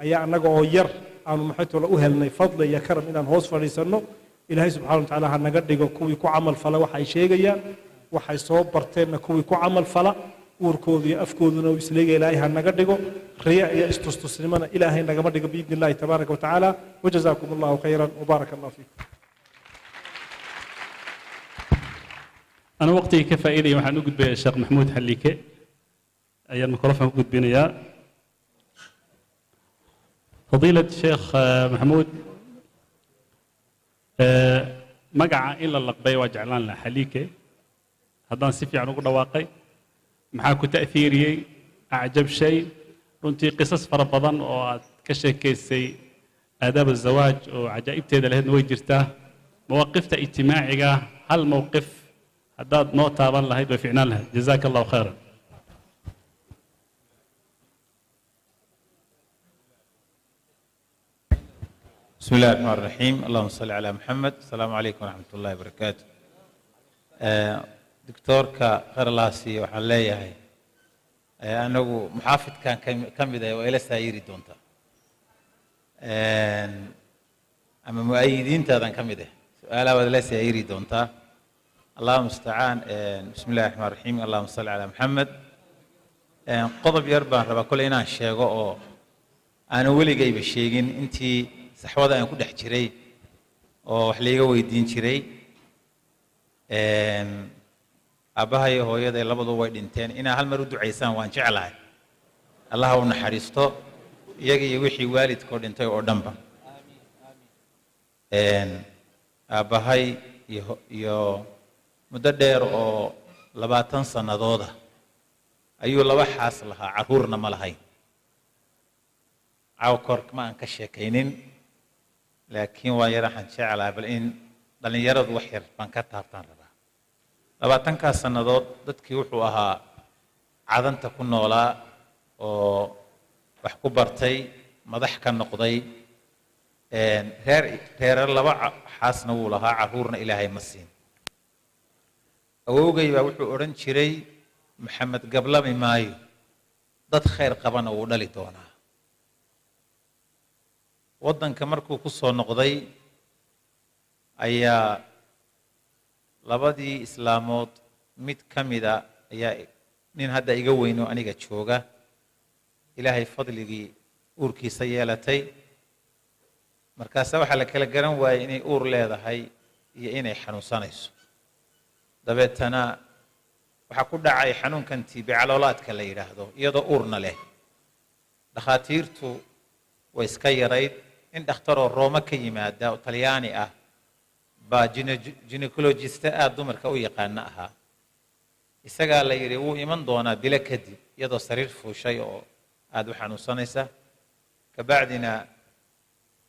S12: ayaa anaga oo yar aanu muxuu u helnay fadli iyo karam inaan hoos fadhiisano ilaahay subxaanahu wa tacaala ha naga dhigo kuwii ku camal fala waxay sheegayaan waxay soo barteenna kuwii ku camal fala uurkooda iyo afkooduna uu isleeyahay ilaahay ha naga dhigo riya iyo istustusnimana ilaahay nagama dhigo biidni illaahi tabaaraka wa tacaala wajazaakum allahu khayran wabaaraka allahu fiikum
S6: أنا وقتي كفائلي waxaan u gudbay Sheekh Maxamuud Xalliike ayaan mikrofon ku gudbinayaa فضيلة الشيخ محمود magaca in la laqbay waa jeclaan lahaa Xalliike haddaan si fiican ugu dhawaaqay maxaa ku ta'fiiriyey acjab shay runtii qisas fara badan oo aad ka sheekaysay aadaab الزواج oo cajaa'ibteeda lahaydna way jirtaa مواقفta ijtimaaciga hal mowqif haddaad noo taaban lahayd way fiicnaan lahayd jazaaka allahu khayran
S13: بسم الله الرحمن الرحيم اللهم صل على محمد السلام عليكم ورحمة الله وبركاته دكتورك خير الله سي وحن ليهي أنه محافظ كان كم وإلى سايري دونتا أما مؤيدين تاذن كم سؤال وإلى سايري دونتا اللهم استعان بسم الله الرحمن الرحيم اللهم صل على محمد قضب يربان ربا كل إنا الشيء أنا ولي جايب الشيء أنتي saxwada aan ku dhex jiray oo wax leega weydiin jiray abaha iyo hooyada labadu way dhinteen ina hal mar u duceysaan waan jecelahay Allah uu naxariisto iyaga iyo wixii waalidkoo dhintay oo dhanba abahay iyo muddo dheer oo 20 sanadooda ayuu laba xaas lahaa caruurna ma lahayn cawkor ma aan ka sheekaynin laakiin waa yar waxaan jecelahay bal in dhalinyaradu wax yar baan ka taabtaan rabaa 20 sanadood dadkii wuxuu ahaa cadanta ku noolaa oo wax ku bartay madax ka noqday reerar laba xaasna wuu lahaa carruurna ilaahay ma siin awowgay baa wuxuu odhan jiray maxamed gablami maayo dad khayr qabana wuu dhali doonaa waddanka markuu ku soo noqday ayaa labadii islaamood mid ka mida ayaa nin hadda iga weynoo aniga jooga ilaahay fadligii uurkiisa yeelatay markaasa waxaa la kala garan waayey inay uur leedahay iyo inay xanuunsanayso dabeetana waxaa ku dhacay xanuunkan tiibicaloolaadka la yidhaahdo iyadoo uurna leh dhakhaatiirtu way iska yarayd in dhakhtaroo rooma ka yimaada oo talyaani ah baa gynecologista aad dumarka u yaqaana ahaa isagaa la yidhi wuu iman doonaa bilo kadib iyadoo sariir fuushay oo aad u xanuunsanaysa kabacdina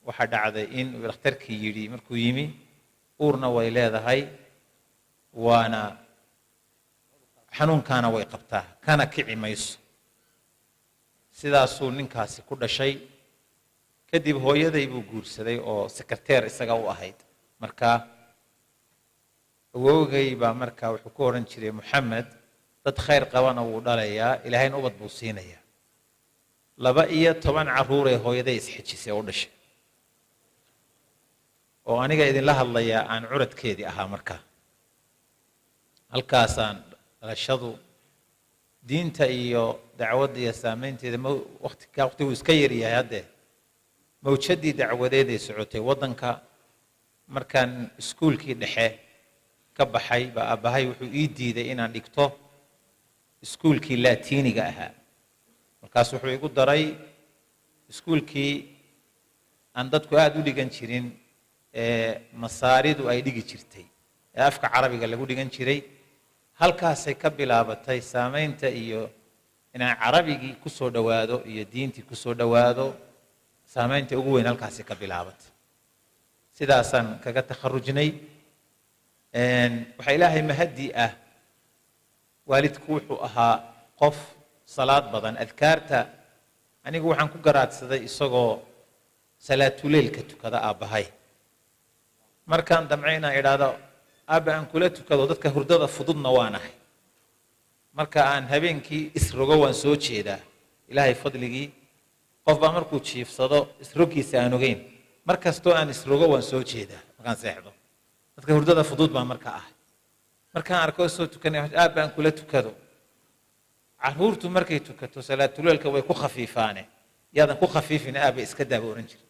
S13: waxaa dhacday in uu dhakhtarkii yidhi markuu yimi uurna way leedahay waana xanuunkaana way qabtaa kana kici mayso sidaasuu ninkaasi ku dhashay kadib hooyaday buu guursaday oo sekreteer isaga u ahayd markaa awowgay baa markaa wuxuu ku odhan jiray moxamed dad khayr qabana wuu dhalayaa ilaahayna ubad buu siinayaa 12 carruuree hooyaday isxijisay oo dhashay oo aniga idinla hadlayaa aan curadkeedii ahaa markaa halkaasaan dhalashadu diinta iyo dacwadda iyo saamaynteeda waqtigu iska yaryahay haddee mawjadii dacwadeeday socotay waddanka markaan iskuulkii dhexe ka baxay baa aabbahay wuxuu ii diiday inaan dhigto iskuulkii laatiiniga ahaa markaas wuxuu igu daray iskuulkii aan dadku aad u dhigan jirin ee masaaridu ay dhigi jirtay ee afka carabiga lagu dhigan jiray halkaasay ka bilaabatay saamaynta iyo inaan carabigii ku soo dhowaado iyo diintii ku soo dhowaado saamaynta ugu weyn halkaasay ka bilaabatay sidaasaan kaga takharujnay waxaa ilaahay mahadii ah waalidku wuxuu ahaa qof salaad badan adkaarta anigu waxaan ku garaadsaday isagoo salaatuleylka tukada aabbahay markaan damcay inaan idhaahdo aabba aan kula tukado dadka hurdada fududna waan ahay marka aan habeenkii isrogo waan soo jeedaa ilaahay fadligii qof baa markuu jiifsado isrogiisa aan ogeyn mar kastoo aan isrogo waan soo jeedaa markaan seexdo dadka hurdada fudud baa marka ahay markaan arko soo tukanay aabba aan kula tukado carruurtu markay tukato salaatuleelka way ku khafiifaane yaadan ku khafiifin aabba iska daaba oran jira